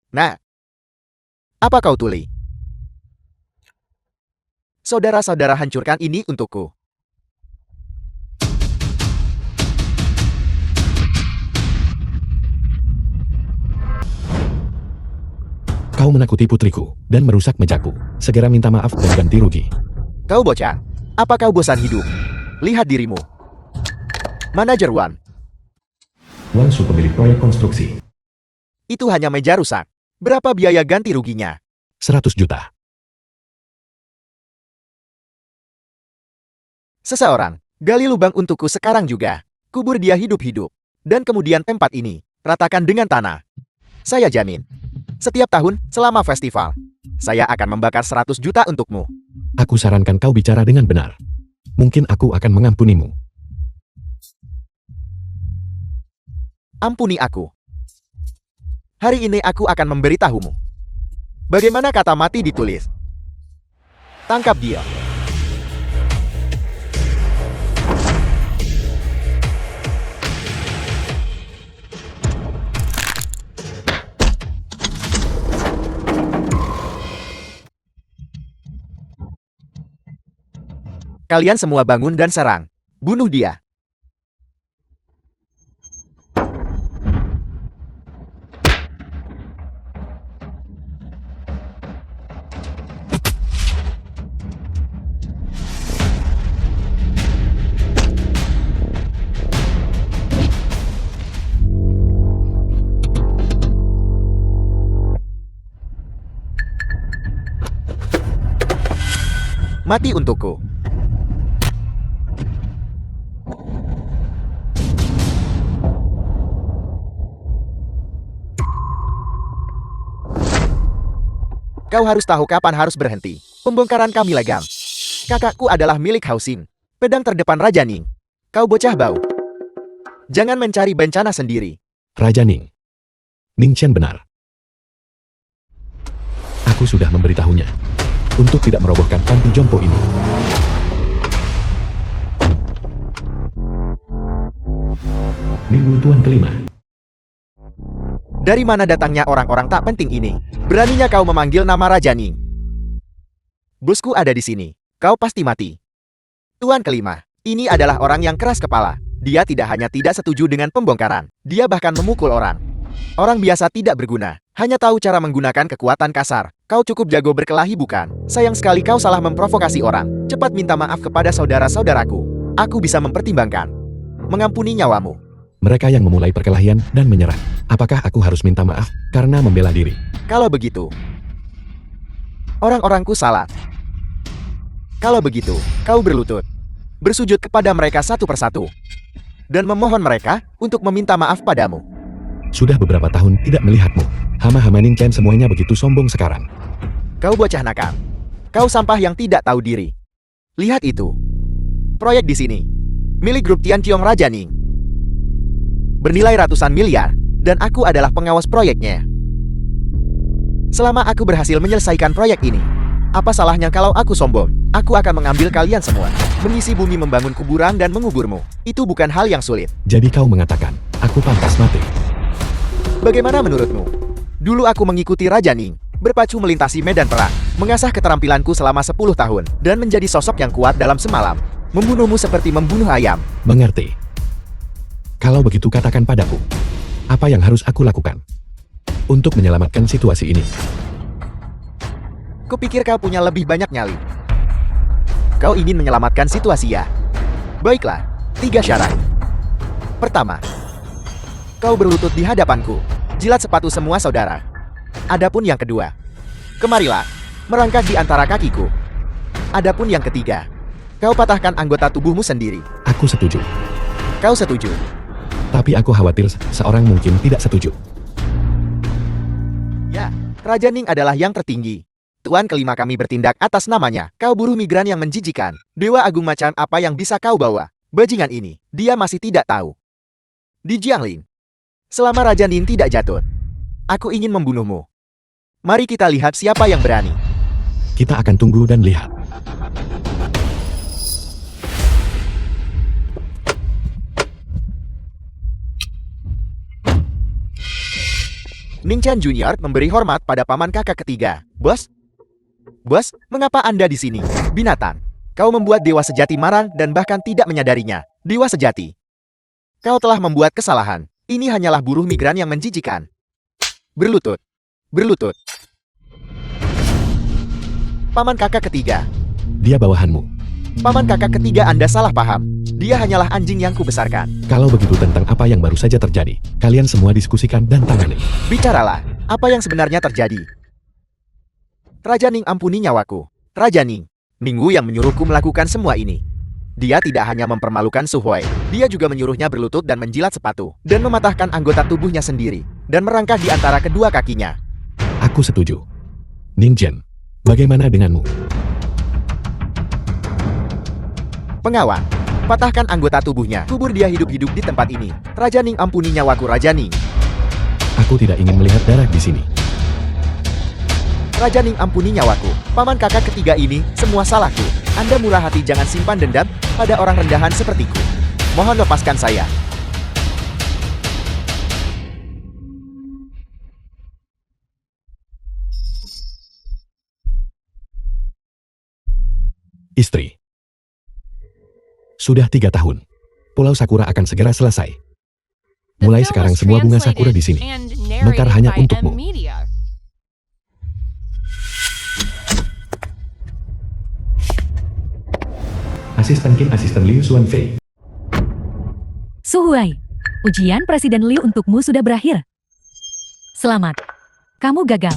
Nah, apa kau tuli? Saudara-saudara hancurkan ini untukku. Kau menakuti putriku dan merusak mejaku. Segera minta maaf dan ganti rugi. Kau bocah, apa kau bosan hidup? Lihat dirimu. Manajer Wan, Wang Su pemilik proyek konstruksi. itu hanya meja rusak. Berapa biaya ganti ruginya? 100 juta. Seseorang, gali lubang untukku sekarang juga. Kubur dia hidup-hidup. Dan kemudian tempat ini, ratakan dengan tanah. Saya jamin. Setiap tahun, selama festival, saya akan membakar 100 juta untukmu. Aku sarankan kau bicara dengan benar. Mungkin aku akan mengampunimu. Ampuni aku. Hari ini aku akan memberitahumu. Bagaimana kata mati ditulis? Tangkap dia. Kalian semua bangun dan serang. Bunuh dia. Mati untukku. Kau harus tahu kapan harus berhenti. Pembongkaran kami legam. Kakakku adalah milik Hausin. Pedang terdepan Raja Ning. Kau bocah bau. Jangan mencari bencana sendiri. Raja Ning. Ning Chen benar. Aku sudah memberitahunya. Untuk tidak merobohkan panti jompo ini. Minggu Tuan kelima. Dari mana datangnya orang-orang tak penting ini? Beraninya kau memanggil nama Raja Ning. Bosku ada di sini. Kau pasti mati. Tuan kelima, ini adalah orang yang keras kepala. Dia tidak hanya tidak setuju dengan pembongkaran, dia bahkan memukul orang. Orang biasa tidak berguna, hanya tahu cara menggunakan kekuatan kasar. Kau cukup jago berkelahi bukan? Sayang sekali kau salah memprovokasi orang. Cepat minta maaf kepada saudara-saudaraku. Aku bisa mempertimbangkan. Mengampuni nyawamu. Mereka yang memulai perkelahian dan menyerang. Apakah aku harus minta maaf karena membela diri? Kalau begitu, orang-orangku salah. Kalau begitu, kau berlutut. Bersujud kepada mereka satu persatu. Dan memohon mereka untuk meminta maaf padamu. Sudah beberapa tahun tidak melihatmu. Hama-hama Ning Chen semuanya begitu sombong sekarang. Kau bocah nakal. Kau sampah yang tidak tahu diri. Lihat itu. Proyek di sini. Milik grup Tianqiong Raja Ning. Bernilai ratusan miliar. Dan aku adalah pengawas proyeknya. Selama aku berhasil menyelesaikan proyek ini, apa salahnya kalau aku sombong? Aku akan mengambil kalian semua. Mengisi bumi membangun kuburan dan menguburmu. Itu bukan hal yang sulit. Jadi kau mengatakan, aku pantas mati. Bagaimana menurutmu? Dulu aku mengikuti Raja Ning, berpacu melintasi medan perang, mengasah keterampilanku selama 10 tahun, dan menjadi sosok yang kuat dalam semalam. Membunuhmu seperti membunuh ayam. Mengerti. Kalau begitu katakan padaku, apa yang harus aku lakukan untuk menyelamatkan situasi ini? Kupikir kau punya lebih banyak nyali. Kau ingin menyelamatkan situasi ya? Baiklah, 3 syarat. Pertama, kau berlutut di hadapanku. Jilat sepatu semua saudara. Adapun yang kedua, kemarilah, merangkak di antara kakiku. Adapun yang ketiga, kau patahkan anggota tubuhmu sendiri. Aku setuju. Kau setuju? Tapi aku khawatir seorang mungkin tidak setuju. Ya, Raja Ning adalah yang tertinggi. Tuan kelima kami bertindak atas namanya. Kau buruh migran yang menjijikan. Dewa agung macam apa yang bisa kau bawa? Bajingan ini, dia masih tidak tahu. Di Jiangling, selama Raja Ning tidak jatuh, aku ingin membunuhmu. Mari kita lihat siapa yang berani. Kita akan tunggu dan lihat. Ning Chen Junior memberi hormat pada paman kakak ketiga. Bos? Bos, mengapa Anda di sini? Binatang. Kau membuat dewa sejati marah dan bahkan tidak menyadarinya. Dewa sejati. Kau telah membuat kesalahan. Ini hanyalah buruh migran yang menjijikan. Berlutut. Berlutut. Paman kakak ketiga. Dia bawahanmu. Paman kakak ketiga Anda salah paham. Dia hanyalah anjing yang kubesarkan. Kalau begitu tentang apa yang baru saja terjadi, kalian semua diskusikan dan tangani. Bicaralah, apa yang sebenarnya terjadi? Raja Ning ampuni nyawaku. Raja Ning. Ningwu yang menyuruhku melakukan semua ini. Dia tidak hanya mempermalukan Su Hui, dia juga menyuruhnya berlutut dan menjilat sepatu, dan mematahkan anggota tubuhnya sendiri, dan merangkak di antara kedua kakinya. Aku setuju. Ning Chen, bagaimana denganmu? Pengawan, patahkan anggota tubuhnya, kubur dia hidup-hidup di tempat ini. Raja Ning ampuni nyawaku Raja Ning. Aku tidak ingin melihat darah di sini. Raja Ning ampuni nyawaku. Paman kakak ketiga ini, semua salahku. Anda murah hati, jangan simpan dendam pada orang rendahan sepertiku. Mohon lepaskan saya. Istri. Sudah 3 tahun. Pulau Sakura akan segera selesai. Mulai sekarang semua bunga sakura di sini mekar hanya untukmu. Asisten Kim, Asisten Liu Xuanfei. Su Hui, ujian Presiden Liu untukmu sudah berakhir. Selamat. Kamu gagal.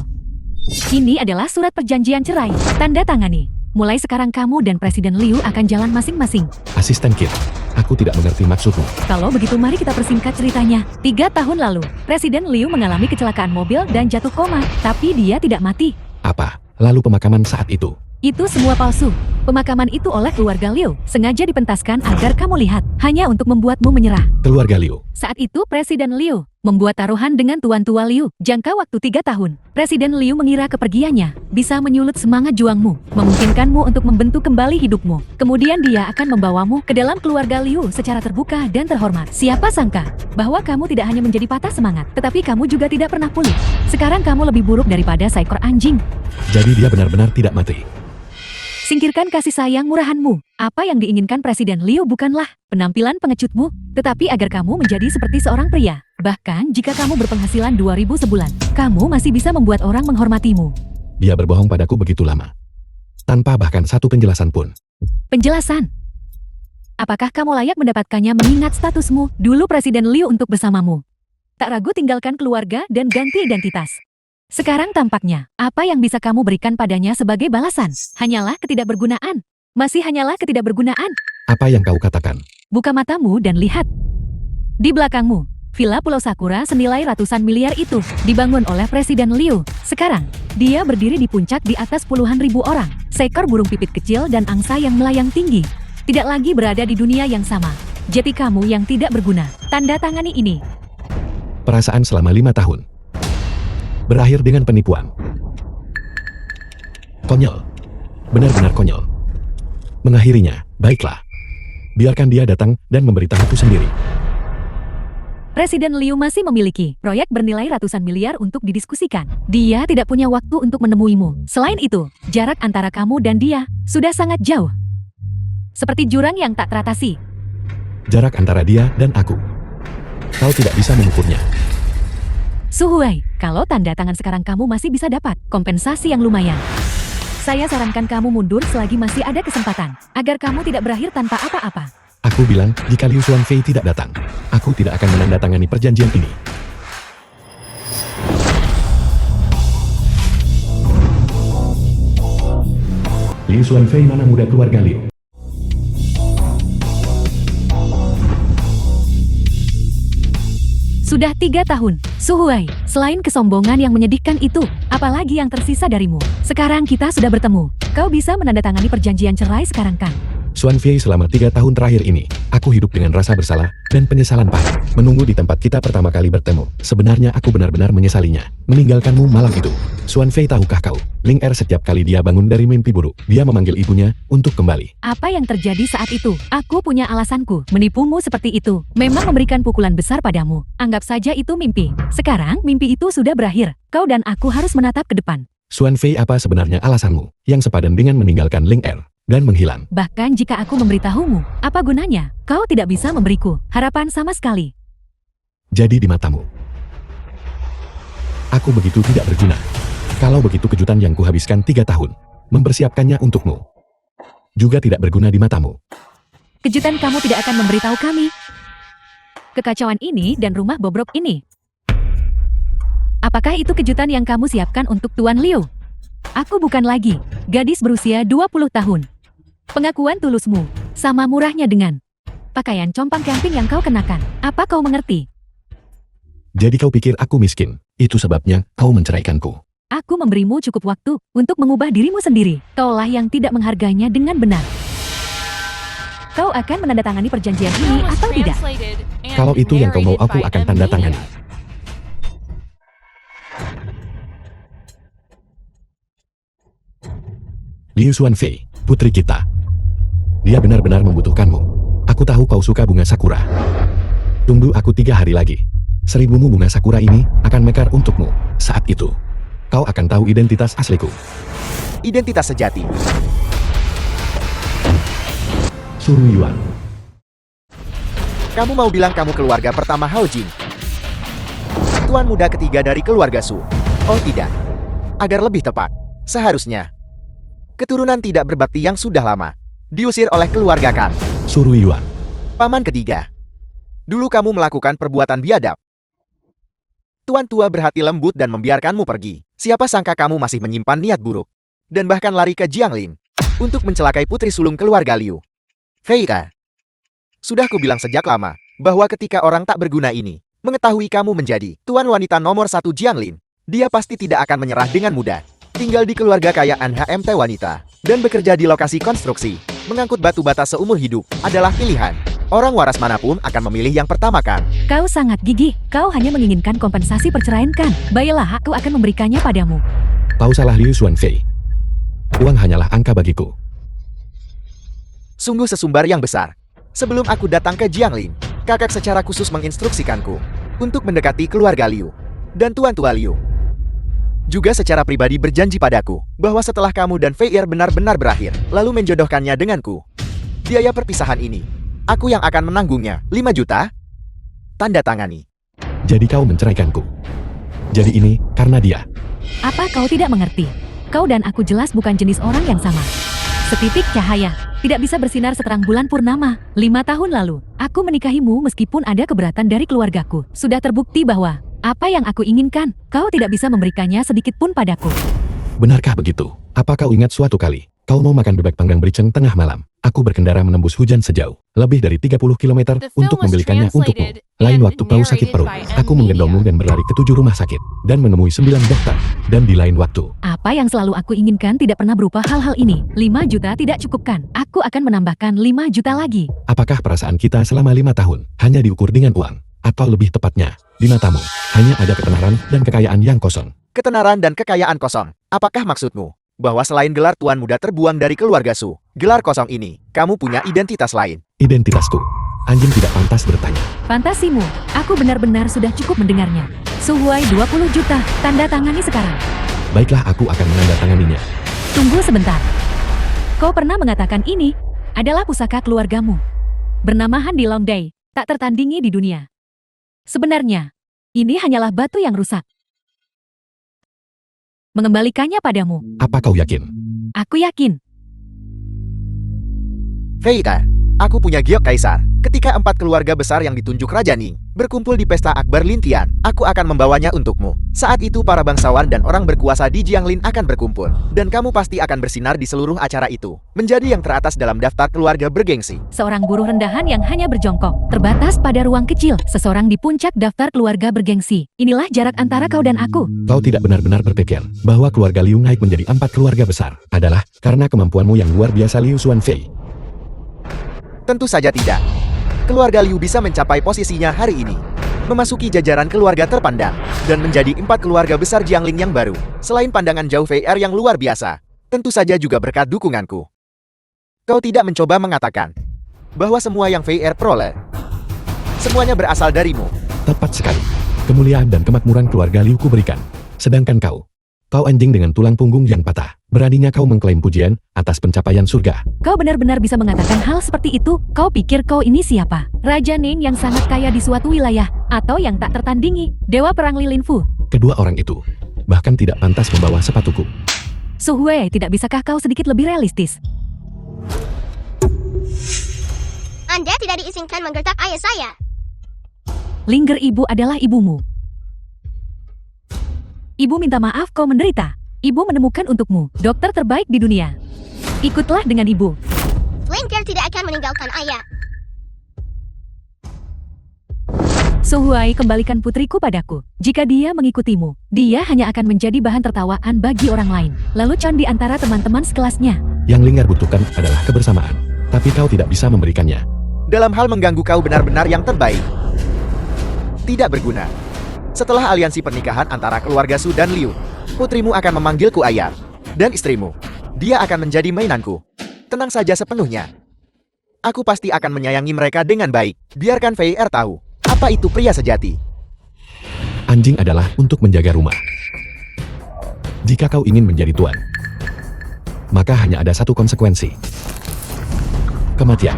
Ini adalah surat perjanjian cerai. Tanda tangani. Mulai sekarang kamu dan Presiden Liu akan jalan masing-masing. Asisten Kim, aku tidak mengerti maksudmu. Kalau begitu mari kita persingkat ceritanya. 3 tahun lalu, Presiden Liu mengalami kecelakaan mobil dan jatuh koma, tapi dia tidak mati. Apa? Lalu pemakaman saat itu? Itu semua palsu. Pemakaman itu oleh keluarga Liu, sengaja dipentaskan agar kamu lihat, hanya untuk membuatmu menyerah. Keluarga Liu. Saat itu Presiden Liu membuat taruhan dengan Tuan Tua Liu, jangka waktu 3 tahun. Presiden Liu mengira kepergiannya bisa menyulut semangat juangmu, memungkinkanmu untuk membentuk kembali hidupmu. Kemudian dia akan membawamu ke dalam keluarga Liu secara terbuka dan terhormat. Siapa sangka bahwa kamu tidak hanya menjadi patah semangat, tetapi kamu juga tidak pernah pulih. Sekarang kamu lebih buruk daripada seekor anjing. Jadi dia benar-benar tidak mati. Singkirkan kasih sayang murahanmu. Apa yang diinginkan Presiden Liu bukanlah penampilan pengecutmu, tetapi agar kamu menjadi seperti seorang pria. Bahkan jika kamu berpenghasilan 2.000 sebulan, kamu masih bisa membuat orang menghormatimu. Dia berbohong padaku begitu lama, tanpa bahkan satu penjelasan pun. Penjelasan? Apakah kamu layak mendapatkannya mengingat statusmu dulu Presiden Liu untuk bersamamu? Tak ragu tinggalkan keluarga dan ganti identitas. Sekarang tampaknya, apa yang bisa kamu berikan padanya sebagai balasan? Hanyalah ketidakbergunaan. Masih hanyalah ketidakbergunaan. Apa yang kau katakan? Buka matamu dan lihat. Di belakangmu, Villa Pulau Sakura senilai ratusan miliar itu dibangun oleh Presiden Liu. Sekarang, dia berdiri di puncak di atas puluhan ribu orang. Seekor burung pipit kecil dan angsa yang melayang tinggi. Tidak lagi berada di dunia yang sama. Jati kamu yang tidak berguna. Tanda tangani ini. Perasaan selama 5 tahun. Berakhir dengan penipuan. Konyol. Benar-benar konyol. Mengakhirinya, baiklah. Biarkan dia datang dan memberitahuku sendiri. Presiden Liu masih memiliki proyek bernilai ratusan miliar untuk didiskusikan. Dia tidak punya waktu untuk menemuimu. Selain itu, jarak antara kamu dan dia sudah sangat jauh. Seperti jurang yang tak teratasi. Jarak antara dia dan aku. Kau tidak bisa mengukurnya. Su Hui, kalau tanda tangan sekarang kamu masih bisa dapat kompensasi yang lumayan. Saya sarankan kamu mundur selagi masih ada kesempatan, agar kamu tidak berakhir tanpa apa-apa. Aku bilang, jika Liu Xuanfei tidak datang, aku tidak akan menandatangani perjanjian ini. Liu Xuanfei mana muda keluarga Liu. Sudah 3 tahun, Su Hui, selain kesombongan yang menyedihkan itu, apalagi yang tersisa darimu? Sekarang kita sudah bertemu. Kau bisa menandatangani perjanjian cerai sekarang kan? Xuan Fei, selama 3 tahun terakhir ini, aku hidup dengan rasa bersalah dan penyesalan pahit. Menunggu di tempat kita pertama kali bertemu. Sebenarnya aku benar-benar menyesalinya. Meninggalkanmu malam itu. Xuan Fei, tahukah kau? Ling Er setiap kali dia bangun dari mimpi buruk, dia memanggil ibunya untuk kembali. Apa yang terjadi saat itu? Aku punya alasanku. Menipumu seperti itu. Memang memberikan pukulan besar padamu. Anggap saja itu mimpi. Sekarang mimpi itu sudah berakhir. Kau dan aku harus menatap ke depan. Xuan Fei, apa sebenarnya alasanmu yang sepadan dengan meninggalkan Ling Er dan menghilang? Bahkan jika aku memberitahumu, apa gunanya? Kau tidak bisa memberiku harapan sama sekali. Jadi di matamu, aku begitu tidak berguna. Kalau begitu, kejutan yang kuhabiskan 3 tahun mempersiapkannya untukmu juga tidak berguna di matamu. Kejutan kamu tidak akan memberitahu kami. Kekacauan ini dan rumah bobrok ini. Apakah itu kejutan yang kamu siapkan untuk Tuan Liu? Aku bukan lagi gadis berusia 20 tahun. Pengakuan tulusmu sama murahnya dengan pakaian compang camping yang kau kenakan. Apa kau mengerti? Jadi kau pikir aku miskin? Itu sebabnya kau menceraikanku. Aku memberimu cukup waktu untuk mengubah dirimu sendiri. Kaulah yang tidak menghargainya dengan benar. Kau akan menandatangani perjanjian ini atau tidak? Kalau itu yang kau mau, aku akan tanda tangani. Liu Xuan Fei, putri kita. Dia benar-benar membutuhkanmu. Aku tahu kau suka bunga sakura. Tunggu aku 3 hari lagi. 1000 bunga sakura ini akan mekar untukmu. Saat itu, kau akan tahu identitas asliku. Identitas sejati. Suru Yuan. Kamu mau bilang kamu keluarga pertama Hao Jing? Tuan muda ketiga dari keluarga Su. Oh tidak. Agar lebih tepat, seharusnya keturunan tidak berbakti yang sudah lama diusir oleh keluarga Kan. Suru Yuan. Paman ketiga. Dulu kamu melakukan perbuatan biadab. Tuan tua berhati lembut dan membiarkanmu pergi. Siapa sangka kamu masih menyimpan niat buruk dan bahkan lari ke Jianglin untuk mencelakai putri sulung keluarga Liu. Fei Ka. Sudah kubilang sejak lama bahwa ketika orang tak berguna ini mengetahui kamu menjadi tuan wanita nomor 1 Jianglin, dia pasti tidak akan menyerah dengan mudah. Tinggal di keluarga kaya HMT wanita dan bekerja di lokasi konstruksi, mengangkut batu bata seumur hidup adalah pilihan. Orang waras manapun akan memilih yang pertama Kan. Kau sangat gigih. Kau hanya menginginkan kompensasi perceraian Kan. Baiklah, aku akan memberikannya padamu. Kau salah, Liu Xuan Fei. Uang hanyalah angka bagiku. Sungguh sesumbar yang besar. Sebelum aku datang ke Jianglin, kakak secara khusus menginstruksikanku untuk mendekati keluarga Liu dan tuan tua Liu. Juga secara pribadi berjanji padaku bahwa setelah kamu dan Fei Er benar-benar berakhir, lalu menjodohkannya denganku, biaya perpisahan ini aku yang akan menanggungnya. 5 juta? Tanda tangani. Jadi kau menceraikanku. Jadi ini karena dia. Apa kau tidak mengerti? Kau dan aku jelas bukan jenis orang yang sama. Setitik cahaya tidak bisa bersinar seterang bulan purnama. 5 tahun lalu, aku menikahimu meskipun ada keberatan dari keluargaku. Sudah terbukti bahwa apa yang aku inginkan, kau tidak bisa memberikannya sedikit pun padaku. Benarkah begitu? Apa kau ingat suatu kali, kau mau makan bebek panggang bericeng tengah malam? Aku berkendara menembus hujan sejauh lebih dari 30 km untuk membelikannya untukmu. Lain waktu kau sakit perut, aku menggendongmu dan berlari ke 7 rumah sakit dan menemui 9 dokter. Dan di lain waktu, Apa yang selalu aku inginkan tidak pernah berupa hal-hal ini. 5 juta tidak cukupkan. Aku akan menambahkan 5 juta lagi. apakah perasaan kita selama 5 tahun hanya diukur dengan uang? Atau lebih tepatnya, di matamu, hanya ada ketenaran dan kekayaan yang kosong? Ketenaran dan kekayaan kosong. Apakah maksudmu bahwa selain gelar tuan muda terbuang dari keluarga Su, gelar kosong ini, kamu punya identitas lain? Identitasku. Anjing tidak pantas bertanya. Fantasimu, aku benar-benar sudah cukup mendengarnya. Suhuai 20 juta, tanda tangani sekarang. Baiklah, aku akan menandatanganinya. Tunggu sebentar. Kau pernah mengatakan ini adalah pusaka keluargamu. Bernama Han di Long Day, tak tertandingi di dunia. Sebenarnya, ini hanyalah batu yang rusak. Mengembalikannya padamu. Apa kau yakin? Aku yakin. Fei Ka, aku punya giok kaisar. Ketika 4 keluarga besar yang ditunjuk Raja Ning berkumpul di pesta Akbar Lintian, aku akan membawanya untukmu. Saat itu para bangsawan dan orang berkuasa di Jianglin akan berkumpul, dan kamu pasti akan bersinar di seluruh acara itu, menjadi yang teratas dalam daftar keluarga bergengsi. Seorang buruh rendahan yang hanya berjongkok, terbatas pada ruang kecil, seseorang di puncak daftar keluarga bergengsi. Inilah jarak antara kau dan aku. Kau tidak benar-benar berpikir bahwa keluarga Liu naik menjadi 4 keluarga besar adalah karena kemampuanmu yang luar biasa, Liu Xuan Fei. Tentu saja tidak. Keluarga Liu bisa mencapai posisinya hari ini, memasuki jajaran keluarga terpandang, dan menjadi 4 keluarga besar Jiangling yang baru. Selain pandangan jauh VR yang luar biasa, tentu saja juga berkat dukunganku. Kau tidak mencoba mengatakan bahwa semua yang VR peroleh, semuanya berasal darimu. Tepat sekali. Kemuliaan dan kemakmuran keluarga Liu ku berikan. Sedangkan kau anjing dengan tulang punggung yang patah. Beraninya kau mengklaim pujian atas pencapaian surga. Kau benar-benar bisa mengatakan hal seperti itu? Kau pikir kau ini siapa? Raja Ning yang sangat kaya di suatu wilayah, atau yang tak tertandingi, Dewa Perang Lilin Fu? Kedua orang itu bahkan tidak pantas membawa sepatuku. Su Hui, tidak bisakah kau sedikit lebih realistis? Anda tidak diizinkan menggertak ayah saya. Lingger ibu adalah ibumu. Ibu minta maaf kau menderita. Ibu menemukan untukmu dokter terbaik di dunia. Ikutlah dengan ibu. Lingger tidak akan meninggalkan ayah. Su Hui, kembalikan putriku padaku. Jika dia mengikutimu, dia hanya akan menjadi bahan tertawaan bagi orang lain. Lalu Con di antara teman-teman sekelasnya. Yang Lingger butuhkan adalah kebersamaan. Tapi kau tidak bisa memberikannya. Dalam hal mengganggu kau benar-benar yang terbaik. Tidak berguna. Setelah aliansi pernikahan antara keluarga Su dan Liu, putrimu akan memanggilku ayah. Dan istrimu, dia akan menjadi mainanku. Tenang saja sepenuhnya. Aku pasti akan menyayangi mereka dengan baik. Biarkan VR tahu apa itu pria sejati. Anjing adalah untuk menjaga rumah. Jika kau ingin menjadi tuan, maka hanya ada satu konsekuensi. Kematian.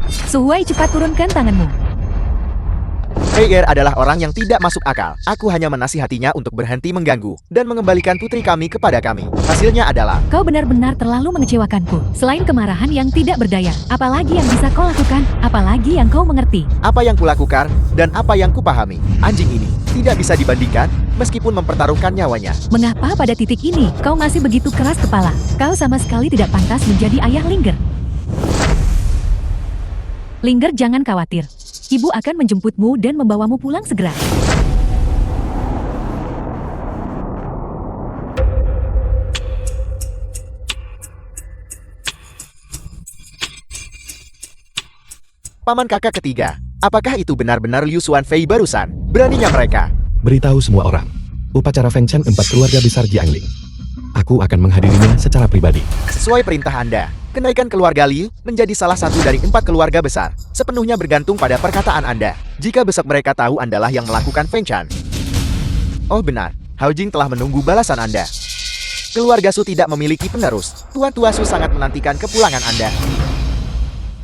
Su Hui, cepat turunkan tanganmu. VR adalah orang yang tidak masuk akal. Aku hanya menasihatinya untuk berhenti mengganggu dan mengembalikan putri kami kepada kami. Hasilnya adalah Kau benar-benar terlalu mengecewakanku. Selain kemarahan yang tidak berdaya, apalagi yang bisa kau lakukan? Apalagi yang kau mengerti? apa yang kulakukan dan apa yang kupahami. Anjing ini tidak bisa dibandingkan meskipun mempertaruhkan nyawanya. Mengapa pada titik ini kau masih begitu keras kepala? Kau sama sekali tidak pantas menjadi ayah Lingger. Lingger, jangan khawatir. Ibu akan menjemputmu dan membawamu pulang segera. Paman kakak ketiga, apakah itu benar-benar Liu Xuanfei barusan? Beraninya mereka. Beritahu semua orang. Upacara Fengshan 4 keluarga besar Jiangling. Aku akan menghadirinya secara pribadi. Sesuai perintah Anda, kenaikan keluarga Liu menjadi salah satu dari 4 keluarga besar. Sepenuhnya bergantung pada perkataan Anda. Jika besok mereka tahu Andalah yang melakukan Fengshan. Oh benar, Hao Jing telah menunggu balasan Anda. Keluarga Su tidak memiliki penerus. Tuan tua Su sangat menantikan kepulangan Anda.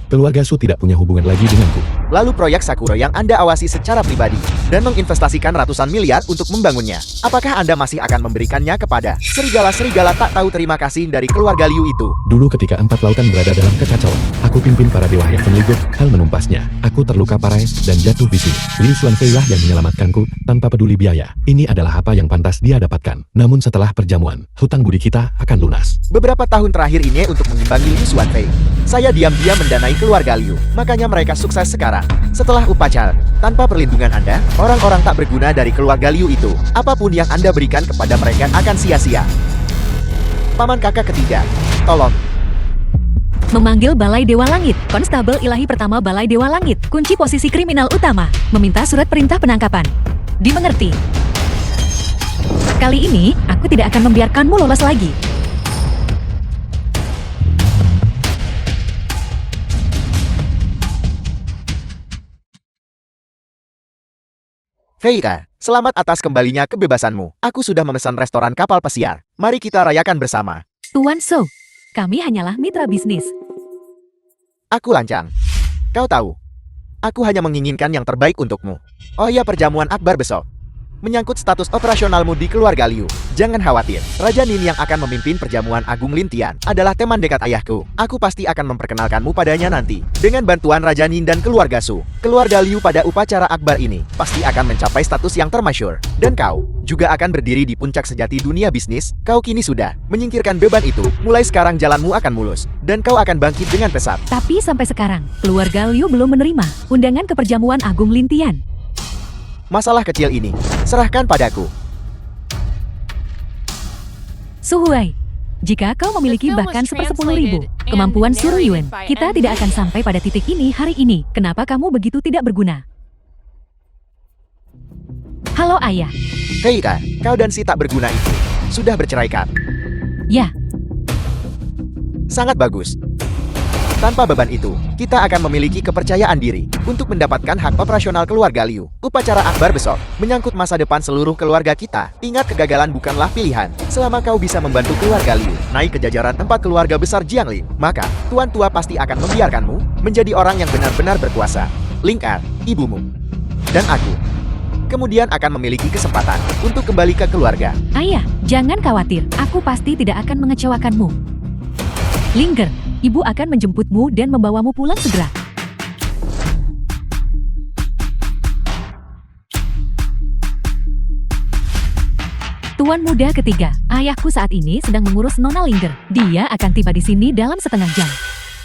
Keluarga Su tidak punya hubungan lagi denganku. Lalu proyek Sakura yang Anda awasi secara pribadi dan menginvestasikan ratusan miliar untuk membangunnya. Apakah Anda masih akan memberikannya kepada serigala-serigala tak tahu terima kasih dari keluarga Liu itu? Dulu ketika 4 lautan berada dalam kekacauan, aku pimpin para dewa Heaven League, hal menumpasnya. Aku terluka parah dan jatuh di sini. Liu Xuanfei lah yang menyelamatkanku tanpa peduli biaya. Ini adalah apa yang pantas dia dapatkan. Namun setelah perjamuan, hutang budi kita akan lunas. Beberapa tahun terakhir ini untuk mengimbangi Liu Xuanfei, saya diam-diam mendanai keluarga Liu. Makanya mereka sukses sekarang. Setelah upacara, tanpa perlindungan Anda, orang-orang tak berguna dari keluarga Liu itu, apapun yang Anda berikan kepada mereka akan sia-sia. Paman kakak ketiga, tolong. Memanggil Balai Dewa Langit. Konstabel Ilahi Pertama Balai Dewa Langit. Kunci posisi kriminal utama. Meminta surat perintah penangkapan. Dimengerti. Kali ini, aku tidak akan membiarkanmu lolos lagi. Feika, selamat atas kembalinya kebebasanmu. Aku sudah memesan restoran kapal pesiar. Mari kita rayakan bersama. Tuan So, kami hanyalah mitra bisnis. Aku lancang. Kau tahu, aku hanya menginginkan yang terbaik untukmu. Oh ya, perjamuan akbar besok menyangkut status operasionalmu di keluarga Liu. Jangan khawatir, Raja Nin yang akan memimpin perjamuan Agung Lintian adalah teman dekat ayahku. Aku pasti akan memperkenalkanmu padanya nanti. Dengan bantuan Raja Nin dan keluarga Su, keluarga Liu pada upacara akbar ini pasti akan mencapai status yang termasyur. Dan kau juga akan berdiri di puncak sejati dunia bisnis. Kau kini sudah menyingkirkan beban itu. Mulai sekarang jalanmu akan mulus dan kau akan bangkit dengan pesat. Tapi sampai sekarang, keluarga Liu belum menerima undangan ke perjamuan Agung Lintian. Masalah kecil ini serahkan padaku. Su Hui, Jika kau memiliki bahkan 10.000 kemampuan Suryuan, kita tidak akan sampai pada titik ini hari ini. Kenapa kamu begitu tidak berguna? Halo ayah. Feika, kau dan si tak berguna itu sudah berceraikan. Ya, Sangat bagus. Tanpa beban itu, kita akan memiliki kepercayaan diri untuk mendapatkan hak operasional keluarga Liu. Upacara akbar besok menyangkut masa depan seluruh keluarga kita. Ingat, kegagalan bukanlah pilihan. Selama kau bisa membantu keluarga Liu naik ke jajaran 4 keluarga besar Jiangling, maka Tuan Tua pasti akan membiarkanmu menjadi orang yang benar-benar berkuasa. Lingkar, ibumu, dan aku kemudian akan memiliki kesempatan untuk kembali ke keluarga. ayah, jangan khawatir. Aku pasti tidak akan mengecewakanmu. Lingger, ibu akan menjemputmu dan membawamu pulang segera. Tuan muda ketiga, ayahku saat ini sedang mengurus Nona Lingger. Dia akan tiba di sini dalam setengah jam.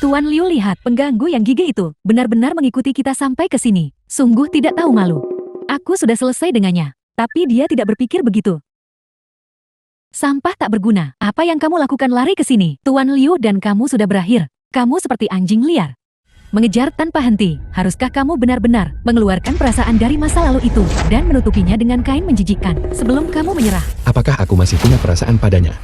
Tuan Liu, lihat pengganggu yang gigih itu benar-benar mengikuti kita sampai ke sini. Sungguh tidak tahu malu. Aku sudah selesai dengannya, tapi dia tidak berpikir begitu. Sampah tak berguna. Apa yang kamu lakukan lari ke sini? Tuan Liu, dan kamu sudah berakhir. Kamu seperti anjing liar. Mengejar tanpa henti. Haruskah kamu benar-benar mengeluarkan perasaan dari masa lalu itu dan menutupinya dengan kain menjijikkan sebelum kamu menyerah? Apakah aku masih punya perasaan padanya?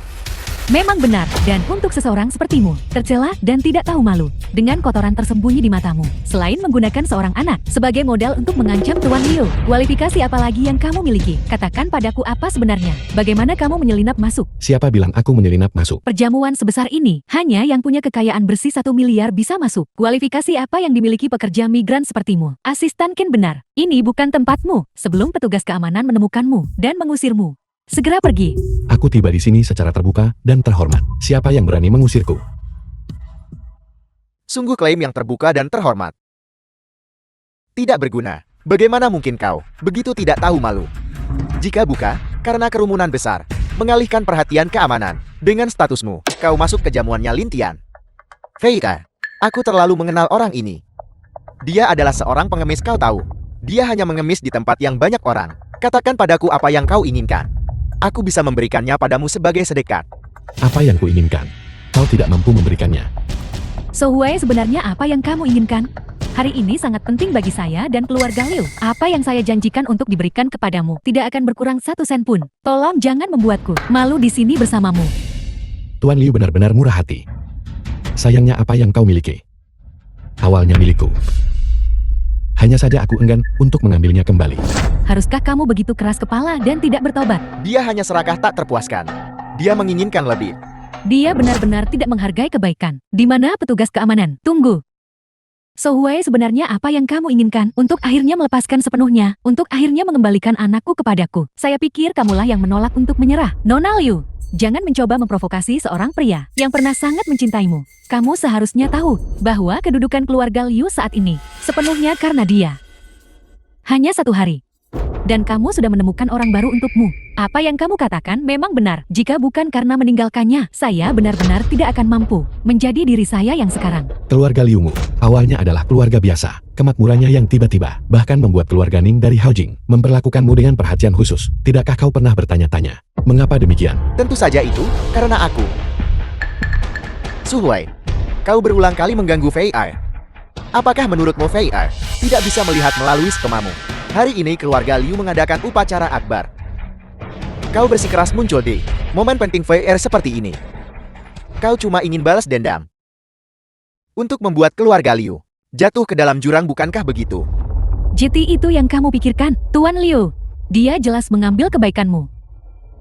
Memang benar, dan untuk seseorang sepertimu, tercela dan tidak tahu malu, dengan kotoran tersembunyi di matamu, selain menggunakan seorang anak sebagai modal untuk mengancam Tuan Liu, kualifikasi apa lagi yang kamu miliki? Katakan padaku apa sebenarnya? Bagaimana kamu menyelinap masuk? Siapa bilang aku menyelinap masuk? Perjamuan sebesar ini, hanya yang punya kekayaan bersih 1 miliar bisa masuk. Kualifikasi apa yang dimiliki pekerja migran sepertimu? Asisten Ken, benar. Ini bukan tempatmu, sebelum petugas keamanan menemukanmu dan mengusirmu. Segera pergi. Aku tiba di sini secara terbuka dan terhormat. Siapa yang berani mengusirku? Sungguh klaim yang terbuka dan terhormat. Tidak berguna. Bagaimana mungkin kau begitu tidak tahu malu? Jika buka, karena kerumunan besar, mengalihkan perhatian keamanan. Dengan statusmu, kau masuk ke jamuannya Lin Tian. Feika, aku terlalu mengenal orang ini. Dia adalah seorang pengemis, kau tahu. Dia hanya mengemis di tempat yang banyak orang. Katakan padaku apa yang kau inginkan. Aku bisa memberikannya padamu sebagai sedekah. Apa yang kuinginkan? Kau tidak mampu memberikannya. So Huai, sebenarnya apa yang kamu inginkan? Hari ini sangat penting bagi saya dan keluarga Liu. Apa yang saya janjikan untuk diberikan kepadamu tidak akan berkurang 1 sen pun. Tolong jangan membuatku malu di sini bersamamu. Tuan Liu benar-benar murah hati. Sayangnya apa yang kau miliki awalnya milikku. Hanya saja aku enggan untuk mengambilnya kembali. Haruskah kamu begitu keras kepala dan tidak bertobat? Dia hanya serakah tak terpuaskan. Dia menginginkan lebih. Dia benar-benar tidak menghargai kebaikan. Di mana petugas keamanan? Tunggu. So Huai, sebenarnya apa yang kamu inginkan? Untuk akhirnya melepaskan sepenuhnya, untuk akhirnya mengembalikan anakku kepadaku. Saya pikir kamulah yang menolak untuk menyerah. Nona Liu, jangan mencoba memprovokasi seorang pria yang pernah sangat mencintaimu. Kamu seharusnya tahu bahwa kedudukan keluarga Liu saat ini sepenuhnya karena dia. Hanya 1 hari. Dan kamu sudah menemukan orang baru untukmu. Apa yang kamu katakan memang benar. Jika bukan karena meninggalkannya, saya benar-benar tidak akan mampu menjadi diri saya yang sekarang. Keluarga Liumu awalnya adalah keluarga biasa. Kemakmurannya yang tiba-tiba bahkan membuat keluarga Ning dari Haojing memperlakukanmu dengan perhatian khusus. Tidakkah kau pernah bertanya-tanya, mengapa demikian? Tentu saja itu karena aku. Su Huai, kau berulang kali mengganggu Fei Er. Apakah menurutmu Fei Er tidak bisa melihat melalui skemamu? Hari ini keluarga Liu mengadakan upacara akbar. Kau bersikeras muncul di momen penting Fei Er seperti ini. Kau cuma ingin balas dendam. Untuk membuat keluarga Liu jatuh ke dalam jurang, bukankah begitu? JT itu yang kamu pikirkan, Tuan Liu. Dia jelas mengambil kebaikanmu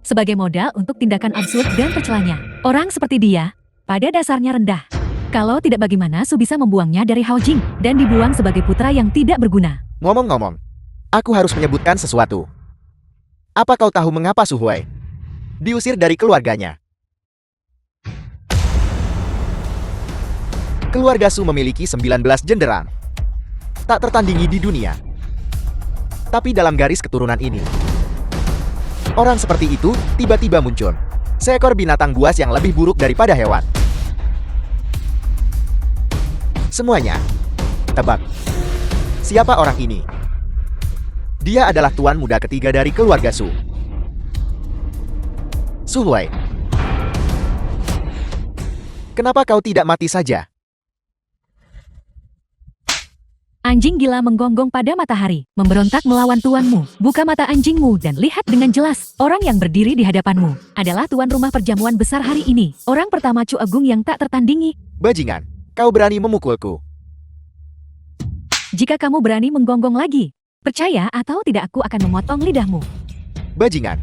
sebagai modal untuk tindakan absurd dan tercelanya. Orang seperti dia pada dasarnya rendah. Kalau tidak, bagaimana Su bisa membuangnya dari Haojing dan dibuang sebagai putra yang tidak berguna? Ngomong-ngomong, aku harus menyebutkan sesuatu. Apa kau tahu mengapa Su Huai diusir dari keluarganya? Keluarga Su memiliki 19 jenderal. Tak tertandingi di dunia. Tapi dalam garis keturunan ini, orang seperti itu tiba-tiba muncul. Seekor binatang buas yang lebih buruk daripada hewan. Semuanya. Tebak. Siapa orang ini? Dia adalah tuan muda ketiga dari keluarga Su. Su Huai. Kenapa kau tidak mati saja? Anjing gila menggonggong pada matahari, memberontak melawan tuanmu. Buka mata anjingmu dan lihat dengan jelas. Orang yang berdiri di hadapanmu adalah tuan rumah perjamuan besar hari ini. Orang pertama Chu Agung yang tak tertandingi. Bajingan, kau berani memukulku. Jika kamu berani menggonggong lagi, percaya atau tidak aku akan memotong lidahmu. Bajingan.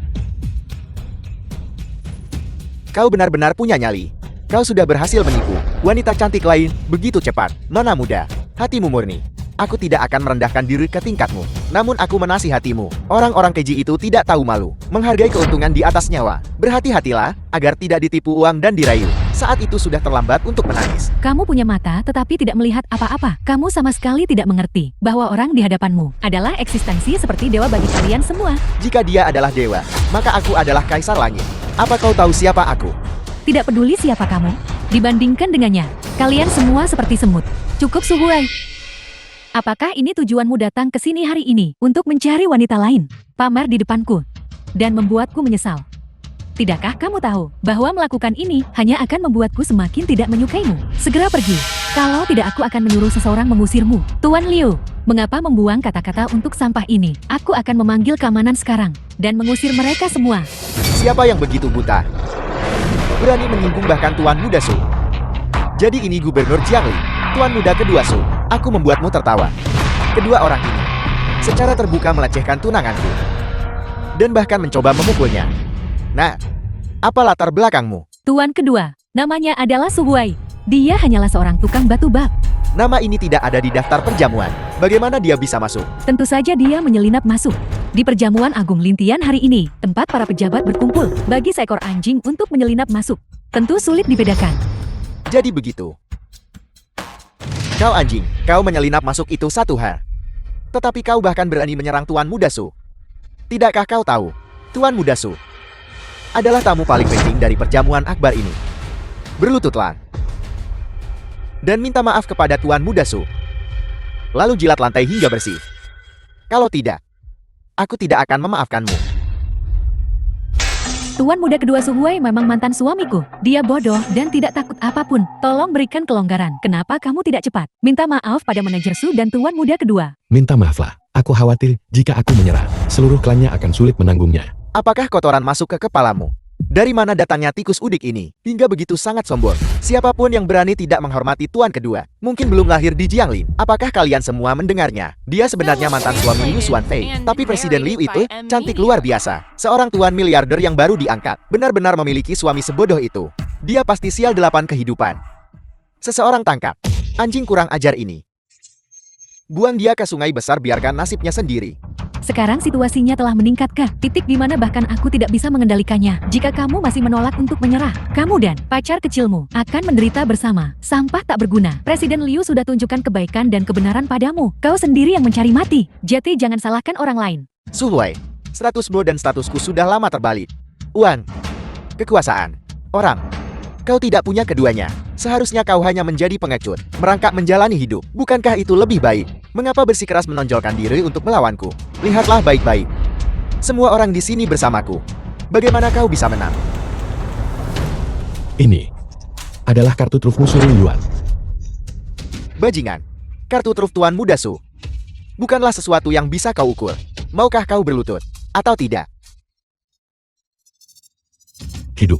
Kau benar-benar punya nyali. Kau sudah berhasil menipu wanita cantik lain begitu cepat. Nona muda, hatimu murni. Aku tidak akan merendahkan diri ke tingkatmu. Namun aku menasihatimu. Orang-orang keji itu tidak tahu malu. Menghargai keuntungan di atas nyawa. Berhati-hatilah agar tidak ditipu uang dan dirayu. Saat itu sudah terlambat untuk menangis. Kamu punya mata tetapi tidak melihat apa-apa. Kamu sama sekali tidak mengerti bahwa orang di hadapanmu adalah eksistensi seperti dewa bagi kalian semua. Jika dia adalah dewa, maka aku adalah kaisar langit. Apa kau tahu siapa aku? Tidak peduli siapa kamu, dibandingkan dengannya, kalian semua seperti semut. Cukup Suhuai. Apakah ini tujuanmu datang ke sini hari ini untuk mencari wanita lain, pamer di depanku, dan membuatku menyesal? Tidakkah kamu tahu bahwa melakukan ini hanya akan membuatku semakin tidak menyukaimu? Segera pergi. Kalau tidak aku akan menyuruh seseorang mengusirmu. Tuan Liu, mengapa membuang kata-kata untuk sampah ini? Aku akan memanggil keamanan sekarang dan mengusir mereka semua. Siapa yang begitu buta? Berani menyinggung bahkan Tuan Muda Su. Jadi ini Gubernur Jiangli, Tuan Muda kedua Su. Aku membuatmu tertawa. Kedua orang ini secara terbuka melecehkan tunanganku dan bahkan mencoba memukulnya. Nah, apa latar belakangmu? Tuan kedua, namanya adalah Suhuai. Dia hanyalah seorang tukang batu bak. Nama ini tidak ada di daftar perjamuan. Bagaimana dia bisa masuk? Tentu saja dia menyelinap masuk. Di perjamuan Agung Lintian hari ini, tempat para pejabat berkumpul, bagi seekor anjing untuk menyelinap masuk, tentu sulit dibedakan. Jadi begitu. Kau anjing, kau menyelinap masuk itu satu hal. Tetapi kau bahkan berani menyerang Tuan Muda Su. Tidakkah kau tahu, Tuan Muda Su adalah tamu paling penting dari perjamuan akbar ini. Berlututlah dan minta maaf kepada Tuan Muda Su. Lalu jilat lantai hingga bersih. Kalau tidak, aku tidak akan memaafkanmu. Tuan muda kedua Suhuai memang mantan suamiku. Dia bodoh dan tidak takut apapun. Tolong berikan kelonggaran. Kenapa kamu tidak cepat minta maaf pada manajer Su dan Tuan muda kedua? Minta maaflah. Aku khawatir jika aku menyerah, seluruh klannya akan sulit menanggungnya. Apakah kotoran masuk ke kepalamu? Dari mana datangnya tikus udik ini? Hingga begitu sangat sombong. Siapapun yang berani tidak menghormati Tuan kedua, mungkin belum lahir di Jiangling. Apakah kalian semua mendengarnya? Dia sebenarnya mantan suami Liu Xuanfei. Tapi Presiden Liu itu cantik luar biasa. Seorang tuan miliarder yang baru diangkat. Benar-benar memiliki suami sebodoh itu. Dia pasti sial 8 kehidupan. Seseorang tangkap anjing kurang ajar ini. Buang dia ke sungai besar, biarkan nasibnya sendiri. Sekarang situasinya telah meningkat ke titik di mana bahkan aku tidak bisa mengendalikannya. Jika kamu masih menolak untuk menyerah, kamu dan pacar kecilmu akan menderita bersama. Sampah tak berguna. Presiden Liu sudah tunjukkan kebaikan dan kebenaran padamu. Kau sendiri yang mencari mati. Jadi jangan salahkan orang lain. Suhuai, statusmu dan statusku sudah lama terbalik. Uang, kekuasaan, orang. Kau tidak punya keduanya. Seharusnya kau hanya menjadi pengecut, merangkak menjalani hidup. Bukankah itu lebih baik? Mengapa bersikeras menonjolkan diri untuk melawanku? Lihatlah baik-baik. Semua orang di sini bersamaku. Bagaimana kau bisa menang? Ini adalah kartu trufmu Suri Yuan. Bajingan, kartu truf Tuan Muda Su bukanlah sesuatu yang bisa kau ukur. Maukah kau berlutut atau tidak? Hidup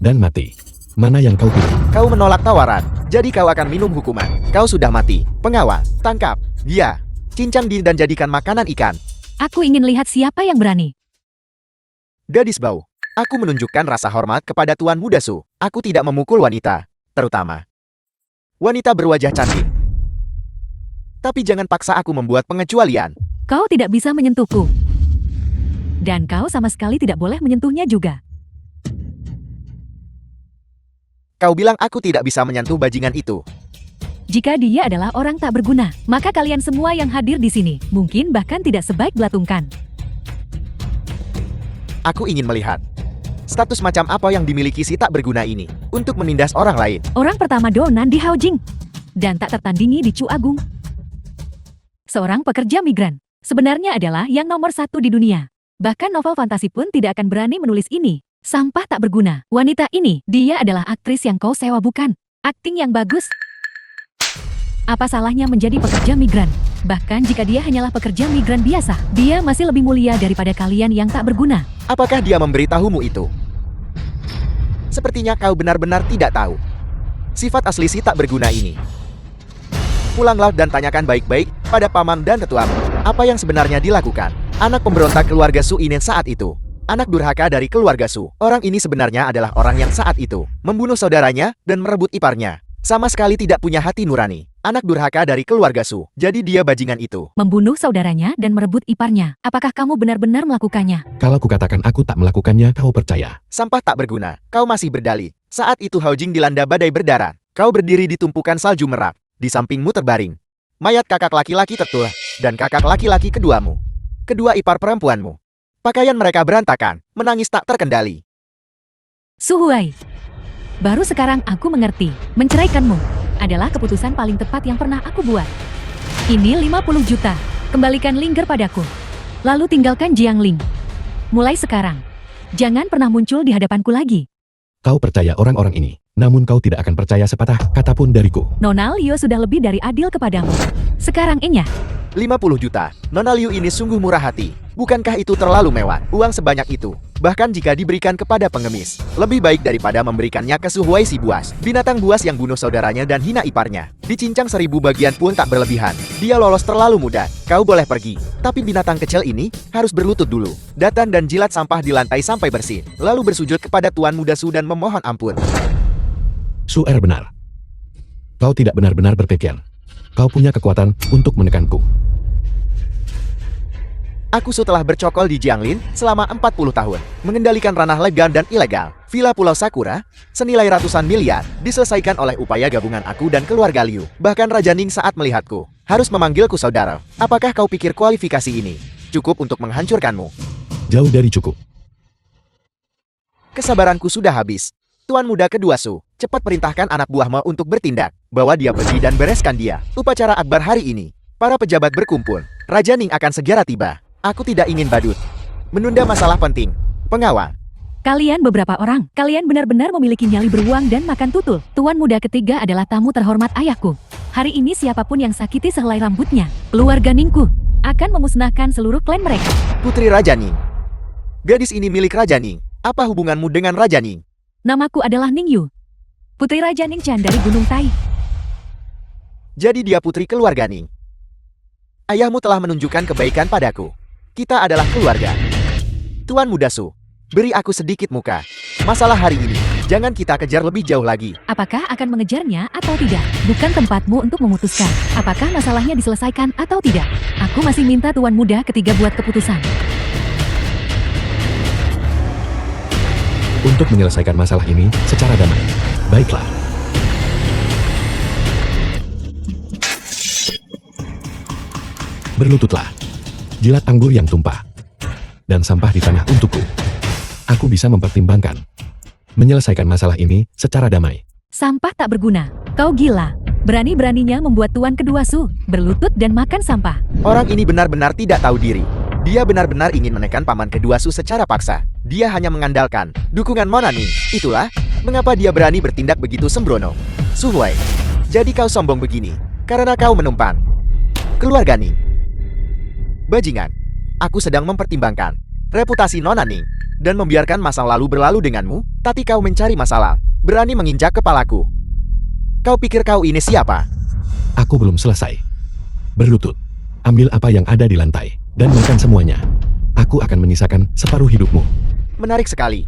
dan mati. Mana yang kau pilih? Kau menolak tawaran, jadi kau akan minum hukuman. Kau sudah mati. Pengawal, tangkap dia, cincang dia dan jadikan makanan ikan. Aku ingin lihat siapa yang berani. Gadis bau, aku menunjukkan rasa hormat kepada Tuan Muda Su. Aku tidak memukul wanita, terutama wanita berwajah cantik. Tapi jangan paksa aku membuat pengecualian. Kau tidak bisa menyentuhku. Dan kau sama sekali tidak boleh menyentuhnya juga. Kau bilang aku tidak bisa menyentuh bajingan itu. Jika dia adalah orang tak berguna, maka kalian semua yang hadir di sini mungkin bahkan tidak sebaik Belatungkan. Aku ingin melihat status macam apa yang dimiliki si tak berguna ini untuk menindas orang lain. Orang pertama Donan di Haojing dan tak tertandingi di Chu Agung. Seorang pekerja migran sebenarnya adalah yang nomor 1 di dunia. Bahkan novel fantasi pun tidak akan berani menulis ini. Sampah tak berguna. Wanita ini, dia adalah aktris yang kau sewa bukan? Akting yang bagus. Apa salahnya menjadi pekerja migran? Bahkan jika dia hanyalah pekerja migran biasa, dia masih lebih mulia daripada kalian yang tak berguna. Apakah dia memberitahumu itu? Sepertinya kau benar-benar tidak tahu. Sifat asli si tak berguna ini. Pulanglah dan tanyakan baik-baik pada paman dan tetuamu apa yang sebenarnya dilakukan anak pemberontak keluarga Su ini saat itu. Anak durhaka dari keluarga Su. Orang ini sebenarnya adalah orang yang saat itu membunuh saudaranya dan merebut iparnya. Sama sekali tidak punya hati nurani. Anak durhaka dari keluarga Su. Jadi dia bajingan itu. Membunuh saudaranya dan merebut iparnya. Apakah kamu benar-benar melakukannya? Kalau kukatakan aku tak melakukannya, kau percaya. Sampah tak berguna. Kau masih berdalih. Saat itu Haojing dilanda badai berdarah. Kau berdiri di tumpukan salju merak. Di sampingmu terbaring mayat kakak laki-laki tertulah dan kakak laki-laki keduamu. Kedua ipar perempuanmu. Pakaian mereka berantakan, menangis tak terkendali. Su Huai. Baru sekarang aku mengerti. Menceraikanmu adalah keputusan paling tepat yang pernah aku buat. Ini 50 juta. Kembalikan Lingger padaku. Lalu tinggalkan Jiangling. Mulai sekarang, jangan pernah muncul di hadapanku lagi. Kau percaya orang-orang ini, namun kau tidak akan percaya sepatah kata pun dariku. Nona Liu sudah lebih dari adil kepadamu. Sekarang inya. 50 juta. Nona Liu ini sungguh murah hati. Bukankah itu terlalu mewah? Uang sebanyak itu, bahkan jika diberikan kepada pengemis, lebih baik daripada memberikannya ke Su Huai si buas. Binatang buas yang bunuh saudaranya dan hina iparnya. Dicincang 1000 bagian pun tak berlebihan. Dia lolos terlalu mudah. Kau boleh pergi. Tapi binatang kecil ini harus berlutut dulu. Datang dan jilat sampah di lantai sampai bersih. Lalu bersujud kepada Tuan Muda Su dan memohon ampun. Su Er benar. Kau tidak benar-benar berpikir. Kau punya kekuatan untuk menekanku. Aku telah bercokol di Jiangling selama 40 tahun, mengendalikan ranah legal dan ilegal. Villa Pulau Sakura, senilai ratusan miliar, diselesaikan oleh upaya gabungan aku dan keluarga Liu. Bahkan Raja Ning saat melihatku, harus memanggilku saudara. Apakah kau pikir kualifikasi ini cukup untuk menghancurkanmu? Jauh dari cukup. Kesabaranku sudah habis. Tuan Muda kedua Su, cepat perintahkan anak buahmu untuk bertindak. Bawa dia pergi dan bereskan dia. Upacara akbar hari ini. Para pejabat berkumpul. Raja Ning akan segera tiba. Aku tidak ingin badut. Menunda masalah penting. Pengawal. Kalian beberapa orang, kalian benar-benar memiliki nyali beruang dan makan tutul. Tuan muda ketiga adalah tamu terhormat ayahku. Hari ini siapapun yang sakiti sehelai rambutnya, keluarga Ningku, akan memusnahkan seluruh klan mereka. Putri Raja Ning. Gadis ini milik Raja Ning. Apa hubunganmu dengan Raja Ning? Namaku adalah Ning Yu. Putri Raja Ning Chan dari Gunung Tai. Jadi dia putri keluarga Ning. Ayahmu telah menunjukkan kebaikan padaku. Kita adalah keluarga. Tuan Muda Su, beri aku sedikit muka. Masalah hari ini, jangan kita kejar lebih jauh lagi. Apakah akan mengejarnya atau tidak? Bukan tempatmu untuk memutuskan. Apakah masalahnya diselesaikan atau tidak? Aku masih minta Tuan Muda ketiga buat keputusan. Untuk menyelesaikan masalah ini secara damai. Baiklah. Berlututlah. Jilat anggur yang tumpah. Dan sampah di tanah untukku. Aku bisa mempertimbangkan. Menyelesaikan masalah ini secara damai. Sampah tak berguna. Kau gila. Berani-beraninya membuat Tuan kedua Su berlutut dan makan sampah. Orang ini benar-benar tidak tahu diri. Dia benar-benar ingin menekan paman kedua Su secara paksa. Dia hanya mengandalkan dukungan Mona Ning. Itulah mengapa dia berani bertindak begitu sembrono. Su Huai, jadi kau sombong begini karena kau menumpang keluarga Ning. Bajingan, aku sedang mempertimbangkan reputasi Nona Ning dan membiarkan masa lalu berlalu denganmu, tapi kau mencari masalah, berani menginjak kepalaku. Kau pikir kau ini siapa? Aku belum selesai. Berlutut. Ambil apa yang ada di lantai dan makan semuanya. Aku akan menyisakan separuh hidupmu. Menarik sekali.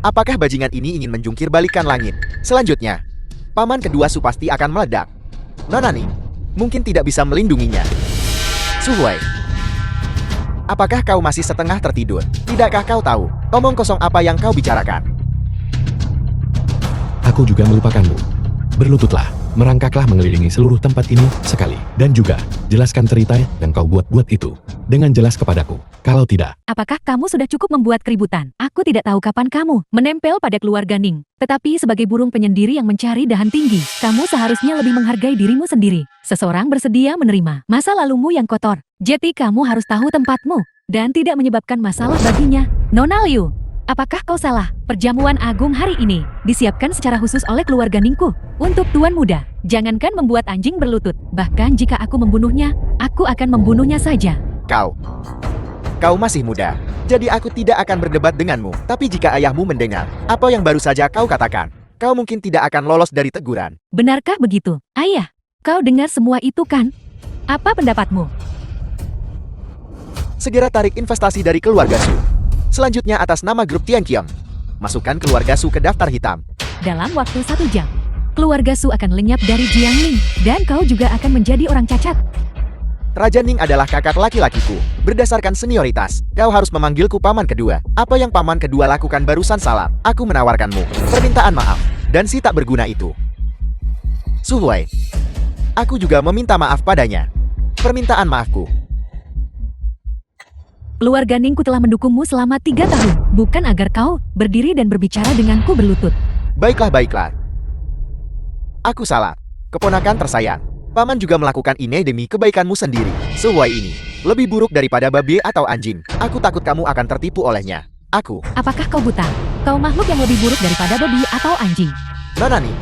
Apakah bajingan ini ingin menjungkir balikan langit? Selanjutnya, paman kedua Su pasti akan meledak. Nona Ning mungkin tidak bisa melindunginya. Su Huai, apakah kau masih setengah tertidur? Tidakkah kau tahu omong kosong apa yang kau bicarakan? Aku juga melupakanmu. Berlututlah, merangkaklah mengelilingi seluruh tempat ini sekali. Dan juga, jelaskan cerita yang kau buat-buat itu dengan jelas kepadaku. Kalau tidak, Apakah kamu sudah cukup membuat keributan? Aku tidak tahu kapan kamu menempel pada keluarga Ning. Tetapi sebagai burung penyendiri yang mencari dahan tinggi, kamu seharusnya lebih menghargai dirimu sendiri. Seseorang bersedia menerima masa lalumu yang kotor. Jadi kamu harus tahu tempatmu dan tidak menyebabkan masalah baginya. Nona Liu, Apakah kau salah? Perjamuan agung hari ini disiapkan secara khusus oleh keluarga Ningku untuk Tuan Muda. Jangankan membuat anjing berlutut, bahkan jika aku membunuhnya, aku akan membunuhnya saja. Kau masih muda, jadi aku tidak akan berdebat denganmu. Tapi jika ayahmu mendengar apa yang baru saja kau katakan, kau mungkin tidak akan lolos dari teguran. Benarkah begitu? Ayah, kau dengar semua itu kan? Apa pendapatmu? Segera tarik investasi dari keluarga Su. Selanjutnya atas nama grup Tianqiang. Masukkan keluarga Su ke daftar hitam. Dalam waktu 1 jam, keluarga Su akan lenyap dari Jiangling, dan kau juga akan menjadi orang cacat. Raja Ning adalah kakak laki-lakiku. Berdasarkan senioritas, kau harus memanggilku paman kedua. Apa yang paman kedua lakukan barusan salah. Aku menawarkanmu permintaan maaf, dan si tak berguna itu. Su Huai, aku juga meminta maaf padanya. Permintaan maafku. Keluarga Ningku telah mendukungmu selama 3 tahun, bukan agar kau berdiri dan berbicara denganku berlutut. Baiklah. Aku salah. Keponakan tersayang. Paman juga melakukan ini demi kebaikanmu sendiri. Su Huai ini lebih buruk daripada babi atau anjing. Aku takut kamu akan tertipu olehnya. Apakah kau buta? Kau makhluk yang lebih buruk daripada babi atau anjing. Nona nih,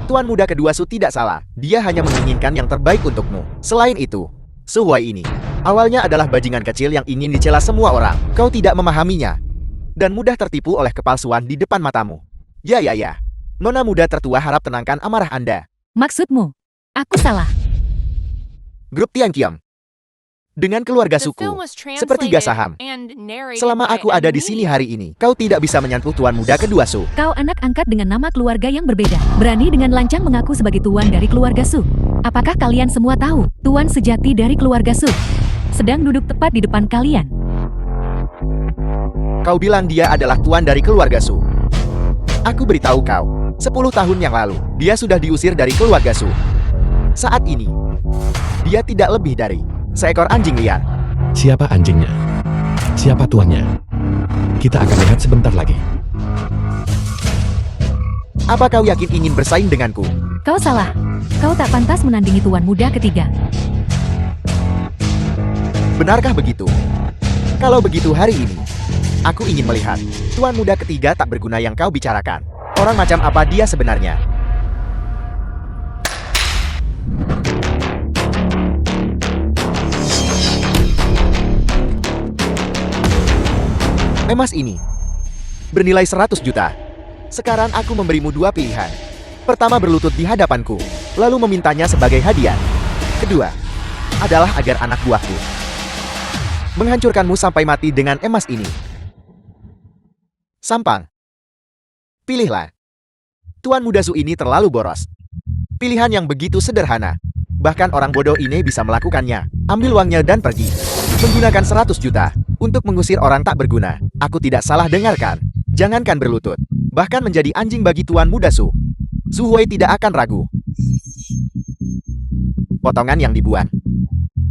Tuan Muda kedua Su tidak salah. Dia hanya menginginkan yang terbaik untukmu. Selain itu, Su Huai ini awalnya adalah bajingan kecil yang ingin dicela semua orang. Kau tidak memahaminya dan mudah tertipu oleh kepalsuan di depan matamu. Ya. Nona muda tertua harap tenangkan amarah Anda. Maksudmu, aku salah. Grup Tianqiang. Dengan keluarga suku, sepertiga saham. Selama aku ada di sini hari ini, kau tidak bisa menyentuh Tuan Muda kedua Su. Kau anak angkat dengan nama keluarga yang berbeda. Berani dengan lancang mengaku sebagai tuan dari keluarga Su. Apakah kalian semua tahu, tuan sejati dari keluarga Su sedang duduk tepat di depan kalian? Kau bilang dia adalah tuan dari keluarga Su. Aku beritahu kau, 10 tahun yang lalu, dia sudah diusir dari keluarga Su. Saat ini, dia tidak lebih dari seekor anjing liar. Siapa anjingnya? Siapa tuannya? Kita akan lihat sebentar lagi. Apa kau yakin ingin bersaing denganku? Kau salah. Kau tak pantas menandingi tuan muda ketiga. Benarkah begitu? Kalau begitu hari ini, aku ingin melihat Tuan Muda ketiga tak berguna yang kau bicarakan. Orang macam apa dia sebenarnya? Emas ini bernilai 100 juta. Sekarang aku memberimu 2 pilihan. Pertama, berlutut di hadapanku, lalu memintanya sebagai hadiah. Kedua, adalah agar anak buahku menghancurkanmu sampai mati dengan emas ini. Sampang. Pilihlah. Tuan Muda Su ini terlalu boros. Pilihan yang begitu sederhana. Bahkan orang bodoh ini bisa melakukannya. Ambil uangnya dan pergi. Menggunakan 100 juta untuk mengusir orang tak berguna. Aku tidak salah dengarkan. Jangankan berlutut, bahkan menjadi anjing bagi Tuan Muda Su. Su Huai tidak akan ragu. Potongan yang dibuang.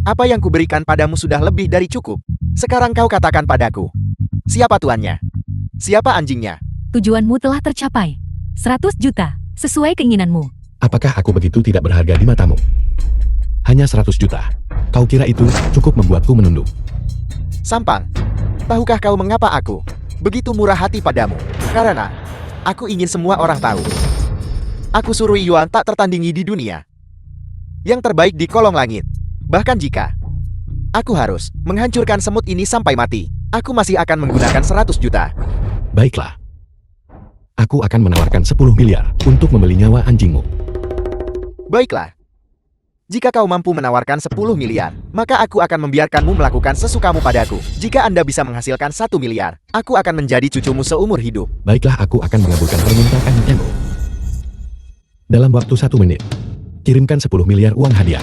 Apa yang kuberikan padamu sudah lebih dari cukup. Sekarang kau katakan padaku, siapa tuannya? Siapa anjingnya? Tujuanmu telah tercapai. 100 juta, sesuai keinginanmu. Apakah aku begitu tidak berharga di matamu? Hanya 100 juta. Kau kira itu cukup membuatku menunduk? Sampang, tahukah kau mengapa aku begitu murah hati padamu? Karena aku ingin semua orang tahu. Aku Su Ruiyuan tak tertandingi di dunia. Yang terbaik di kolong langit. Bahkan jika aku harus menghancurkan semut ini sampai mati, aku masih akan menggunakan 100 juta. Baiklah. Aku akan menawarkan 10 miliar untuk membeli nyawa anjingmu. Baiklah. Jika kau mampu menawarkan 10 miliar, maka aku akan membiarkanmu melakukan sesukamu padaku. Jika Anda bisa menghasilkan 1 miliar, aku akan menjadi cucumu seumur hidup. Baiklah, aku akan mengabulkan permintaanmu. Dalam waktu 1 menit, kirimkan 10 miliar uang hadiah.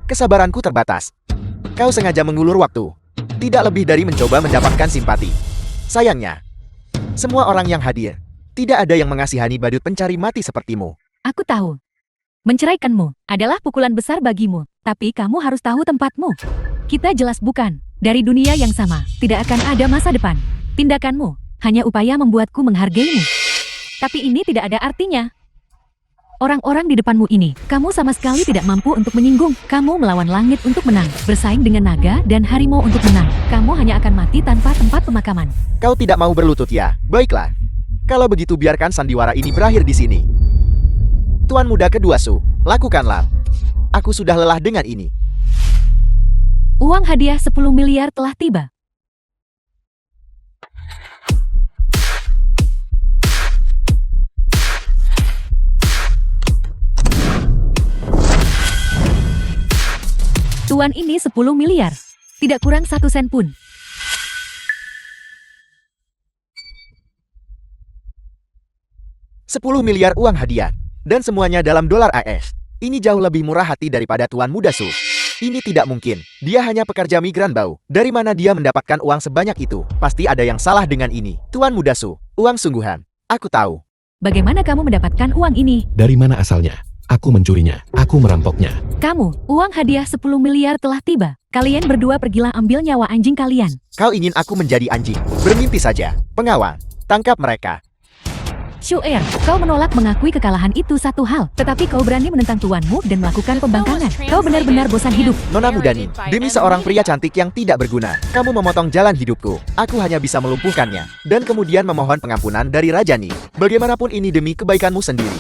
Kesabaranku terbatas. Kau sengaja mengulur waktu. Tidak lebih dari mencoba mendapatkan simpati. Sayangnya, semua orang yang hadir, tidak ada yang mengasihani badut pencari mati sepertimu. Aku tahu. Menceraikanmu adalah pukulan besar bagimu, tapi kamu harus tahu tempatmu. Kita jelas bukan dari dunia yang sama, tidak akan ada masa depan. Tindakanmu hanya upaya membuatku menghargaimu. Tapi ini tidak ada artinya. Orang-orang di depanmu ini, kamu sama sekali tidak mampu untuk menyinggung. Kamu melawan langit untuk menang, bersaing dengan naga dan harimau untuk menang. Kamu hanya akan mati tanpa tempat pemakaman. Kau tidak mau berlutut ya? Baiklah. Kalau begitu biarkan sandiwara ini berakhir di sini. Tuan muda kedua Su, lakukanlah. Aku sudah lelah dengan ini. Uang hadiah 10 miliar telah tiba. Tuan ini 10 miliar. Tidak kurang 1 sen pun. $10 miliar uang hadiah. Dan semuanya dalam dolar AS. Ini jauh lebih murah hati daripada Tuan Muda Su. Ini tidak mungkin. Dia hanya pekerja migran bau. Dari mana dia mendapatkan uang sebanyak itu? Pasti ada yang salah dengan ini. Tuan Muda Su, uang sungguhan. Aku tahu. Bagaimana kamu mendapatkan uang ini? Dari mana asalnya? Aku mencurinya. Aku merampoknya. Kamu, uang hadiah 10 miliar telah tiba. Kalian berdua pergilah ambil nyawa anjing kalian. Kau ingin aku menjadi anjing? Bermimpi saja. Pengawal, tangkap mereka. Shu'er, kau menolak mengakui kekalahan itu satu hal, tetapi kau berani menentang tuanmu dan melakukan pembangkangan. Kau benar-benar bosan hidup. Nona muda Ning, demi seorang pria cantik yang tidak berguna, kamu memotong jalan hidupku. Aku hanya bisa melumpuhkannya, dan kemudian memohon pengampunan dari Raja Ning. Bagaimanapun ini demi kebaikanmu sendiri.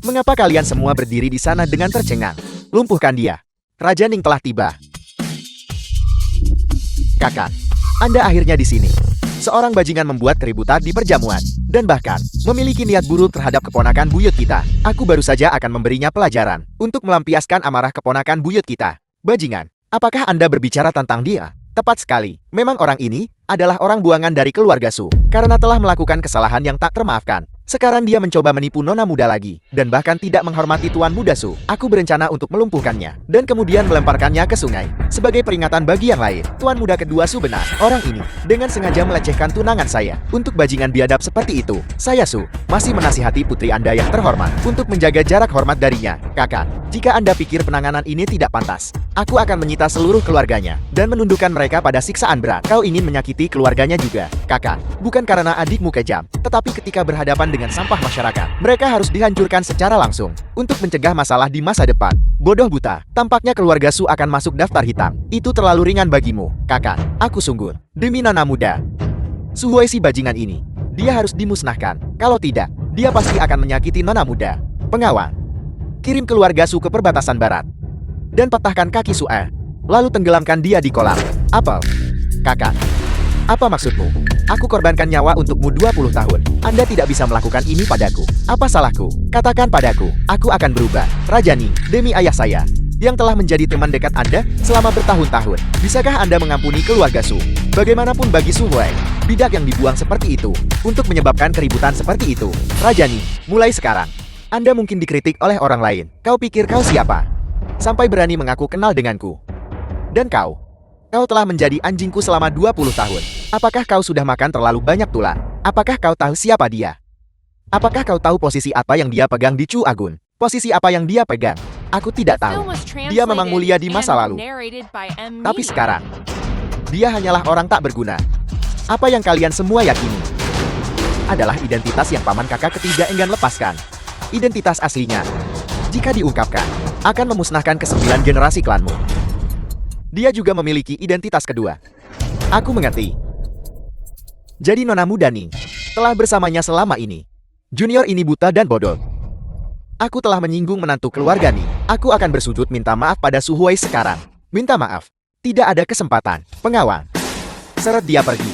Mengapa kalian semua berdiri di sana dengan tercengang? Lumpuhkan dia. Raja Ning telah tiba. Kakak, Anda akhirnya di sini. Seorang bajingan membuat keributan di perjamuan, dan bahkan memiliki niat buruk terhadap keponakan buyut kita. Aku baru saja akan memberinya pelajaran untuk melampiaskan amarah keponakan buyut kita. Bajingan, apakah Anda berbicara tentang dia? Tepat sekali, memang orang ini adalah orang buangan dari keluarga Su, karena telah melakukan kesalahan yang tak termaafkan. Sekarang dia mencoba menipu nona muda lagi, dan bahkan tidak menghormati Tuan Muda Su. Aku berencana untuk melumpuhkannya, dan kemudian melemparkannya ke sungai. Sebagai peringatan bagi yang lain, Tuan Muda kedua Su benar. Orang ini, dengan sengaja melecehkan tunangan saya. Untuk bajingan biadab seperti itu, saya Su, masih menasihati putri Anda yang terhormat, untuk menjaga jarak hormat darinya. Kakak, jika Anda pikir penanganan ini tidak pantas, aku akan menyita seluruh keluarganya, dan menundukkan mereka pada siksaan berat. Kau ingin menyakiti keluarganya juga, kakak. Bukan karena adikmu kejam, tetapi ketika berhadapan dengan sampah masyarakat, mereka harus dihancurkan secara langsung untuk mencegah masalah di masa depan. Bodoh buta, tampaknya keluarga Su akan masuk daftar hitam. Itu terlalu ringan bagimu, kakak. Aku sungguh, demi nona muda Su Huai si bajingan ini, dia harus dimusnahkan. Kalau tidak, dia pasti akan menyakiti nona muda. Pengawal, kirim keluarga Su ke perbatasan barat dan patahkan kaki Su, lalu tenggelamkan dia di kolam. Apel, kakak, apa maksudmu? Aku korbankan nyawa untukmu 20 tahun. Anda tidak bisa melakukan ini padaku. Apa salahku? Katakan padaku. Aku akan berubah. Raja Ning, demi ayah saya, yang telah menjadi teman dekat Anda selama bertahun-tahun. Bisakah Anda mengampuni keluarga Su? Bagaimanapun bagi Su Huai, bidak yang dibuang seperti itu, untuk menyebabkan keributan seperti itu. Raja Ning, mulai sekarang, Anda mungkin dikritik oleh orang lain. Kau pikir kau siapa? Sampai berani mengaku kenal denganku. Dan kau telah menjadi anjingku selama 20 tahun. Apakah kau sudah makan terlalu banyak tulang? Apakah kau tahu siapa dia? Apakah kau tahu posisi apa yang dia pegang di Chu Agun? Posisi apa yang dia pegang? Aku tidak tahu. Dia memang mulia di masa lalu. Tapi sekarang, dia hanyalah orang tak berguna. Apa yang kalian semua yakini adalah identitas yang paman kakak ketiga enggan lepaskan. Identitas aslinya, jika diungkapkan, akan memusnahkan ke-9 generasi klanmu. Dia juga memiliki identitas kedua. Aku mengerti. Jadi nona muda Ning telah bersamanya selama ini. Junior ini buta dan bodoh. Aku telah menyinggung menantu keluarga Ning. Aku akan bersujud minta maaf pada Su Huai sekarang. Minta maaf. Tidak ada kesempatan. Pengawal, seret dia pergi.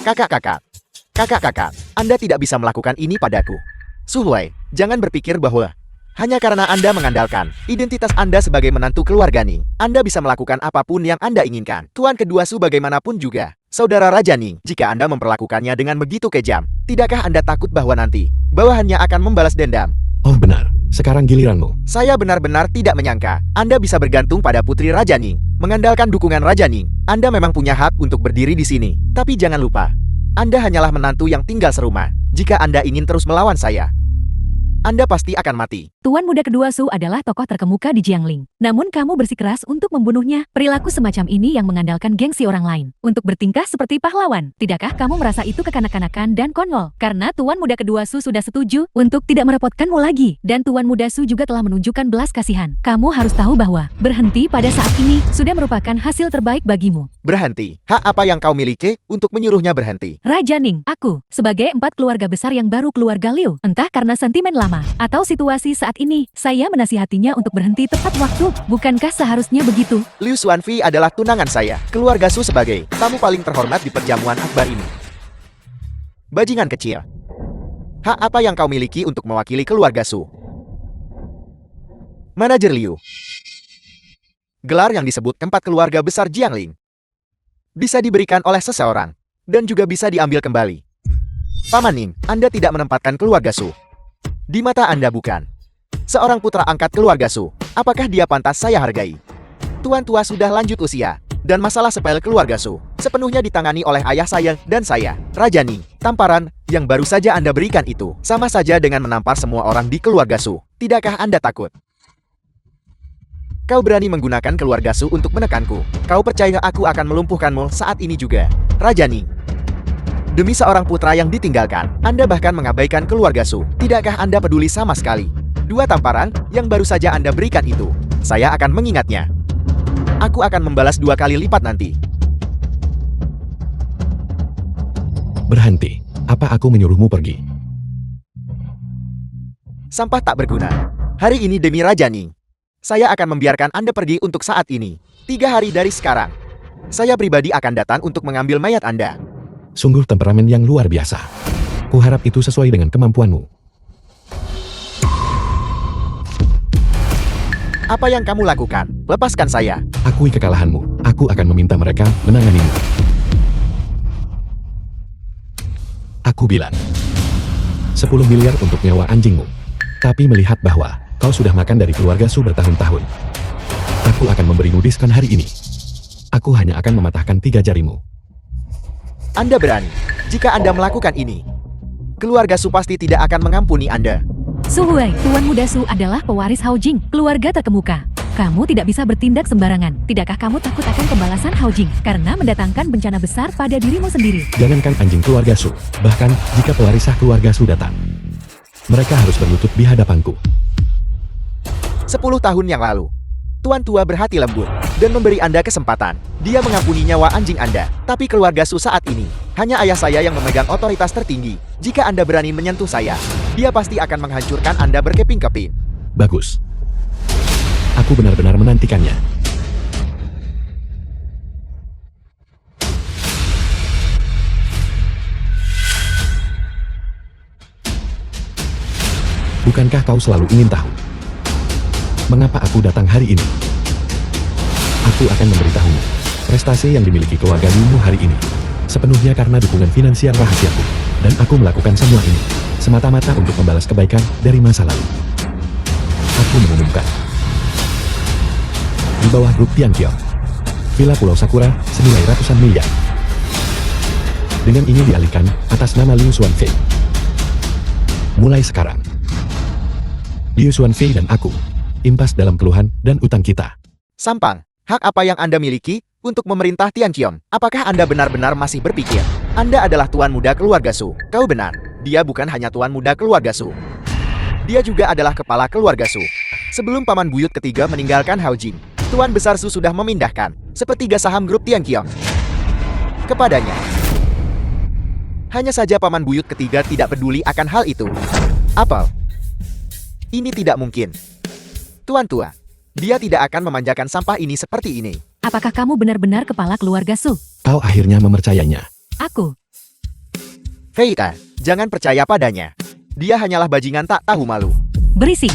Kakak-kakak, Anda tidak bisa melakukan ini padaku. Su Huai, jangan berpikir bahwa hanya karena Anda mengandalkan identitas Anda sebagai menantu keluarga Ning, Anda bisa melakukan apapun yang Anda inginkan. Tuan kedua Su bagaimanapun juga, saudara Raja Ning, jika Anda memperlakukannya dengan begitu kejam, tidakkah Anda takut bahwa nanti bawahannya akan membalas dendam? Oh benar, sekarang giliranmu. Saya benar-benar tidak menyangka Anda bisa bergantung pada putri Raja Ning. Mengandalkan dukungan Raja Ning, Anda memang punya hak untuk berdiri di sini. Tapi jangan lupa, Anda hanyalah menantu yang tinggal serumah. Jika Anda ingin terus melawan saya, Anda pasti akan mati. Tuan muda kedua Su adalah tokoh terkemuka di Jiangling. Namun kamu bersikeras untuk membunuhnya. Perilaku semacam ini yang mengandalkan gengsi orang lain. Untuk bertingkah seperti pahlawan. Tidakkah kamu merasa itu kekanak-kanakan dan konyol? Karena Tuan muda kedua Su sudah setuju untuk tidak merepotkanmu lagi. Dan Tuan muda Su juga telah menunjukkan belas kasihan. Kamu harus tahu bahwa berhenti pada saat ini sudah merupakan hasil terbaik bagimu. Berhenti. Hak apa yang kau miliki untuk menyuruhnya berhenti? Raja Ning, aku, sebagai 4 keluarga besar yang baru keluarga Liu, entah karena sentimen lama, atau situasi saat ini, saya menasihatinya untuk berhenti tepat waktu. Bukankah seharusnya begitu? Liu Xuanfi adalah tunangan saya. Keluarga Su sebagai tamu paling terhormat di perjamuan akbar ini. Bajingan kecil. Hak apa yang kau miliki untuk mewakili keluarga Su? Manajer Liu. Gelar yang disebut 4 keluarga besar Jiangling bisa diberikan oleh seseorang, dan juga bisa diambil kembali. Paman Ning, Anda tidak menempatkan keluarga Su. Di mata Anda bukan seorang putra angkat keluarga Su. Apakah dia pantas saya hargai? Tuan tua sudah lanjut usia, dan masalah sepele keluarga Su sepenuhnya ditangani oleh ayah saya dan saya, Raja Ning. Tamparan yang baru saja Anda berikan itu sama saja dengan menampar semua orang di keluarga Su. Tidakkah Anda takut? Kau berani menggunakan keluarga Su untuk menekanku. Kau percaya aku akan melumpuhkanmu saat ini juga, Raja Ning. Demi seorang putra yang ditinggalkan, Anda bahkan mengabaikan keluarga Su. Tidakkah Anda peduli sama sekali? 2 tamparan yang baru saja Anda berikan itu, saya akan mengingatnya. Aku akan membalas 2 kali lipat nanti. Berhenti. Apa aku menyuruhmu pergi? Sampah tak berguna. Hari ini demi Raja Ning, saya akan membiarkan Anda pergi untuk saat ini. 3 hari dari sekarang, saya pribadi akan datang untuk mengambil mayat Anda. Sungguh temperamen yang luar biasa. Kuharap itu sesuai dengan kemampuanmu. Apa yang kamu lakukan? Lepaskan saya. Akui kekalahanmu. Aku akan meminta mereka menanganimu. Aku bilang 10 miliar untuk nyawa anjingmu. Tapi melihat bahwa kau sudah makan dari keluarga Su bertahun-tahun, aku akan memberimu diskon hari ini. Aku hanya akan mematahkan 3 jarimu. Anda berani. Jika Anda melakukan ini, keluarga Su pasti tidak akan mengampuni Anda. Su Huai, Tuan muda Su adalah pewaris Hao Jing, keluarga terkemuka. Kamu tidak bisa bertindak sembarangan. Tidakkah kamu takut akan pembalasan Hao Jing karena mendatangkan bencana besar pada dirimu sendiri? Jangankan anjing keluarga Su, bahkan jika pewaris sah keluarga Su datang, mereka harus berlutut di hadapanku. 10 tahun yang lalu, Tuan tua berhati lembut dan memberi Anda kesempatan. Dia mengampuni nyawa anjing Anda. Tapi keluarga Su saat ini, hanya ayah saya yang memegang otoritas tertinggi. Jika Anda berani menyentuh saya, dia pasti akan menghancurkan Anda berkeping-keping. Bagus. Aku benar-benar menantikannya. Bukankah kau selalu ingin tahu mengapa aku datang hari ini? Aku akan memberitahumu. Prestasi yang dimiliki keluarga Liu hari ini sepenuhnya karena dukungan finansial rahasiaku. Dan aku melakukan semua ini semata-mata untuk membalas kebaikan dari masa lalu. Aku mengumumkan. Di bawah grup Tianqiong, Villa Pulau Sakura senilai ratusan miliar. Dengan ini dialihkan atas nama Liu Xuanfei. Mulai sekarang, Liu Xuanfei dan aku impas dalam keluhan dan utang kita. Sampang, hak apa yang Anda miliki untuk memerintah Tianqiong? Apakah Anda benar-benar masih berpikir Anda adalah tuan muda keluarga Su? Kau benar. Dia bukan hanya tuan muda keluarga Su. Dia juga adalah kepala keluarga Su. Sebelum paman buyut ketiga meninggalkan Hao Jing, Tuan besar Su sudah memindahkan sepertiga saham grup Tianqiong kepadanya. Hanya saja paman buyut ketiga tidak peduli akan hal itu. Apa? Ini tidak mungkin. Tuan tua, dia tidak akan memanjakan sampah ini seperti ini. Apakah kamu benar-benar kepala keluarga Su? Kau akhirnya mempercayainya. Aku. Feita, jangan percaya padanya. Dia hanyalah bajingan tak tahu malu. Berisik.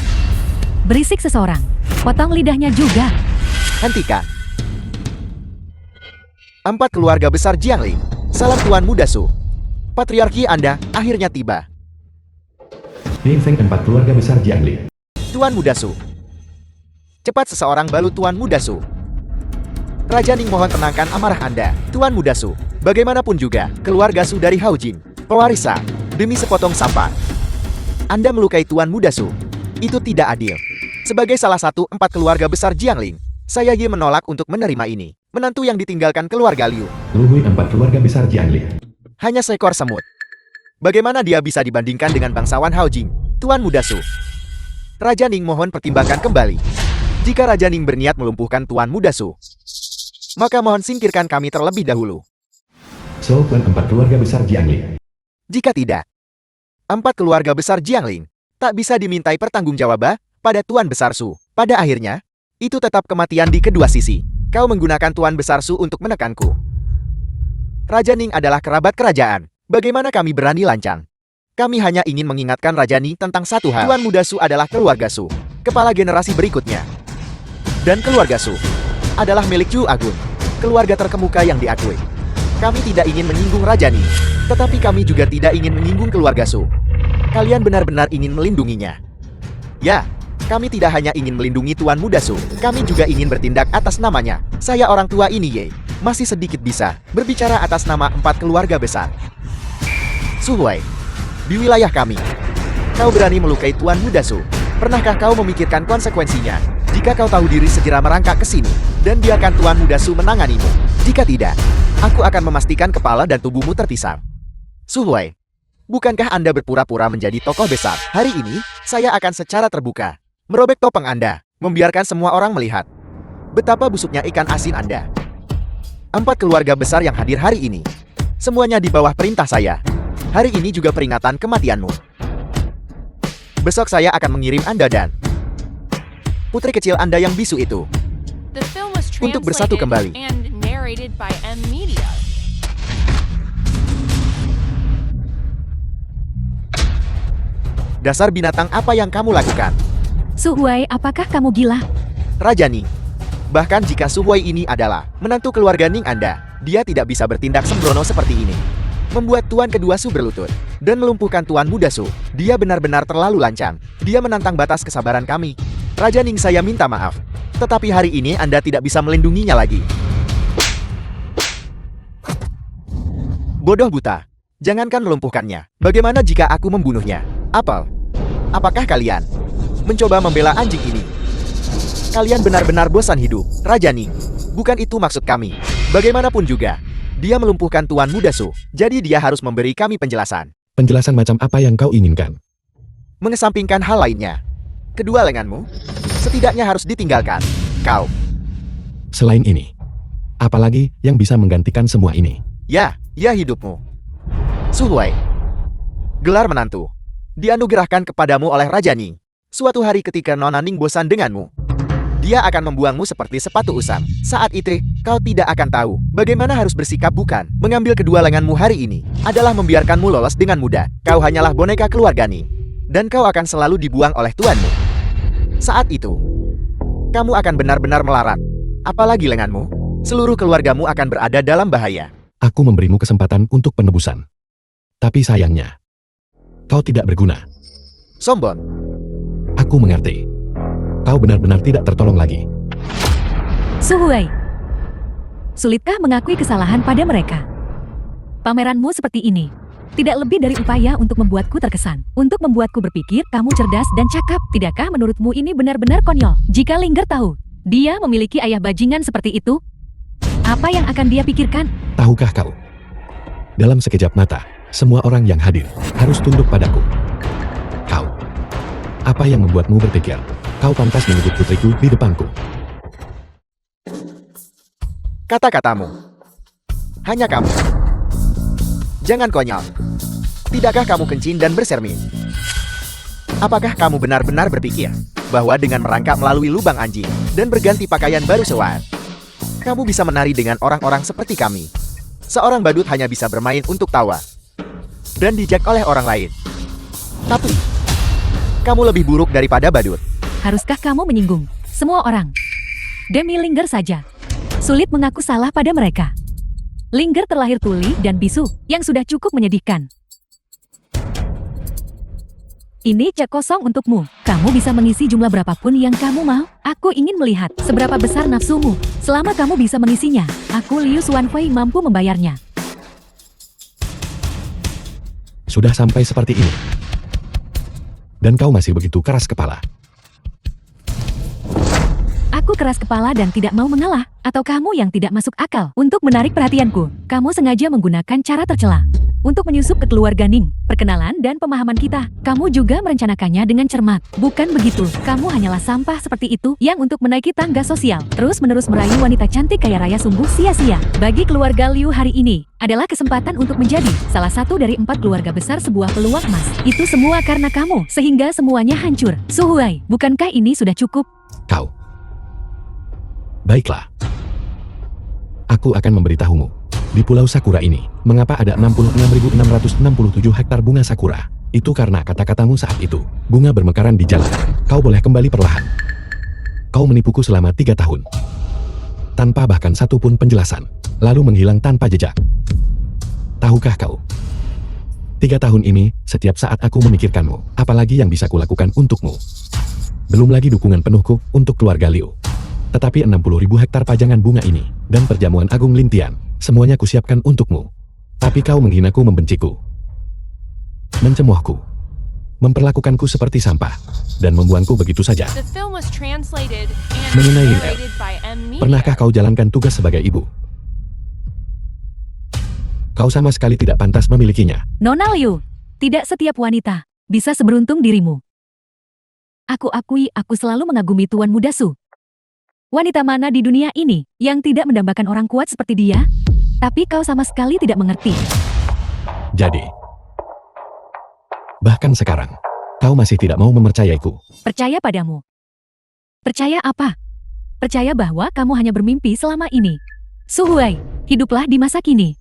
Berisik seseorang. Potong lidahnya juga. Hentikan. 4 keluarga besar Jiangling. Salam tuan muda Su. Patriarki Anda akhirnya tiba. Feng 4 keluarga besar Jiangling. Tuan muda Su. Cepat seseorang balut Tuan muda Su. Raja Ning mohon tenangkan amarah Anda. Tuan muda Su. Bagaimanapun juga, keluarga Su dari Hao Jing. Pewaris sah, demi sepotong sampah. Anda melukai Tuan Muda Su. Itu tidak adil. Sebagai salah satu 4 keluarga besar Jiangling, saya Ye menolak untuk menerima ini. Menantu yang ditinggalkan keluarga Liu. Luhui 4 keluarga besar Jiangli. Hanya seekor semut. Bagaimana dia bisa dibandingkan dengan bangsawan Hao Jing, Tuan Muda Su? Raja Ning mohon pertimbangkan kembali. Jika Raja Ning berniat melumpuhkan Tuan Muda Su, maka mohon singkirkan kami terlebih dahulu. So, Tuan 4 keluarga besar Jiangli. Jika tidak, 4 keluarga besar Jiangling tak bisa dimintai pertanggungjawaban pada Tuan Besar Su. Pada akhirnya, itu tetap kematian di kedua sisi. Kau menggunakan Tuan Besar Su untuk menekanku. Raja Ning adalah kerabat kerajaan. Bagaimana kami berani lancang? Kami hanya ingin mengingatkan Raja Ning tentang satu hal. Tuan Muda Su adalah keluarga Su, kepala generasi berikutnya. Dan keluarga Su adalah milik Chu Agun, keluarga terkemuka yang diakui. Kami tidak ingin menyinggung Raja Ning, tetapi kami juga tidak ingin menyinggung keluarga Su. Kalian benar-benar ingin melindunginya. Ya, kami tidak hanya ingin melindungi Tuan Muda Su, kami juga ingin bertindak atas namanya. Saya orang tua ini Ye, masih sedikit bisa berbicara atas nama 4 keluarga besar. Su Huai, di wilayah kami, kau berani melukai Tuan Muda Su. Pernahkah kau memikirkan konsekuensinya? Jika kau tahu diri segera merangkak ke sini, dan biarkan Tuan Muda Su menanganimu. Jika tidak, aku akan memastikan kepala dan tubuhmu terpisah. Su Huai, bukankah Anda berpura-pura menjadi tokoh besar? Hari ini, saya akan secara terbuka merobek topeng Anda, membiarkan semua orang melihat betapa busuknya ikan asin Anda. 4 keluarga besar yang hadir hari ini, semuanya di bawah perintah saya. Hari ini juga peringatan kematianmu. Besok saya akan mengirim Anda dan putri kecil Anda yang bisu itu untuk bersatu kembali. Dasar binatang, apa yang kamu lakukan? Su Huai, apakah kamu gila? Raja Ning. Bahkan jika Su Huai ini adalah menantu keluarga Ning Anda, dia tidak bisa bertindak sembrono seperti ini. Membuat Tuan kedua Su berlutut dan melumpuhkan Tuan Muda Su. Dia benar-benar terlalu lancang. Dia menantang batas kesabaran kami. Raja Ning, saya minta maaf. Tetapi hari ini Anda tidak bisa melindunginya lagi. Bodoh buta. Jangankan melumpuhkannya. Bagaimana jika aku membunuhnya? Apakah kalian mencoba membela anjing ini? Kalian benar-benar bosan hidup. Raja Ning, bukan itu maksud kami. Bagaimanapun juga, dia melumpuhkan Tuan Muda Su. Jadi dia harus memberi kami penjelasan. Penjelasan macam apa yang kau inginkan? Mengesampingkan hal lainnya, kedua lenganmu setidaknya harus ditinggalkan. Kau. Selain ini, apalagi yang bisa menggantikan semua ini? Ya hidupmu. Su Huai. Gelar menantu dianugerahkan kepadamu oleh Raja Ning. Suatu hari ketika Nona Ning bosan denganmu, dia akan membuangmu seperti sepatu usang. Saat itu, kau tidak akan tahu bagaimana harus bersikap, bukan? Mengambil kedua lenganmu hari ini adalah membiarkanmu lolos dengan mudah. Kau hanyalah boneka keluarga Ning, dan kau akan selalu dibuang oleh tuanmu. Saat itu, kamu akan benar-benar melarat. Apalagi lenganmu, seluruh keluargamu akan berada dalam bahaya. Aku memberimu kesempatan untuk penebusan. Tapi sayangnya, kau tidak berguna. Sombong. Aku mengerti. Kau benar-benar tidak tertolong lagi. Su Huai, sulitkah mengakui kesalahan pada mereka? Pameranmu seperti ini tidak lebih dari upaya untuk membuatku terkesan, untuk membuatku berpikir kamu cerdas dan cakap. Tidakkah menurutmu ini benar-benar konyol? Jika Lingger tahu dia memiliki ayah bajingan seperti itu, apa yang akan dia pikirkan? Tahukah kau? Dalam sekejap mata, semua orang yang hadir harus tunduk padaku. Kau, apa yang membuatmu berpikir kau pantas menyebut putriku di depanku? Kata-katamu. Hanya kamu. Jangan konyol. Tidakkah kamu kencing dan bersermin? Apakah kamu benar-benar berpikir bahwa dengan merangkak melalui lubang anjing dan berganti pakaian baru sewaan, kamu bisa menari dengan orang-orang seperti kami? Seorang badut hanya bisa bermain untuk tawa dan dijak oleh orang lain. Tapi, kamu lebih buruk daripada badut. Haruskah kamu menyinggung semua orang? Demi Lingger saja, sulit mengaku salah pada mereka. Lingger terlahir tuli dan bisu, yang sudah cukup menyedihkan. Ini cek kosong untukmu. Kamu bisa mengisi jumlah berapapun yang kamu mau. Aku ingin melihat seberapa besar nafsumu. Selama kamu bisa mengisinya, aku Liu Xuanfei mampu membayarnya. Sudah sampai seperti ini. dan kau masih begitu keras kepala. Aku keras kepala dan tidak mau mengalah, atau kamu yang tidak masuk akal. Untuk menarik perhatianku, kamu sengaja menggunakan cara tercela. Untuk menyusup ke keluarga Ning, perkenalan dan pemahaman kita, kamu juga merencanakannya dengan cermat. Bukan begitu, kamu hanyalah sampah seperti itu yang untuk menaiki tangga sosial, terus-menerus merayu wanita cantik kaya raya sungguh sia-sia. Bagi keluarga Liu hari ini, adalah kesempatan untuk menjadi salah satu dari 4 keluarga besar sebuah peluang emas. Itu semua karena kamu, sehingga semuanya hancur. Su Huai, bukankah ini sudah cukup? Kau. Baiklah. Aku akan memberitahumu. Di Pulau Sakura ini, mengapa ada 66.667 hektar bunga sakura? Itu karena kata-katamu saat itu. Bunga bermekaran di jalan. Kau boleh kembali perlahan. Kau menipuku selama 3 tahun. Tanpa bahkan satu pun penjelasan. Lalu menghilang tanpa jejak. Tahukah kau? 3 tahun ini, setiap saat aku memikirkanmu, apalagi yang bisa kulakukan untukmu. Belum lagi dukungan penuhku untuk keluarga Liu. Tetapi 60.000 hektar pajangan bunga ini, dan perjamuan agung Lintian, semuanya kusiapkan untukmu. Tapi kau menghinaku, membenciku, mencemoohku, memperlakukanku seperti sampah, dan membuangku begitu saja. Mengenai Lin Er, pernahkah kau jalankan tugas sebagai ibu? Kau sama sekali tidak pantas memilikinya. Nona Liu, tidak setiap wanita bisa seberuntung dirimu. Aku akui aku selalu mengagumi Tuan Muda Su. Wanita mana di dunia ini yang tidak mendambakan orang kuat seperti dia? Tapi kau sama sekali tidak mengerti. Jadi, bahkan sekarang, kau masih tidak mau mempercayaiku. Percaya padamu. Percaya apa? Percaya bahwa kamu hanya bermimpi selama ini. Su Huai, hiduplah di masa kini.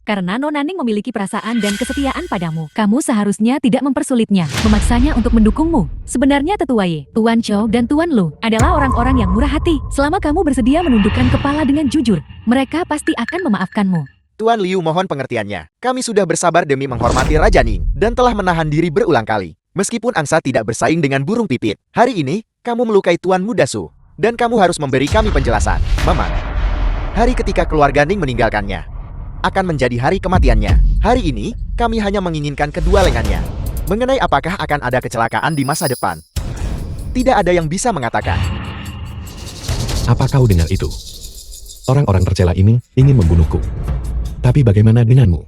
Karena Nona Ning memiliki perasaan dan kesetiaan padamu, kamu seharusnya tidak mempersulitnya, memaksanya untuk mendukungmu. Sebenarnya Tetua Ye, Tuan Chou dan Tuan Lu adalah orang-orang yang murah hati. Selama kamu bersedia menundukkan kepala dengan jujur, mereka pasti akan memaafkanmu. Tuan Liu mohon pengertiannya. Kami sudah bersabar demi menghormati Raja Ning dan telah menahan diri berulang kali. Meskipun angsa tidak bersaing dengan burung pipit, hari ini kamu melukai Tuan Muda Su dan kamu harus memberi kami penjelasan. Mama, hari ketika keluarga Ning meninggalkannya akan menjadi hari kematiannya. Hari ini, kami hanya menginginkan kedua lengannya. Mengenai apakah akan ada kecelakaan di masa depan, tidak ada yang bisa mengatakan. Apa kau dengar itu? Orang-orang tercela ini ingin membunuhku. Tapi bagaimana denganmu?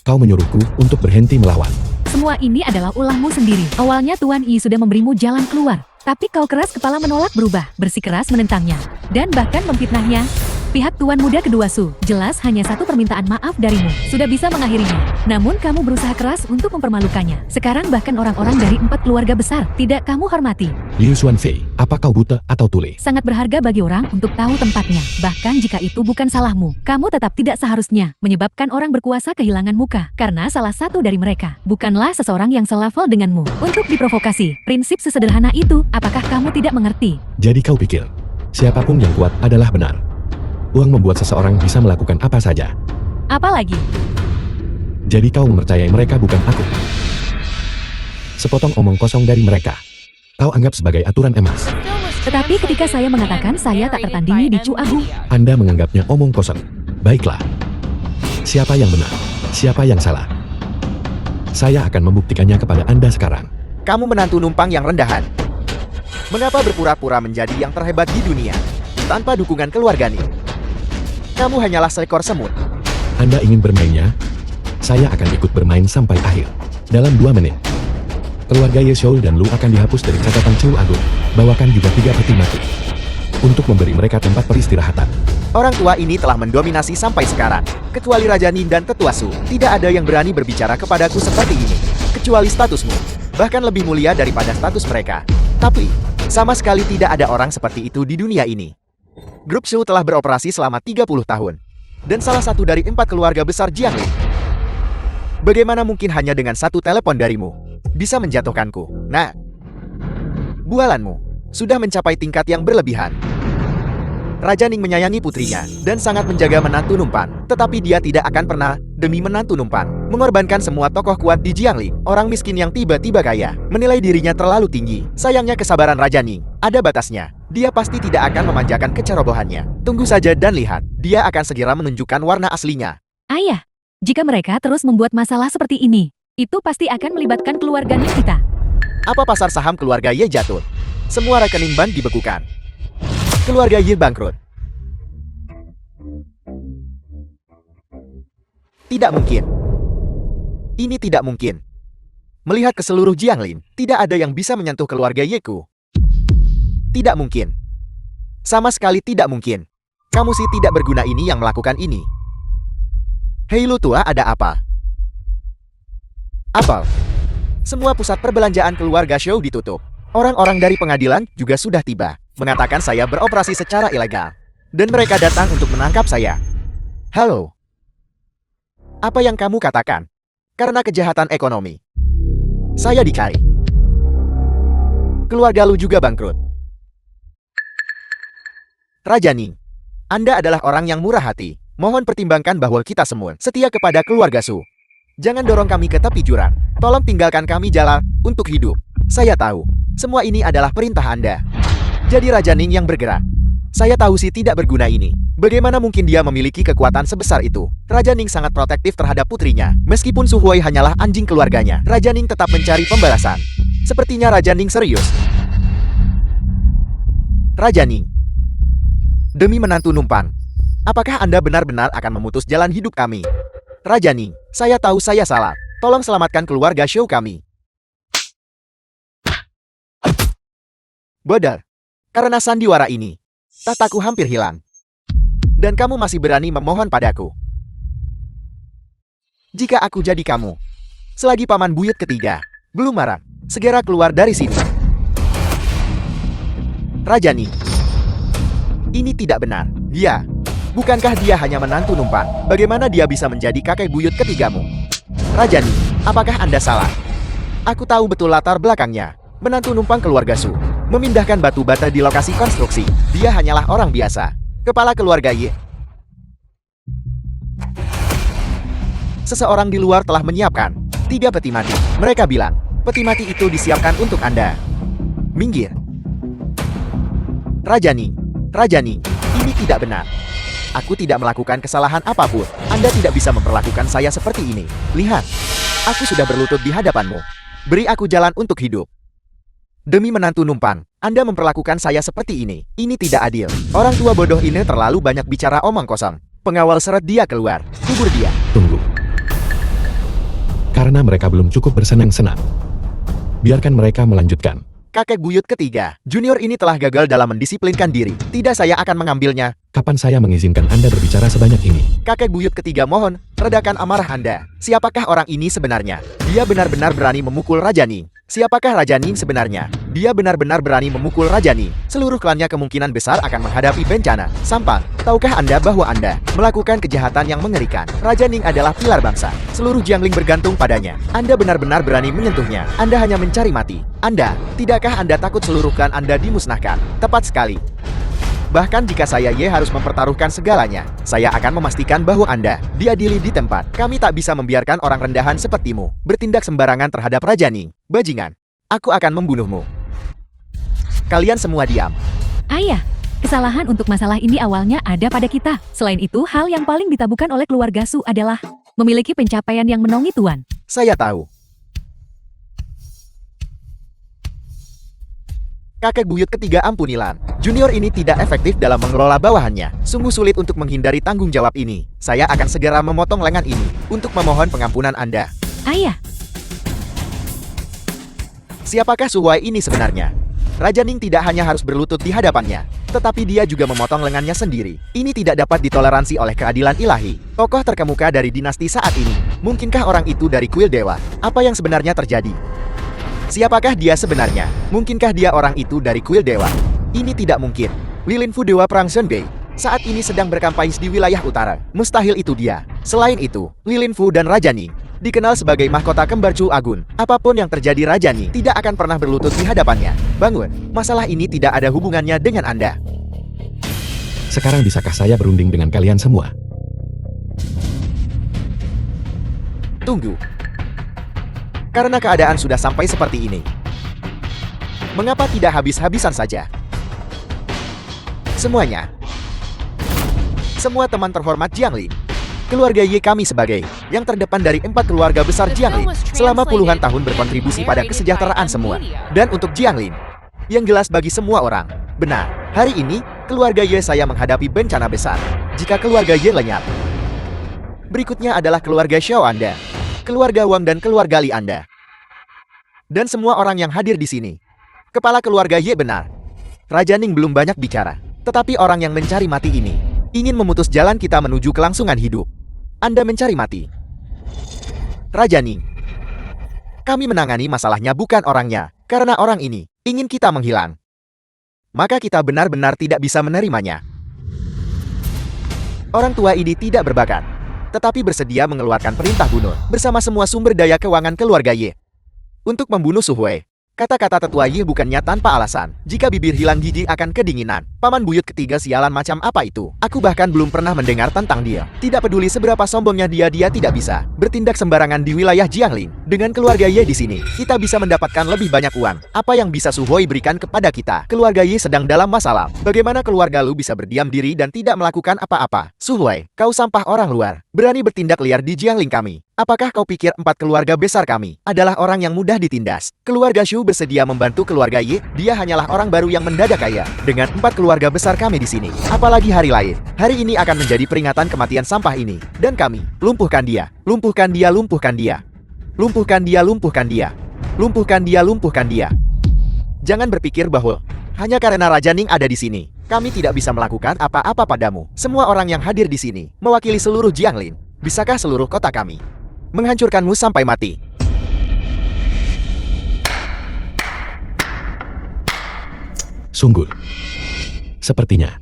Kau menyuruhku untuk berhenti melawan. Semua ini adalah ulahmu sendiri. Awalnya Tuan Yi sudah memberimu jalan keluar. Tapi kau keras kepala menolak berubah, bersikeras menentangnya, dan bahkan memfitnahnya. Pihak Tuan Muda kedua Su, jelas hanya satu permintaan maaf darimu, sudah bisa mengakhirinya. Namun kamu berusaha keras untuk mempermalukannya. Sekarang bahkan orang-orang dari 4 keluarga besar tidak kamu hormati. Liu Xuanfei, apa kau buta atau tuli? Sangat berharga bagi orang untuk tahu tempatnya. Bahkan jika itu bukan salahmu, kamu tetap tidak seharusnya menyebabkan orang berkuasa kehilangan muka. Karena salah satu dari mereka bukanlah seseorang yang selevel denganmu. Untuk diprovokasi, prinsip sesederhana itu, apakah kamu tidak mengerti? Jadi kau pikir, siapapun yang kuat adalah benar. Uang membuat seseorang bisa melakukan apa saja. Apalagi? Jadi kau mempercayai mereka, bukan aku. Sepotong omong kosong dari mereka, kau anggap sebagai aturan emas. Tetapi ketika saya mengatakan saya tak tertandingi di Chu Agung, Anda menganggapnya omong kosong. Baiklah. Siapa yang benar? Siapa yang salah? Saya akan membuktikannya kepada Anda sekarang. Kamu menantu numpang yang rendahan. Mengapa berpura-pura menjadi yang terhebat di dunia tanpa dukungan keluarga Ning? Kamu hanyalah seekor semut. Anda ingin bermainnya? Saya akan ikut bermain sampai akhir. Dalam 2 menit, keluarga Ye Shou dan Lu akan dihapus dari catatan Chu Agung. Bawakan juga 3 peti mati untuk memberi mereka tempat peristirahatan. Orang tua ini telah mendominasi sampai sekarang. Kecuali Raja Ning dan Tetua Su, tidak ada yang berani berbicara kepadaku seperti ini. Kecuali statusmu, bahkan lebih mulia daripada status mereka. Tapi, sama sekali tidak ada orang seperti itu di dunia ini. Grup Shu telah beroperasi selama 30 tahun. Dan salah satu dari 4 keluarga besar Jiangling. Bagaimana mungkin hanya dengan satu telepon darimu bisa menjatuhkanku? Nah, bualanmu sudah mencapai tingkat yang berlebihan. Raja Ning menyayangi putrinya dan sangat menjaga menantu numpan. Tetapi dia tidak akan pernah, demi menantu numpan, mengorbankan semua tokoh kuat di Jiangling. Orang miskin yang tiba-tiba kaya, menilai dirinya terlalu tinggi. Sayangnya kesabaran Raja Ning ada batasnya. Dia pasti tidak akan memanjakan kecerobohannya. Tunggu saja dan lihat, dia akan segera menunjukkan warna aslinya. Ayah, jika mereka terus membuat masalah seperti ini, itu pasti akan melibatkan keluarganya kita. Apa pasar saham keluarga Ye jatuh? Semua rekening bank dibekukan. Keluarga Ye bangkrut. Tidak mungkin. Ini tidak mungkin. Melihat ke seluruh Jianglin, tidak ada yang bisa menyentuh keluarga Yeku. Tidak mungkin. Sama sekali tidak mungkin. Kamu si tidak berguna ini yang melakukan ini. Hei lu tua, ada apa? Apel. Semua pusat perbelanjaan keluarga Shou ditutup. Orang-orang dari pengadilan juga sudah tiba, mengatakan saya beroperasi secara ilegal. Dan mereka datang untuk menangkap saya. Halo. Apa yang kamu katakan? Karena kejahatan ekonomi. Saya dicari. Keluarga lu juga bangkrut. Raja Ning, Anda adalah orang yang murah hati. Mohon pertimbangkan bahwa kita semua setia kepada keluarga Su. Jangan dorong kami ke tepi jurang. Tolong tinggalkan kami jalan untuk hidup. Saya tahu, semua ini adalah perintah Anda. Jadi Raja Ning yang bergerak. Saya tahu si tidak berguna ini. Bagaimana mungkin dia memiliki kekuatan sebesar itu? Raja Ning sangat protektif terhadap putrinya. Meskipun Su Huai hanyalah anjing keluarganya, Raja Ning tetap mencari pembalasan. Sepertinya Raja Ning serius. Raja Ning, demi menantu numpang, apakah Anda benar-benar akan memutus jalan hidup kami? Raja Ning, saya tahu saya salah. Tolong selamatkan keluarga Shou kami. Bodoh. Karena sandiwara ini, tataku hampir hilang. Dan kamu masih berani memohon padaku. Jika aku jadi kamu, selagi paman buyut ketiga belum marah, segera keluar dari sini. Raja Ning, ini tidak benar. Bukankah dia hanya menantu numpang? Bagaimana dia bisa menjadi kakek buyut ketigamu? Raja Ning, apakah Anda salah? Aku tahu betul latar belakangnya. Menantu numpang keluarga Su memindahkan batu bata di lokasi konstruksi. Dia hanyalah orang biasa. Kepala keluarga Ye. Seseorang di luar telah menyiapkan 3 peti mati. Mereka bilang, peti mati itu disiapkan untuk Anda. Minggir. Raja Ning, ini tidak benar. Aku tidak melakukan kesalahan apapun. Anda tidak bisa memperlakukan saya seperti ini. Lihat, aku sudah berlutut di hadapanmu. Beri aku jalan untuk hidup. Demi menantu numpang, Anda memperlakukan saya seperti ini. Ini tidak adil. Orang tua bodoh ini terlalu banyak bicara omong kosong. Pengawal seret dia keluar. Kubur dia. Tunggu. Karena mereka belum cukup bersenang-senang. Biarkan mereka melanjutkan. Kakek buyut ketiga, junior ini telah gagal dalam mendisiplinkan diri. Tidak, saya akan mengambilnya. Kapan saya mengizinkan Anda berbicara sebanyak ini? Kakek buyut ketiga, mohon, redakan amarah Anda. Siapakah orang ini sebenarnya? Dia benar-benar berani memukul Raja Ning. Siapakah Raja Ning sebenarnya? Dia benar-benar berani memukul Raja Ning. Seluruh klannya kemungkinan besar akan menghadapi bencana. Sampah, tahukah Anda bahwa Anda melakukan kejahatan yang mengerikan? Raja Ning adalah pilar bangsa. Seluruh Jiangling bergantung padanya. Anda benar-benar berani menyentuhnya. Anda hanya mencari mati. Tidakkah Anda takut seluruh klan Anda dimusnahkan? Tepat sekali. Bahkan jika saya Ye harus mempertaruhkan segalanya, saya akan memastikan bahwa Anda diadili di tempat. Kami tak bisa membiarkan orang rendahan sepertimu bertindak sembarangan terhadap Raja Ning. Bajingan, aku akan membunuhmu. Kalian semua diam. Ayah, kesalahan untuk masalah ini awalnya ada pada kita. Selain itu, hal yang paling ditabukan oleh keluarga Su adalah memiliki pencapaian yang menaungi Tuan. Saya tahu. Kakek buyut ketiga, ampunilah. Junior ini tidak efektif dalam mengelola bawahannya. Sungguh sulit untuk menghindari tanggung jawab ini. Saya akan segera memotong lengan ini untuk memohon pengampunan Anda. Ayah, Siapakah Su Huai ini sebenarnya? Raja Ning tidak hanya harus berlutut di hadapannya, tetapi dia juga memotong lengannya sendiri. Ini tidak dapat ditoleransi oleh keadilan ilahi. Tokoh terkemuka dari dinasti saat ini. Mungkinkah orang itu dari kuil dewa? Apa yang sebenarnya terjadi? Siapakah dia sebenarnya? Mungkinkah dia orang itu dari kuil dewa? Ini tidak mungkin. Lilin Fu, Dewa Perang Shenbei, saat ini sedang berkampanye di wilayah utara. Mustahil itu dia. Selain itu, Lilin Fu dan Raja Ning dikenal sebagai mahkota kembar Chu Agun. Apapun yang terjadi, Raja Ning tidak akan pernah berlutut di hadapannya. Bangun, masalah ini tidak ada hubungannya dengan Anda. Sekarang bisakah saya berunding dengan kalian semua? Tunggu. Karena keadaan sudah sampai seperti ini, mengapa tidak habis-habisan saja? Semuanya. Semua teman terhormat Jiangling, Keluarga Ye kami sebagai yang terdepan dari 4 keluarga besar Jianglin selama puluhan tahun berkontribusi pada kesejahteraan semua. Dan untuk Jianglin, yang jelas bagi semua orang, benar, hari ini, keluarga Ye saya menghadapi bencana besar. Jika keluarga Ye lenyap, berikutnya adalah keluarga Xiao Anda, keluarga Wang dan keluarga Li Anda. Dan semua orang yang hadir di sini. Kepala keluarga Ye benar. Raja Ning belum banyak bicara, tetapi orang yang mencari mati ini ingin memutus jalan kita menuju kelangsungan hidup. Anda mencari mati. Raja Ning, kami menangani masalahnya bukan orangnya, karena orang ini ingin kita menghilang. Maka kita benar-benar tidak bisa menerimanya. Orang tua ini tidak berbakat, tetapi bersedia mengeluarkan perintah bunuh bersama semua sumber daya keuangan keluarga Ye untuk membunuh Su Hui. Kata-kata tetua Ye bukannya tanpa alasan. Jika bibir hilang gigi akan kedinginan. Paman buyut ketiga sialan macam apa itu? Aku bahkan belum pernah mendengar tentang dia. Tidak peduli seberapa sombongnya dia tidak bisa bertindak sembarangan di wilayah Jianglin. Dengan keluarga Ye di sini, kita bisa mendapatkan lebih banyak uang. Apa yang bisa Su Hui berikan kepada kita? Keluarga Ye sedang dalam masalah. Bagaimana keluarga lu bisa berdiam diri dan tidak melakukan apa-apa? Su Hui, kau sampah orang luar. Berani bertindak liar di Jianglin kami. Apakah kau pikir 4 keluarga besar kami adalah orang yang mudah ditindas? Keluarga Shu bersedia membantu keluarga Ye. Dia hanyalah orang baru yang mendadak kaya. Dengan 4 keluarga besar kami di sini, apalagi hari lain. Hari ini akan menjadi peringatan kematian sampah ini. Dan kami, lumpuhkan dia. Lumpuhkan dia, lumpuhkan dia. Lumpuhkan dia, lumpuhkan dia. Lumpuhkan dia, lumpuhkan dia. Jangan berpikir bahwa hanya karena Raja Ning ada di sini, kami tidak bisa melakukan apa-apa padamu. Semua orang yang hadir di sini mewakili seluruh Jianglin. Bisakah seluruh kota kami menghancurkanmu sampai mati? Sungguh. Sepertinya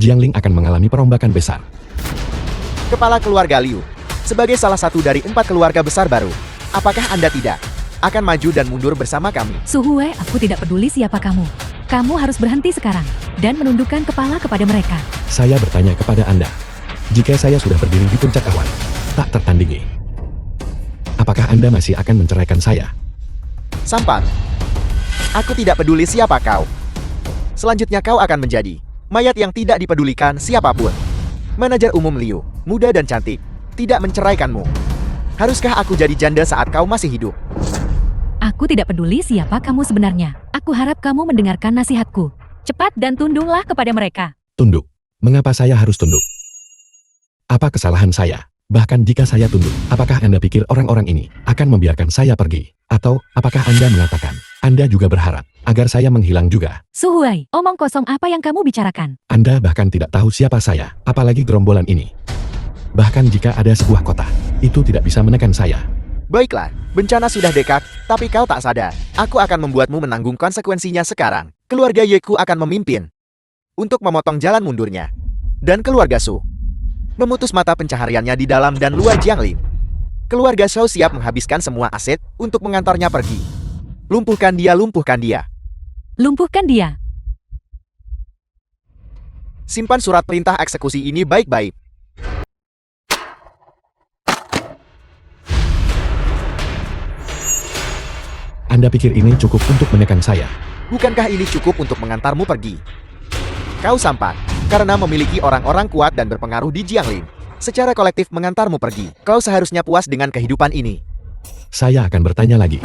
Jianglin akan mengalami perombakan besar. Kepala keluarga Liu, sebagai salah satu dari 4 keluarga besar baru, apakah Anda tidak akan maju dan mundur bersama kami? Su Hui, aku tidak peduli siapa kamu. Kamu harus berhenti sekarang dan menundukkan kepala kepada mereka. Saya bertanya kepada Anda, jika saya sudah berdiri di puncak awan, tak tertandingi, apakah Anda masih akan menceraikan saya? Sampan, aku tidak peduli siapa kau. Selanjutnya kau akan menjadi mayat yang tidak dipedulikan siapapun. Manajer umum Liu, muda dan cantik, tidak menceraikanmu. Haruskah aku jadi janda saat kau masih hidup? Aku tidak peduli siapa kamu sebenarnya. Aku harap kamu mendengarkan nasihatku. Cepat dan tunduklah kepada mereka. Tunduk. Mengapa saya harus tunduk? Apa kesalahan saya? Bahkan jika saya tunduk, apakah Anda pikir orang-orang ini akan membiarkan saya pergi? Atau apakah Anda mengatakan, Anda juga berharap agar saya menghilang juga? Su Hui, omong kosong apa yang kamu bicarakan? Anda bahkan tidak tahu siapa saya, apalagi gerombolan ini. Bahkan jika ada sebuah kota, itu tidak bisa menekan saya. Baiklah, bencana sudah dekat, tapi kau tak sadar. Aku akan membuatmu menanggung konsekuensinya sekarang. Keluarga Yeku akan memimpin untuk memotong jalan mundurnya. Dan keluarga Su memutus mata pencahariannya di dalam dan luar Jianglin. Keluarga Shao siap menghabiskan semua aset untuk mengantarnya pergi. Lumpuhkan dia, lumpuhkan dia. Lumpuhkan dia. Simpan surat perintah eksekusi ini baik-baik. Anda pikir ini cukup untuk menekan saya? Bukankah ini cukup untuk mengantarmu pergi? Kau sampan, karena memiliki orang-orang kuat dan berpengaruh di Jianglin. Secara kolektif mengantarmu pergi. Kau seharusnya puas dengan kehidupan ini. Saya akan bertanya lagi.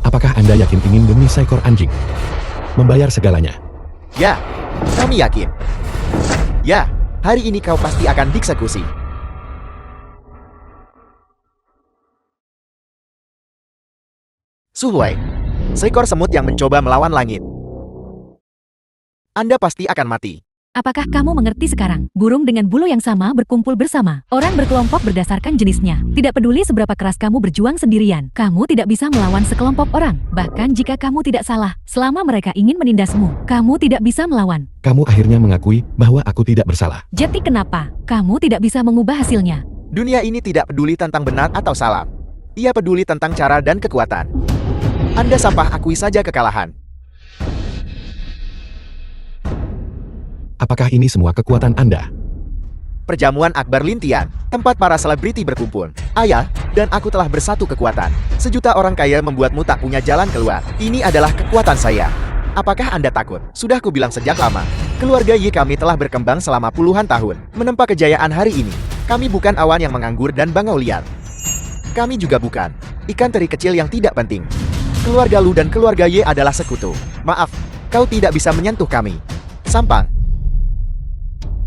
Apakah Anda yakin ingin demi seekor anjing membayar segalanya? Ya, kami yakin. Ya, hari ini kau pasti akan dieksekusi. Su Hui, seekor semut yang mencoba melawan langit. Anda pasti akan mati. Apakah kamu mengerti sekarang? Burung dengan bulu yang sama berkumpul bersama. Orang berkelompok berdasarkan jenisnya. Tidak peduli seberapa keras kamu berjuang sendirian. Kamu tidak bisa melawan sekelompok orang. Bahkan jika kamu tidak salah, selama mereka ingin menindasmu, kamu tidak bisa melawan. Kamu akhirnya mengakui bahwa aku tidak bersalah. Jadi kenapa? Kamu tidak bisa mengubah hasilnya. Dunia ini tidak peduli tentang benar atau salah. Ia peduli tentang cara dan kekuatan. Anda sampah, akui saja kekalahan. Apakah ini semua kekuatan Anda? Perjamuan Akbar Lintian, tempat para selebriti berkumpul. Ayah, dan aku telah bersatu kekuatan. Sejuta orang kaya membuatmu tak punya jalan keluar. Ini adalah kekuatan saya. Apakah Anda takut? Sudah kubilang sejak lama. Keluarga Yi kami telah berkembang selama puluhan tahun, menempa kejayaan hari ini. Kami bukan awan yang menganggur dan bangau liar. Kami juga bukan ikan teri kecil yang tidak penting. Keluarga Lu dan keluarga Ye adalah sekutu. Maaf, kau tidak bisa menyentuh kami. Sampang.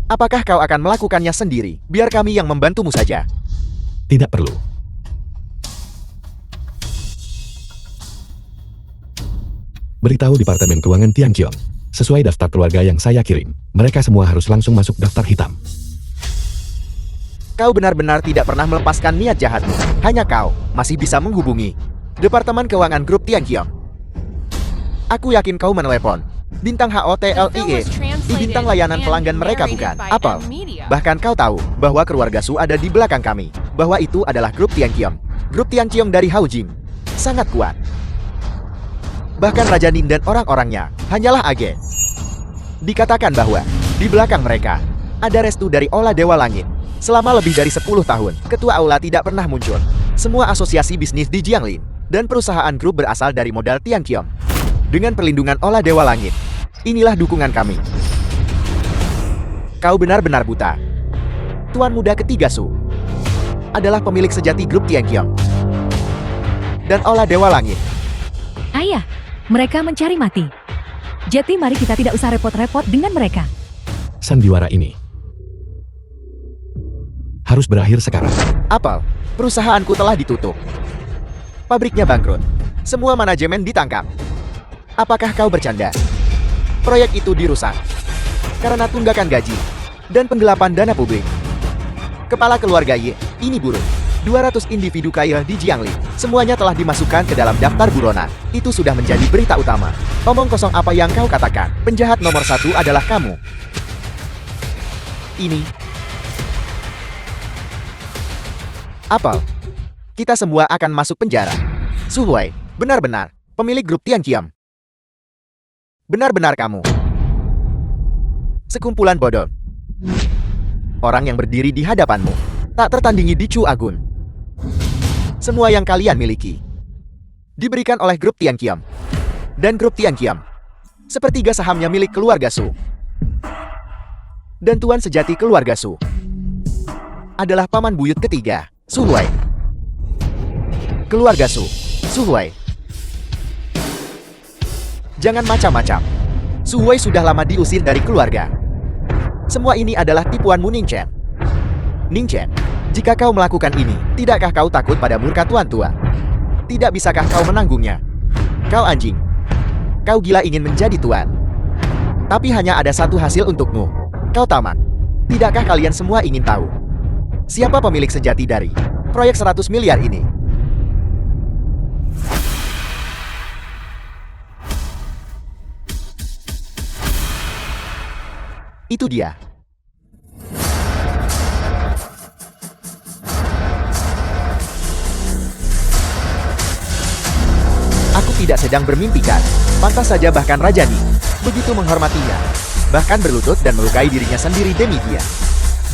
Apakah kau akan melakukannya sendiri? Biar kami yang membantumu saja. Tidak perlu. Beritahu Departemen Keuangan Tianqiong. Sesuai daftar keluarga yang saya kirim, mereka semua harus langsung masuk daftar hitam. Kau benar-benar tidak pernah melepaskan niat jahatmu. Hanya kau masih bisa menghubungi Departemen Keuangan Grup Tianqiong. Aku yakin kau menelepon bintang HOTLIE di bintang layanan pelanggan mereka, bukan? Apel. Bahkan kau tahu bahwa keluarga Su ada di belakang kami. Bahwa itu adalah Grup Tianqiong. Grup Tianqiong dari Haojing. Sangat kuat. Bahkan Raja Ning dan orang-orangnya hanyalah agen. Dikatakan bahwa di belakang mereka ada restu dari Ola Dewa Langit. Selama lebih dari 10 tahun, ketua Aula tidak pernah muncul. Semua asosiasi bisnis di Jianglin dan perusahaan grup berasal dari modal Tianqiong. Dengan perlindungan Ola Dewa Langit, inilah dukungan kami. Kau benar-benar buta. Tuan muda ketiga Su adalah pemilik sejati grup Tianqiong dan Ola Dewa Langit. Ayah, mereka mencari mati. Jadi mari kita tidak usah repot-repot dengan mereka. Sandiwara ini harus berakhir sekarang. Apel, perusahaanku telah ditutup. Pabriknya bangkrut. Semua manajemen ditangkap. Apakah kau bercanda? Proyek itu dirusak karena tunggakan gaji dan penggelapan dana publik. Kepala keluarga Ye ini buruh. 200 individu kaya di Jianglin. Semuanya telah dimasukkan ke dalam daftar buronan. Itu sudah menjadi berita utama. Omong kosong apa yang kau katakan. Penjahat nomor 1 adalah kamu. Ini Apel, kita semua akan masuk penjara. Su Huai, benar-benar pemilik grup Tianqiong. Benar-benar kamu sekumpulan bodoh. Orang yang berdiri di hadapanmu tak tertandingi di Chu Agun. Semua yang kalian miliki diberikan oleh grup Tianqiong. Dan grup Tianqiong sepertiga sahamnya milik keluarga Su. Dan tuan sejati keluarga Su adalah paman buyut ketiga, Su Huai. Keluarga Su, Su Huai. Jangan macam-macam. Su Huai sudah lama diusir dari keluarga. Semua ini adalah tipuanmu, Ning Chen. Ning Chen, jika kau melakukan ini, tidakkah kau takut pada murka tuan tua? Tidak bisakah kau menanggungnya? Kau anjing. Kau gila ingin menjadi tuan. Tapi hanya ada satu hasil untukmu. Kau tamat. Tidakkah kalian semua ingin tahu siapa pemilik sejati dari proyek 100 miliar ini? Itu dia. Aku tidak sedang bermimpikan. Pantas saja bahkan Raja Ning begitu menghormatinya. Bahkan berlutut dan melukai dirinya sendiri demi dia.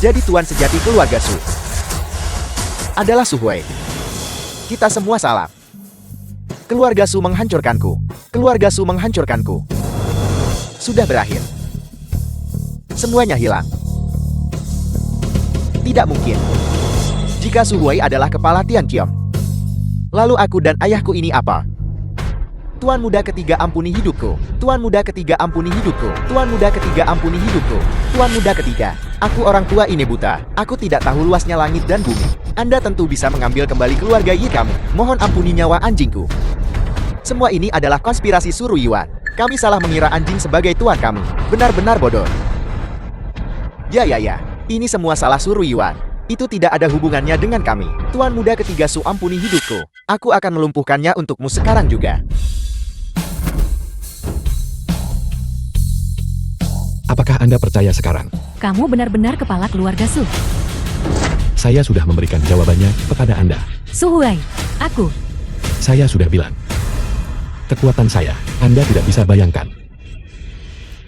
Jadi tuan sejati keluarga Su adalah Su Huai. Kita semua salah. Keluarga Su menghancurkanku. Keluarga Su menghancurkanku. Sudah berakhir. Semuanya hilang. Tidak mungkin. Jika Su Huai adalah kepala Tianqiong, lalu aku dan ayahku ini apa? Tuan muda ketiga ampuni hidupku. Tuan muda ketiga ampuni hidupku. Tuan muda ketiga ampuni hidupku. Tuan muda ketiga. Aku orang tua ini buta. Aku tidak tahu luasnya langit dan bumi. Anda tentu bisa mengambil kembali keluarga Yi kamu. Mohon ampuni nyawa anjingku. Semua ini adalah konspirasi Suru Yuan. Kami salah mengira anjing sebagai tuan kami. Benar-benar bodoh. Ya. Ini semua salah Suru Yuan. Itu tidak ada hubungannya dengan kami. Tuan muda ketiga Su ampuni hidupku. Aku akan melumpuhkannya untukmu sekarang juga. Apakah Anda percaya sekarang? Kamu benar-benar kepala keluarga Su. Saya sudah memberikan jawabannya kepada Anda. Su Huai, aku. Saya sudah bilang. Kekuatan saya, Anda tidak bisa bayangkan.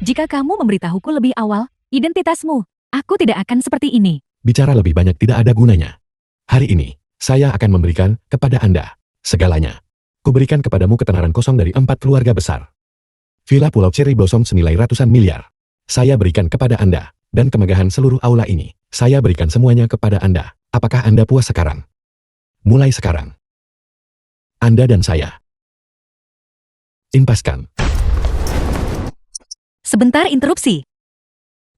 Jika kamu memberitahuku lebih awal identitasmu, aku tidak akan seperti ini. Bicara lebih banyak tidak ada gunanya. Hari ini, saya akan memberikan kepada Anda segalanya. Kuberikan kepadamu ketenaran kosong dari 4 keluarga besar. Villa Pulau Cherry Blossom senilai ratusan miliar. Saya berikan kepada Anda dan kemegahan seluruh aula ini. Saya berikan semuanya kepada Anda. Apakah Anda puas sekarang? Mulai sekarang, Anda dan saya impaskan. Sebentar interupsi.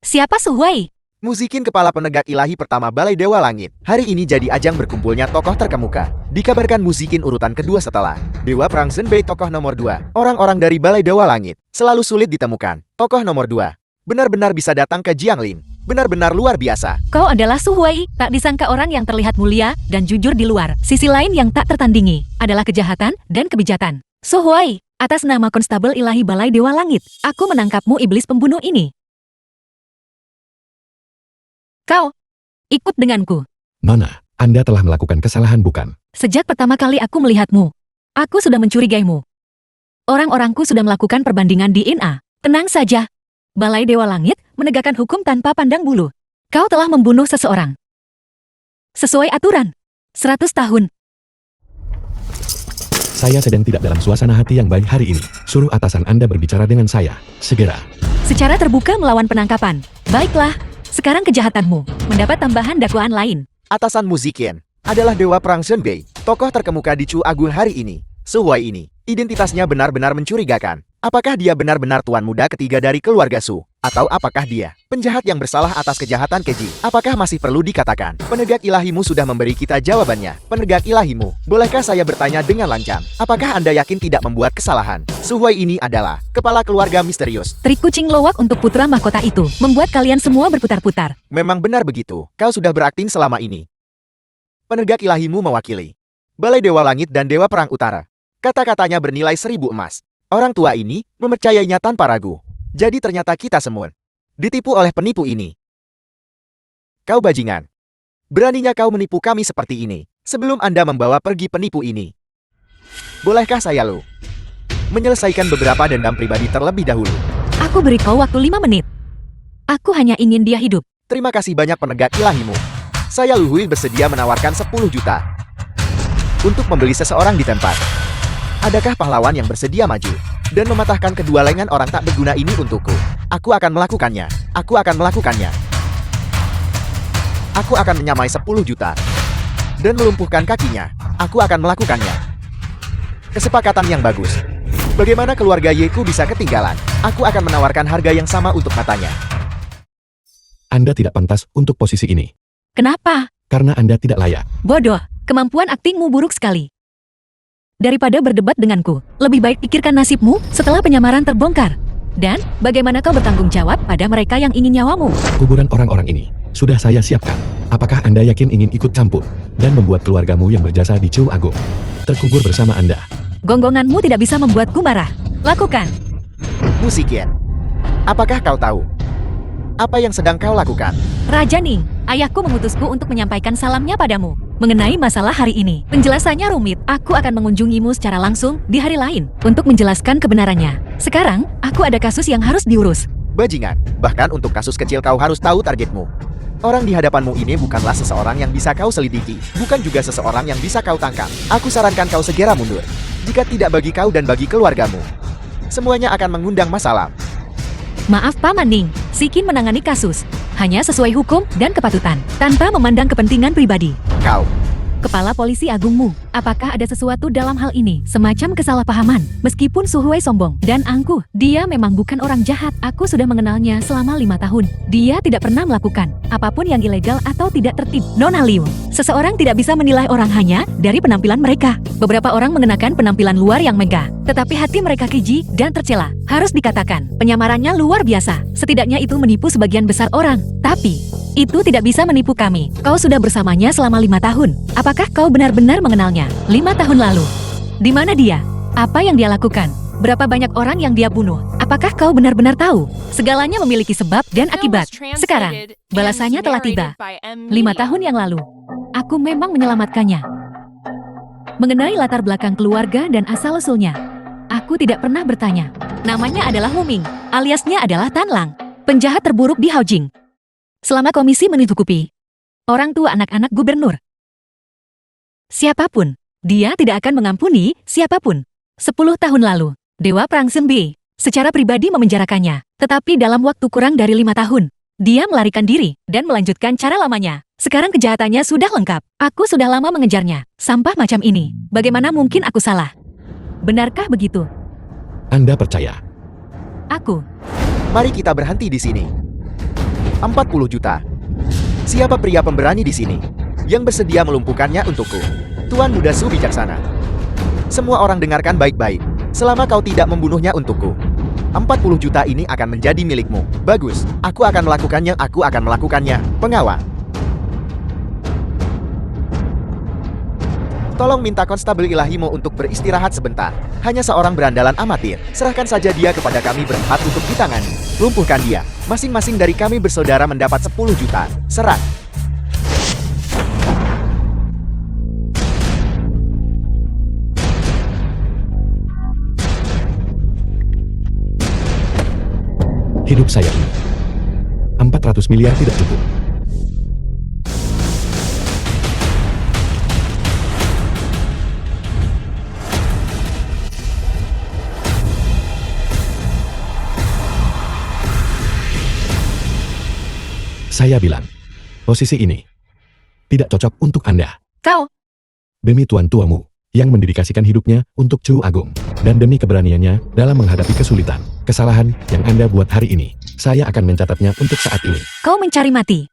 Siapa Su Huai? Musikin kepala penegak ilahi pertama Balai Dewa Langit. Hari ini jadi ajang berkumpulnya tokoh terkemuka. Dikabarkan Musikin urutan kedua setelah Dewa Perang Zhenbei tokoh nomor 2. Orang-orang dari Balai Dewa Langit selalu sulit ditemukan. Tokoh nomor 2 benar-benar bisa datang ke Jianglin. Benar-benar luar biasa. Kau adalah Su Huai, tak disangka orang yang terlihat mulia dan jujur di luar. Sisi lain yang tak tertandingi adalah kejahatan dan kebijakan. Su Huai, atas nama Konstabel Ilahi Balai Dewa Langit, aku menangkapmu iblis pembunuh ini. Kau, ikut denganku. Nona, Anda telah melakukan kesalahan bukan? Sejak pertama kali aku melihatmu, aku sudah mencurigaimu. Orang-orangku sudah melakukan perbandingan di INA. Tenang saja. Balai Dewa Langit menegakkan hukum tanpa pandang bulu. Kau telah membunuh seseorang. Sesuai aturan. 100 tahun. Saya sedang tidak dalam suasana hati yang baik hari ini. Suruh atasan Anda berbicara dengan saya. Segera. Secara terbuka melawan penangkapan. Baiklah, sekarang kejahatanmu mendapat tambahan dakwaan lain. Atasan Musikin adalah Dewa Perang Zhenbei, tokoh terkemuka di Chu Agung hari ini. Su Huai ini, identitasnya benar-benar mencurigakan. Apakah dia benar-benar tuan muda ketiga dari keluarga Su? Atau apakah dia penjahat yang bersalah atas kejahatan keji? Apakah masih perlu dikatakan? Penegak ilahimu sudah memberi kita jawabannya. Penegak ilahimu, bolehkah saya bertanya dengan lancang? Apakah Anda yakin tidak membuat kesalahan? Su Huai ini adalah kepala keluarga misterius. Trik kucing lowak untuk putra mahkota itu membuat kalian semua berputar-putar. Memang benar begitu. Kau sudah berakting selama ini. Penegak ilahimu mewakili Balai Dewa Langit dan Dewa Perang Utara. Kata-katanya bernilai 1000 emas. Orang tua ini mempercayainya tanpa ragu. Jadi ternyata kita semua ditipu oleh penipu ini. Kau bajingan. Beraninya kau menipu kami seperti ini. Sebelum Anda membawa pergi penipu ini, bolehkah saya menyelesaikan beberapa dendam pribadi terlebih dahulu? Aku beri kau waktu 5 menit. Aku hanya ingin dia hidup. Terima kasih banyak penegak ilahimu. Saya Lu Hui bersedia menawarkan 10 juta untuk membeli seseorang di tempat. Adakah pahlawan yang bersedia maju dan mematahkan kedua lengan orang tak berguna ini untukku? Aku akan melakukannya. Aku akan melakukannya. Aku akan menyamai 10 juta dan melumpuhkan kakinya. Aku akan melakukannya. Kesepakatan yang bagus. Bagaimana keluarga Yeku bisa ketinggalan? Aku akan menawarkan harga yang sama untuk matanya. Anda tidak pantas untuk posisi ini. Kenapa? Karena Anda tidak layak. Bodoh, kemampuan aktingmu buruk sekali. Daripada berdebat denganku, lebih baik pikirkan nasibmu setelah penyamaran terbongkar. Dan, bagaimana kau bertanggung jawab pada mereka yang ingin nyawamu? Kuburan orang-orang ini sudah saya siapkan. Apakah Anda yakin ingin ikut campur dan membuat keluargamu yang berjasa di Chu Agung terkubur bersama Anda? Gonggonganmu tidak bisa membuatku marah. Lakukan. Musikin, apakah kau tahu apa yang sedang kau lakukan? Raja Ning, ayahku mengutusku untuk menyampaikan salamnya padamu. Mengenai masalah hari ini, penjelasannya rumit. Aku akan mengunjungimu secara langsung di hari lain untuk menjelaskan kebenarannya. Sekarang, aku ada kasus yang harus diurus. Bajingan, bahkan untuk kasus kecil kau harus tahu targetmu. Orang di hadapanmu ini bukanlah seseorang yang bisa kau selidiki, bukan juga seseorang yang bisa kau tangkap. Aku sarankan kau segera mundur. Jika tidak bagi kau dan bagi keluargamu, semuanya akan mengundang masalah. Maaf Paman Ning, Sikin menangani kasus hanya sesuai hukum dan kepatutan, tanpa memandang kepentingan pribadi. Kau, Kepala Polisi Agungmu, apakah ada sesuatu dalam hal ini? Semacam kesalahpahaman. Meskipun Su Huai sombong dan angkuh, dia memang bukan orang jahat. Aku sudah mengenalnya selama 5 tahun. Dia tidak pernah melakukan apapun yang ilegal atau tidak tertib. Nona Liu, seseorang tidak bisa menilai orang hanya dari penampilan mereka. Beberapa orang mengenakan penampilan luar yang megah, tetapi hati mereka keji dan tercela. Harus dikatakan, penyamarannya luar biasa. Setidaknya itu menipu sebagian besar orang. Tapi itu tidak bisa menipu kami. Kau sudah bersamanya selama 5 tahun. Apakah kau benar-benar mengenalnya? 5 tahun lalu. Di mana dia? Apa yang dia lakukan? Berapa banyak orang yang dia bunuh? Apakah kau benar-benar tahu? Segalanya memiliki sebab dan akibat. Sekarang, balasannya telah tiba. 5 tahun yang lalu, aku memang menyelamatkannya. Mengenai latar belakang keluarga dan asal-usulnya, aku tidak pernah bertanya. Namanya adalah Hu Ming, aliasnya adalah Tan Lang, penjahat terburuk di Haojing. Selama komisi mencukupi orang tua anak-anak gubernur, siapapun, dia tidak akan mengampuni siapapun. 10 tahun lalu, Dewa Perang Zhenbei secara pribadi memenjarakannya, tetapi dalam waktu kurang dari 5 tahun, Dia melarikan diri dan melanjutkan cara lamanya. Sekarang kejahatannya sudah lengkap. Aku sudah lama mengejarnya. Sampah macam ini. Bagaimana mungkin aku salah? Benarkah begitu? Anda percaya? Aku. Mari kita berhenti di sini. 40 juta. Siapa pria pemberani di sini yang bersedia melumpuhkannya untukku? Tuan Muda Su bijaksana. Semua orang dengarkan baik-baik. Selama kau tidak membunuhnya untukku, 40 juta ini akan menjadi milikmu. Bagus, aku akan melakukannya. Pengawal. Tolong minta konstabel ilahimu untuk beristirahat sebentar. Hanya seorang berandalan amatir. Serahkan saja dia kepada kami berempat untuk ditangani. Lumpuhkan dia. Masing-masing dari kami bersaudara mendapat 10 juta. Serah. Hidup saya ini 400 miliar tidak cukup. Saya bilang, posisi ini tidak cocok untuk Anda. Kau. Demi tuan tuamu yang mendedikasikan hidupnya untuk Chu Agung, dan demi keberaniannya dalam menghadapi kesulitan, kesalahan yang Anda buat hari ini, saya akan mencatatnya untuk saat ini. Kau mencari mati.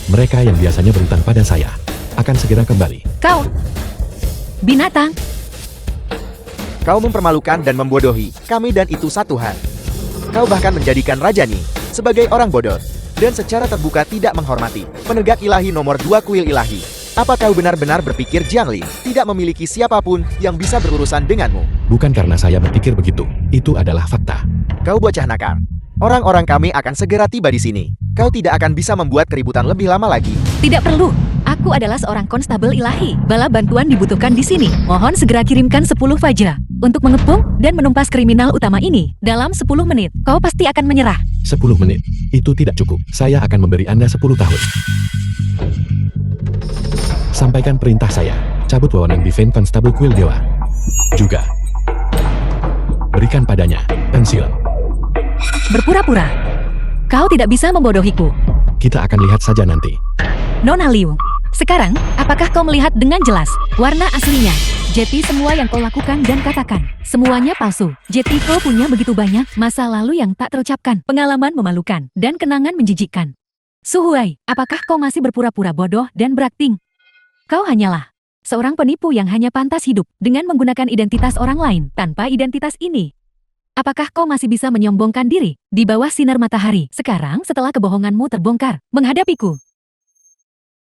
Mereka yang biasanya berutang pada saya akan segera kembali. Kau. Binatang. Kau mempermalukan dan membodohi kami dan itu satu hal. Kau bahkan menjadikan Rajani sebagai orang bodoh dan secara terbuka tidak menghormati penegak ilahi nomor 2 kuil ilahi. Apa kau benar-benar berpikir Jiang Li tidak memiliki siapapun yang bisa berurusan denganmu? Bukan karena saya berpikir begitu, itu adalah fakta. Kau bocah nakal. Orang-orang kami akan segera tiba di sini. Kau tidak akan bisa membuat keributan lebih lama lagi. Tidak perlu. Aku adalah seorang konstabel ilahi. Bala bantuan dibutuhkan di sini. Mohon segera kirimkan 10 Fajra untuk mengepung dan menumpas kriminal utama ini. Dalam 10 menit, kau pasti akan menyerah. 10 menit, itu tidak cukup. Saya akan memberi Anda 10 tahun. Sampaikan perintah saya. Cabut wewenang Divine Constable Kuil Dewa. Juga berikan padanya pensiun. Berpura-pura. Kau tidak bisa membodohiku. Kita akan lihat saja nanti. Nona Liu. Sekarang, apakah kau melihat dengan jelas warna aslinya? Jeti semua yang kau lakukan dan katakan, semuanya palsu. Jeti kau punya begitu banyak masa lalu yang tak terucapkan, pengalaman memalukan, dan kenangan menjijikkan. Suhuai, apakah kau masih berpura-pura bodoh dan berakting? Kau hanyalah seorang penipu yang hanya pantas hidup dengan menggunakan identitas orang lain tanpa identitas ini. Apakah kau masih bisa menyombongkan diri di bawah sinar matahari sekarang setelah kebohonganmu terbongkar menghadapiku?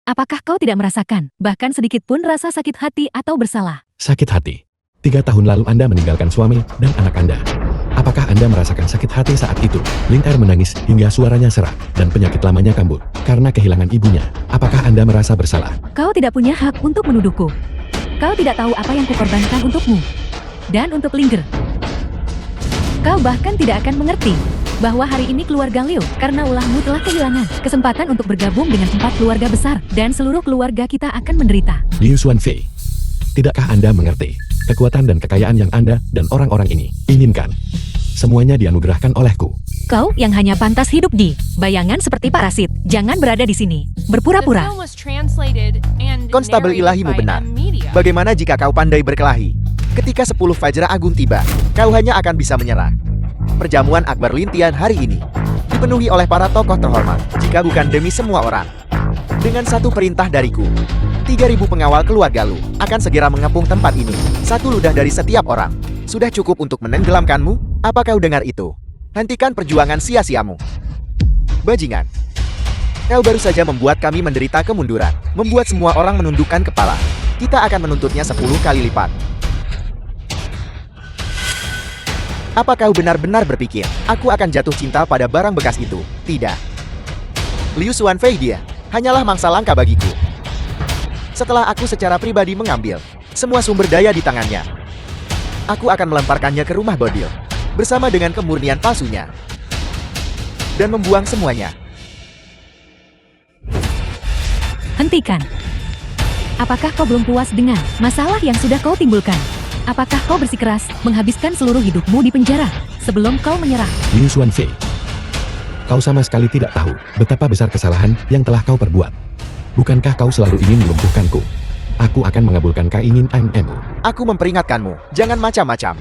Apakah kau tidak merasakan bahkan sedikit pun rasa sakit hati atau bersalah? Sakit hati. 3 tahun lalu Anda meninggalkan suami dan anak Anda. Apakah Anda merasakan sakit hati saat itu? Ling Er menangis hingga suaranya serak dan penyakit lamanya kambuh karena kehilangan ibunya. Apakah Anda merasa bersalah? Kau tidak punya hak untuk menuduhku. Kau tidak tahu apa yang kukorbankan untukmu. Dan untuk Linger. Kau bahkan tidak akan mengerti bahwa hari ini keluarga Liu, karena ulahmu telah kehilangan kesempatan untuk bergabung dengan 4 keluarga besar, dan seluruh keluarga kita akan menderita. Liu Xuanfei, tidakkah Anda mengerti kekuatan dan kekayaan yang Anda dan orang-orang ini inginkan? Semuanya dianugerahkan olehku. Kau yang hanya pantas hidup di bayangan seperti parasit, jangan berada di sini, berpura-pura. Konstabel ilahimu benar. Bagaimana jika kau pandai berkelahi? Ketika 10 Fajra Agung tiba, kau hanya akan bisa menyerah. Perjamuan Akbar Lintian hari ini dipenuhi oleh para tokoh terhormat, jika bukan demi semua orang. Dengan satu perintah dariku, 3.000 pengawal keluarga Lu akan segera mengepung tempat ini. 1 ludah dari setiap orang. Sudah cukup untuk menenggelamkanmu? Apa kau dengar itu? Hentikan perjuangan sia-siamu. Bajingan. Kau baru saja membuat kami menderita kemunduran, membuat semua orang menundukkan kepala. Kita akan menuntutnya 10 kali lipat. Apa kau benar-benar berpikir aku akan jatuh cinta pada barang bekas itu? Tidak. Liu Xuanfei dia hanyalah mangsa langka bagiku. Setelah aku secara pribadi mengambil semua sumber daya di tangannya, aku akan melemparkannya ke rumah Bodil bersama dengan kemurnian palsunya dan membuang semuanya. Hentikan. Apakah kau belum puas dengan masalah yang sudah kau timbulkan? Apakah kau bersikeras menghabiskan seluruh hidupmu di penjara sebelum kau menyerah? Liu Xuanfei, kau sama sekali tidak tahu betapa besar kesalahan yang telah kau perbuat. Bukankah kau selalu ingin melumpuhkanku? Aku akan mengabulkan keinginanmu. Aku memperingatkanmu, jangan macam-macam.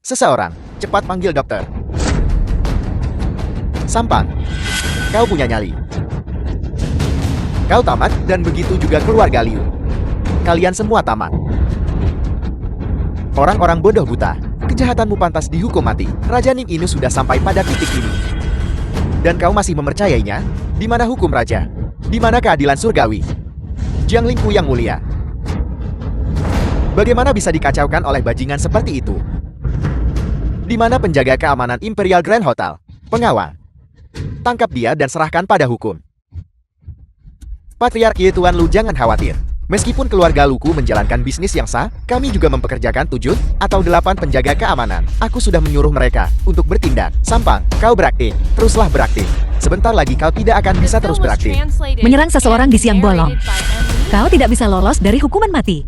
Seseorang, cepat panggil dokter. Sampang, kau punya nyali. Kau tamat dan begitu juga keluarga Liu. Kalian semua tamat. Orang-orang bodoh buta, kejahatanmu pantas dihukum mati. Raja Ning ini sudah sampai pada titik ini. Dan kau masih mempercayainya? Di mana hukum raja? Di mana keadilan surgawi? Jiang Lingku yang mulia. Bagaimana bisa dikacaukan oleh bajingan seperti itu? Di mana penjaga keamanan Imperial Grand Hotel? Pengawal. Tangkap dia dan serahkan pada hukum. Patriarki Tuan Lu, jangan khawatir. Meskipun keluarga Luku menjalankan bisnis yang sah, kami juga mempekerjakan 7 atau 8 penjaga keamanan. Aku sudah menyuruh mereka untuk bertindak. Sampang, kau berakting. Teruslah berakting. Sebentar lagi kau tidak akan bisa terus berakting. Menyerang seseorang di siang bolong. Kau tidak bisa lolos dari hukuman mati.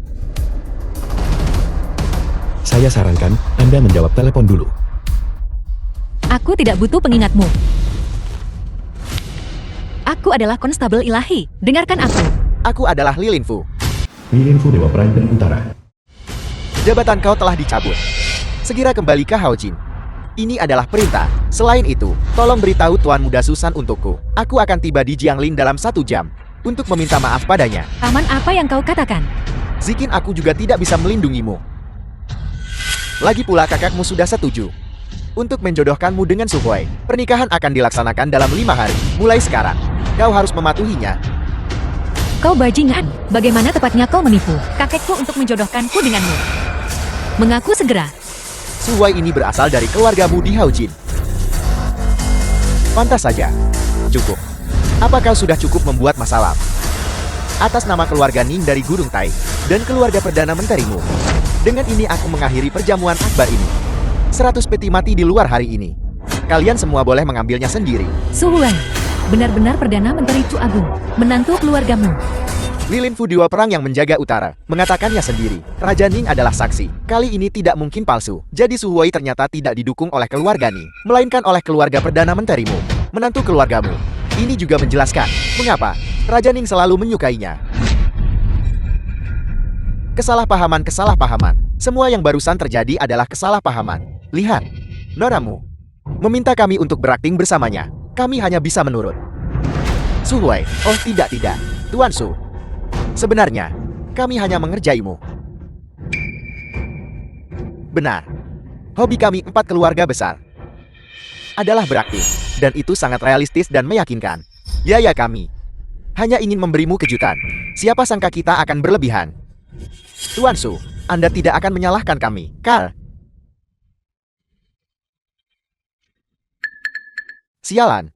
Saya sarankan Anda menjawab telepon dulu. Aku tidak butuh pengingatmu. Aku adalah konstabel ilahi. Dengarkan aku. Aku adalah Li Linfu. Li Linfu Dewa Praiden Utara. Jabatan kau telah dicabut. Segera kembali ke Haojin. Ini adalah perintah. Selain itu, tolong beritahu Tuan Muda Susan untukku. Aku akan tiba di Jiangling dalam 1 jam untuk meminta maaf padanya. Paman, apa yang kau katakan? Zikin, aku juga tidak bisa melindungimu. Lagi pula kakakmu sudah setuju untuk menjodohkanmu dengan Su Hui. Pernikahan akan dilaksanakan dalam 5 hari. Mulai sekarang, kau harus mematuhinya. Kau bajingan. Bagaimana tepatnya kau menipu kakekku untuk menjodohkanku denganmu? Mengaku segera. Su Hui ini berasal dari keluargamu di Haojin. Pantas saja. Cukup. Apa kau sudah cukup membuat masalah atas nama keluarga Ning dari Gunung Tai dan keluarga Perdana Menterimu? Dengan ini aku mengakhiri perjamuan akbar ini. 100 peti mati di luar hari ini. Kalian semua boleh mengambilnya sendiri. Su Hui, benar-benar Perdana Menteri Chu Agung, menantu keluargamu. Li Linfu Dewa Perang yang menjaga utara mengatakannya sendiri. Raja Ning adalah saksi. Kali ini tidak mungkin palsu. Jadi Su Hui ternyata tidak didukung oleh keluarga Ning, melainkan oleh keluarga Perdana Menterimu, menantu keluargamu. Ini juga menjelaskan mengapa Raja Ning selalu menyukainya. Kesalahpahaman. Semua yang barusan terjadi adalah kesalahpahaman. Lihat, noramu meminta kami untuk berakting bersamanya. Kami hanya bisa menurut. Su Hui, oh tidak, Tuan Su. Sebenarnya, kami hanya mengerjaimu. Benar. Hobi kami 4 keluarga besar adalah berakting. Dan itu sangat realistis dan meyakinkan. Ya kami hanya ingin memberimu kejutan. Siapa sangka kita akan berlebihan. Tuan Su, Anda tidak akan menyalahkan kami, Carl. Sialan.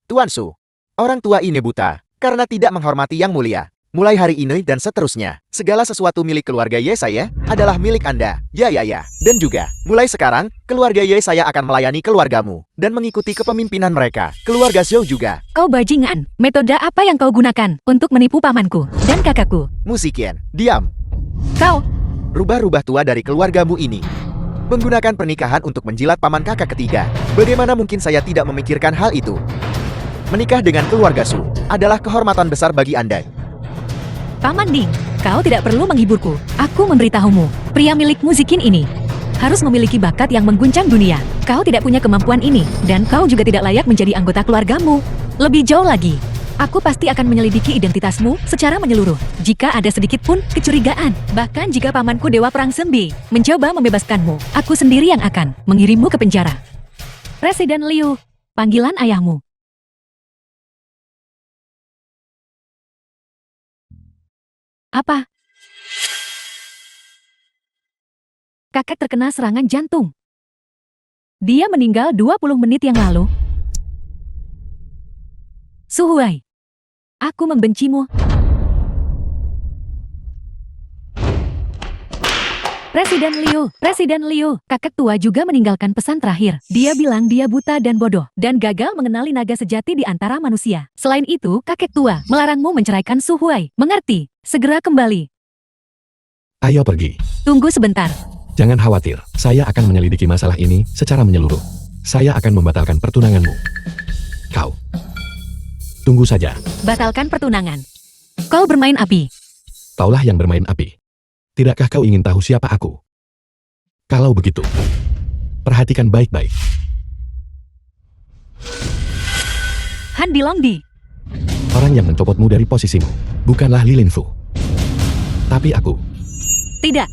Tuan Su, orang tua ini buta karena tidak menghormati yang mulia. Mulai hari ini dan seterusnya, segala sesuatu milik keluarga Yesaya adalah milik Anda. Ya. Dan juga, mulai sekarang, keluarga Yesaya akan melayani keluargamu dan mengikuti kepemimpinan mereka. Keluarga Zhou juga. Kau bajingan. Metode apa yang kau gunakan untuk menipu pamanku dan kakakku? Musikian, diam. Kau Rubah-rubah tua dari keluargamu ini menggunakan pernikahan untuk menjilat paman kakak ketiga. Bagaimana mungkin saya tidak memikirkan hal itu? Menikah dengan keluarga Su adalah kehormatan besar bagi Anda. Paman Ding, kau tidak perlu menghiburku. Aku memberitahumu, pria milik Musikin ini harus memiliki bakat yang mengguncang dunia. Kau tidak punya kemampuan ini, dan kau juga tidak layak menjadi anggota keluargamu. Lebih jauh lagi, aku pasti akan menyelidiki identitasmu secara menyeluruh. Jika ada sedikit pun kecurigaan, bahkan jika pamanku Dewa Perang Sembi mencoba membebaskanmu, aku sendiri yang akan mengirimmu ke penjara. Presiden Liu, panggilan ayahmu. Apa? Kakek terkena serangan jantung. Dia meninggal 20 menit yang lalu. Su Hui, aku membencimu. Presiden Liu, kakek tua juga meninggalkan pesan terakhir. Dia bilang dia buta dan bodoh, dan gagal mengenali naga sejati di antara manusia. Selain itu, kakek tua melarangmu menceraikan Su Huai. Mengerti? Segera kembali. Ayo pergi. Tunggu sebentar. Jangan khawatir, saya akan menyelidiki masalah ini secara menyeluruh. Saya akan membatalkan pertunanganmu. Kau. Tunggu saja. Batalkan pertunangan. Kau bermain api. Kaulah yang bermain api. Tidakkah kau ingin tahu siapa aku? Kalau begitu, perhatikan baik-baik. Han Dilongdi. Orang yang mencopotmu dari posisimu, bukanlah Li Linfu. Tapi aku. Tidak.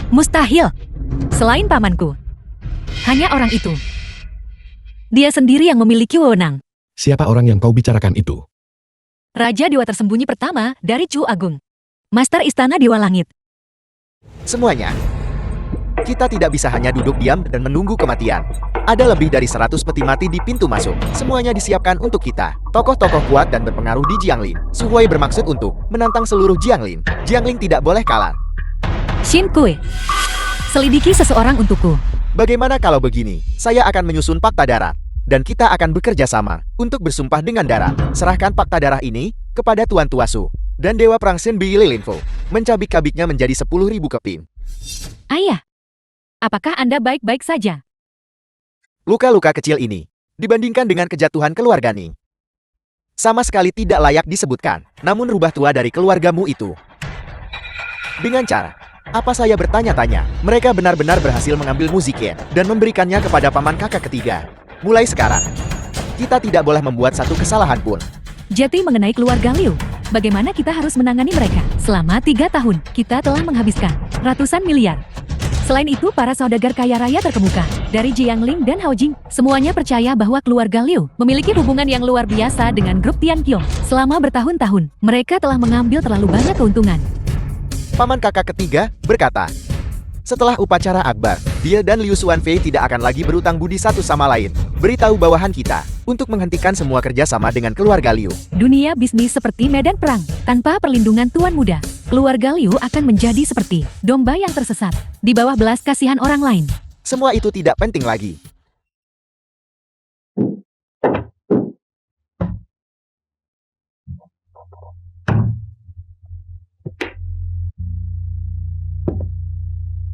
Mustahil. Selain pamanku. Hanya orang itu. Dia sendiri yang memiliki wewenang. Siapa orang yang kau bicarakan itu? Raja Dewa tersembunyi pertama dari Chu Agung. Master Istana Dewa Langit. Semuanya. Kita tidak bisa hanya duduk diam dan menunggu kematian. Ada lebih dari 100 peti mati di pintu masuk. Semuanya disiapkan untuk kita. Tokoh-tokoh kuat dan berpengaruh di Jianglin. Su Huai bermaksud untuk menantang seluruh Jianglin. Jianglin tidak boleh kalah. Xin Kui. Selidiki seseorang untukku. Bagaimana kalau begini? Saya akan menyusun fakta darat. Dan kita akan bekerja sama untuk bersumpah dengan darat. Serahkan fakta darah ini kepada Tuan Tua Su. Dan Dewa Perang Shen Bi Li Linfu. Mencabik-cabiknya menjadi 10.000 keping. Ayah. Apakah Anda baik-baik saja? Luka-luka kecil ini, dibandingkan dengan kejatuhan keluarga Ning, sama sekali tidak layak disebutkan. Namun rubah tua dari keluargamu itu. Dengan cara, apa saya bertanya-tanya, mereka benar-benar berhasil mengambil musiknya dan memberikannya kepada paman kakak ketiga. Mulai sekarang, kita tidak boleh membuat satu kesalahan pun. Jadi mengenai keluarga Liu, bagaimana kita harus menangani mereka? Selama 3 tahun, kita telah menghabiskan ratusan miliar. Selain itu, para saudagar kaya raya terkemuka dari Jiangling dan Haojing, semuanya percaya bahwa keluarga Liu memiliki hubungan yang luar biasa dengan grup Tianqiong. Selama bertahun-tahun, mereka telah mengambil terlalu banyak keuntungan. Paman kakak ketiga berkata, setelah upacara akbar, dia dan Liu Xuanfei tidak akan lagi berutang budi satu sama lain. Beritahu bawahan kita untuk menghentikan semua kerjasama dengan keluarga Liu. Dunia bisnis seperti medan perang. Tanpa perlindungan Tuan Muda, keluarga Liu akan menjadi seperti domba yang tersesat di bawah belas kasihan orang lain. Semua itu tidak penting lagi.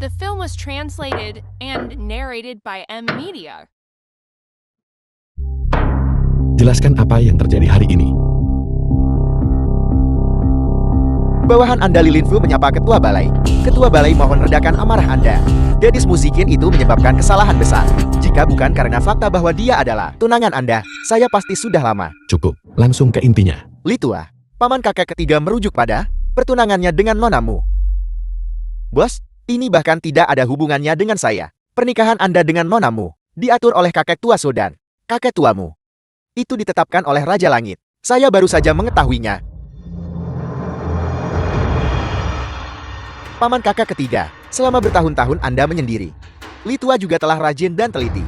The film was translated and narrated by M Media. Jelaskan apa yang terjadi hari ini. Bawahan Anda Li Linfu menyapa Ketua Balai. Ketua Balai mohon redakan amarah Anda. Gadis musikin itu menyebabkan kesalahan besar. Jika bukan karena fakta bahwa dia adalah tunangan Anda, saya pasti sudah lama. Cukup, langsung ke intinya. Li Tua, paman kakek ketiga merujuk pada pertunangannya dengan nonamu. Bos, ini bahkan tidak ada hubungannya dengan saya. Pernikahan Anda dengan nonamu diatur oleh kakek tua Sodan, kakek tuamu. Itu ditetapkan oleh Raja Langit. Saya baru saja mengetahuinya. Paman kakak ketiga, selama bertahun-tahun Anda menyendiri. Li Tua juga telah rajin dan teliti.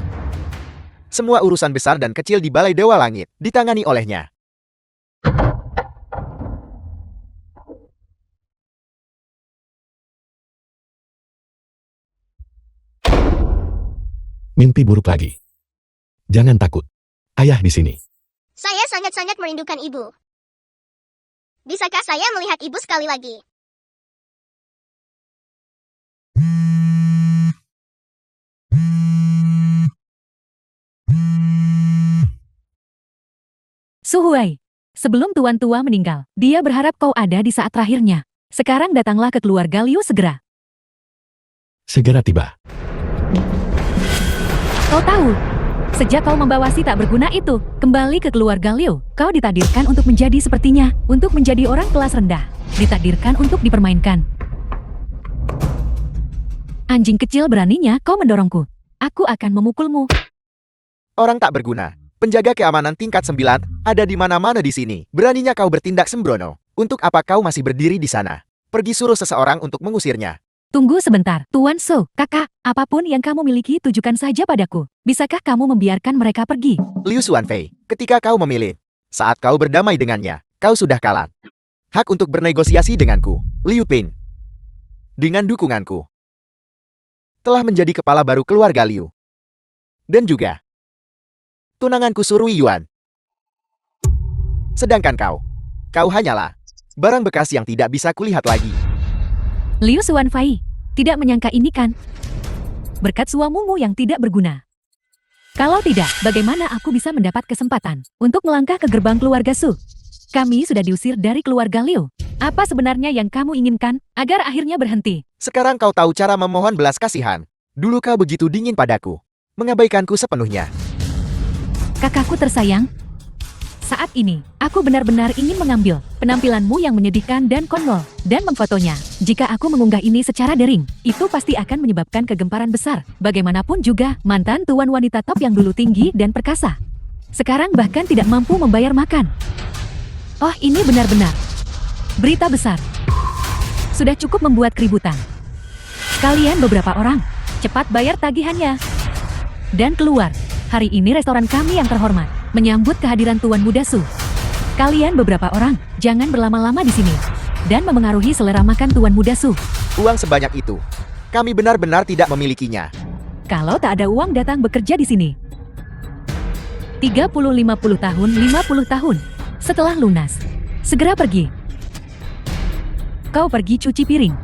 Semua urusan besar dan kecil di Balai Dewa Langit ditangani olehnya. Mimpi buruk lagi. Jangan takut. Ayah di sini. Saya sangat-sangat merindukan ibu. Bisakah saya melihat ibu sekali lagi? Su Huai, sebelum Tuan Tua meninggal, dia berharap kau ada di saat terakhirnya. Sekarang datanglah ke keluarga Liu segera. Segera tiba. Kau tahu, sejak kau membawa si tak berguna itu kembali ke keluarga Liu, kau ditakdirkan untuk menjadi sepertinya, untuk menjadi orang kelas rendah, ditakdirkan untuk dipermainkan. Anjing kecil, beraninya kau mendorongku. Aku akan memukulmu. Orang tak berguna. Penjaga keamanan tingkat 9 ada di mana-mana di sini. Beraninya kau bertindak sembrono. Untuk apa kau masih berdiri di sana? Pergi suruh seseorang untuk mengusirnya. Tunggu sebentar, Tuan Su, kakak, apapun yang kamu miliki tujukan saja padaku. Bisakah kamu membiarkan mereka pergi? Liu Xuanfei, ketika kau memilih, saat kau berdamai dengannya, kau sudah kalah. Hak untuk bernegosiasi denganku, Liu Pin. Dengan dukunganku, telah menjadi kepala baru keluarga Liu. Dan juga tunanganku Surui Yuan. Sedangkan kau hanyalah barang bekas yang tidak bisa kulihat lagi. Liu Xuanfei, tidak menyangka ini kan? Berkat suamumu yang tidak berguna. Kalau tidak, bagaimana aku bisa mendapat kesempatan untuk melangkah ke gerbang keluarga Su? Kami sudah diusir dari keluarga Liu. Apa sebenarnya yang kamu inginkan agar akhirnya berhenti? Sekarang kau tahu cara memohon belas kasihan. Dulu kau begitu dingin padaku, mengabaikanku sepenuhnya. Kakakku tersayang, saat ini, aku benar-benar ingin mengambil penampilanmu yang menyedihkan dan konyol, dan memfotonya. Jika aku mengunggah ini secara daring, itu pasti akan menyebabkan kegemparan besar. Bagaimanapun juga, mantan tuan wanita top yang dulu tinggi dan perkasa. Sekarang bahkan tidak mampu membayar makan. Oh, ini benar-benar berita besar. Sudah cukup membuat keributan. Kalian beberapa orang, cepat bayar tagihannya. Dan keluar. Hari ini restoran kami yang terhormat menyambut kehadiran Tuan Muda Su. Kalian beberapa orang, jangan berlama-lama di sini dan memengaruhi selera makan Tuan Muda Su. Uang sebanyak itu, kami benar-benar tidak memilikinya. Kalau tak ada uang datang bekerja di sini. 30-50 tahun, 50 tahun. Setelah lunas, segera pergi. Kau pergi cuci piring.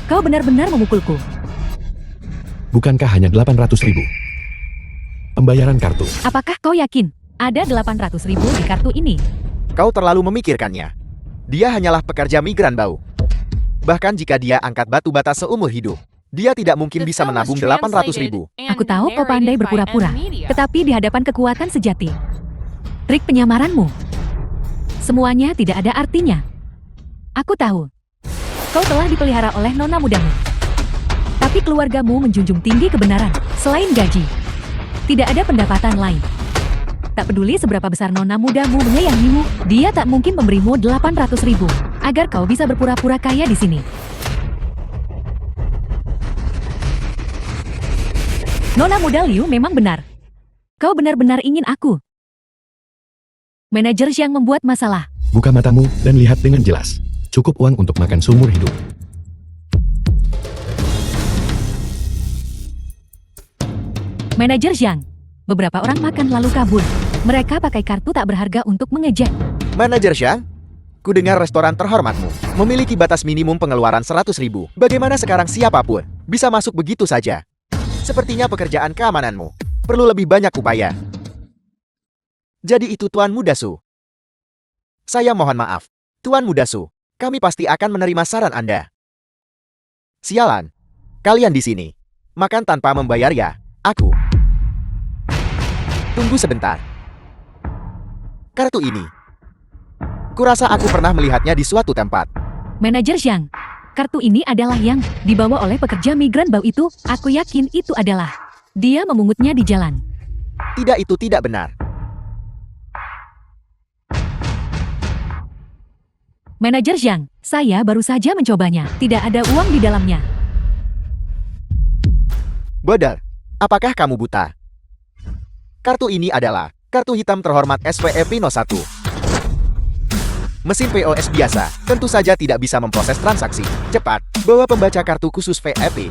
Kau benar-benar memukulku. Bukankah hanya 800.000? Pembayaran kartu. Apakah kau yakin ada 800.000 di kartu ini? Kau terlalu memikirkannya. Dia hanyalah pekerja migran bau. Bahkan jika dia angkat batu bata seumur hidup, dia tidak mungkin bisa menabung 800.000. Aku tahu kau pandai berpura-pura, tetapi di hadapan kekuatan sejati, trik penyamaranmu, semuanya tidak ada artinya. Aku tahu, kau telah dipelihara oleh nona mudamu. Tapi keluargamu menjunjung tinggi kebenaran. Selain gaji, tidak ada pendapatan lain. Tak peduli seberapa besar nona mudamu menyayangimu, dia tak mungkin memberimu 800.000 agar kau bisa berpura-pura kaya di sini. Nona muda Liu memang benar. Kau benar-benar ingin aku. Manajer yang membuat masalah. Buka matamu dan lihat dengan jelas. Cukup uang untuk makan seumur hidup. Manajer Zhang. Beberapa orang makan lalu kabur. Mereka pakai kartu tak berharga untuk mengejek. Manajer Xiang, ku dengar restoran terhormatmu memiliki batas minimum pengeluaran 100.000. Bagaimana sekarang siapapun bisa masuk begitu saja? Sepertinya pekerjaan keamananmu perlu lebih banyak upaya. Jadi itu Tuan Muda Su. Saya mohon maaf, Tuan Muda Su. Kami pasti akan menerima saran Anda. Sialan, kalian di sini makan tanpa membayar ya? Aku. Tunggu sebentar. Kartu ini. Kurasa aku pernah melihatnya di suatu tempat. Manajer Zhang. Kartu ini adalah yang dibawa oleh pekerja migran bau itu. Aku yakin itu adalah dia memungutnya di jalan. Tidak, itu tidak benar. Manajer Zhang, saya baru saja mencobanya. Tidak ada uang di dalamnya. Bodoh. Apakah kamu buta? Kartu ini adalah kartu hitam terhormat SVEP 01. Mesin POS biasa tentu saja tidak bisa memproses transaksi. Cepat, bawa pembaca kartu khusus VIP.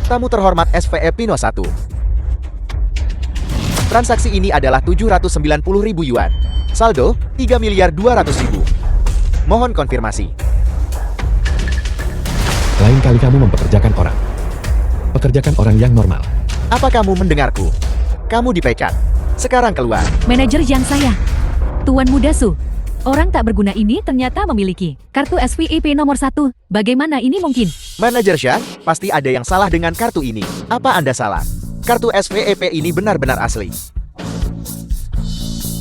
Tamu terhormat SVEP 01. Transaksi ini adalah 790.000 yuan. Saldo 3.200.000. Mohon konfirmasi. Lain kali kamu mempekerjakan orang. Pekerjakan orang yang normal. Apa kamu mendengarku? Kamu dipecat. Sekarang keluar. Manajer yang saya. Tuan Muda Su. Orang tak berguna ini ternyata memiliki kartu SVEP nomor 1. Bagaimana ini mungkin? Manajer Shan, pasti ada yang salah dengan kartu ini. Apa Anda salah? Kartu SVEP ini benar-benar asli.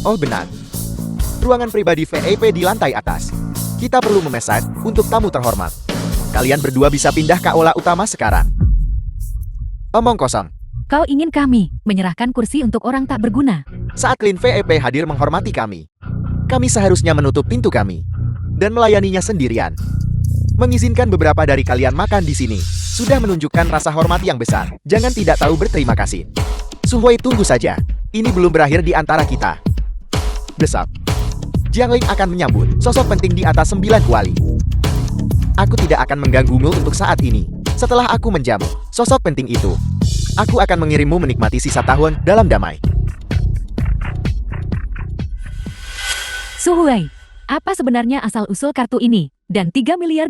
Oh benar. Ruangan pribadi VIP di lantai atas. Kita perlu memesan untuk tamu terhormat. Kalian berdua bisa pindah ke aula utama sekarang. Omong kosong. Kau ingin kami menyerahkan kursi untuk orang tak berguna? Saat klien VIP hadir menghormati kami, kami seharusnya menutup pintu kami dan melayaninya sendirian. Mengizinkan beberapa dari kalian makan di sini sudah menunjukkan rasa hormat yang besar. Jangan tidak tahu berterima kasih. Su Hui, tunggu saja. Ini belum berakhir di antara kita. Besok, Jiang Ling akan menyambut sosok penting di atas 9 kuali. Aku tidak akan mengganggumu untuk saat ini. Setelah aku menjamu sosok penting itu, aku akan mengirimmu menikmati sisa tahun dalam damai. Su Huai, apa sebenarnya asal-usul kartu ini? Dan 3.200.000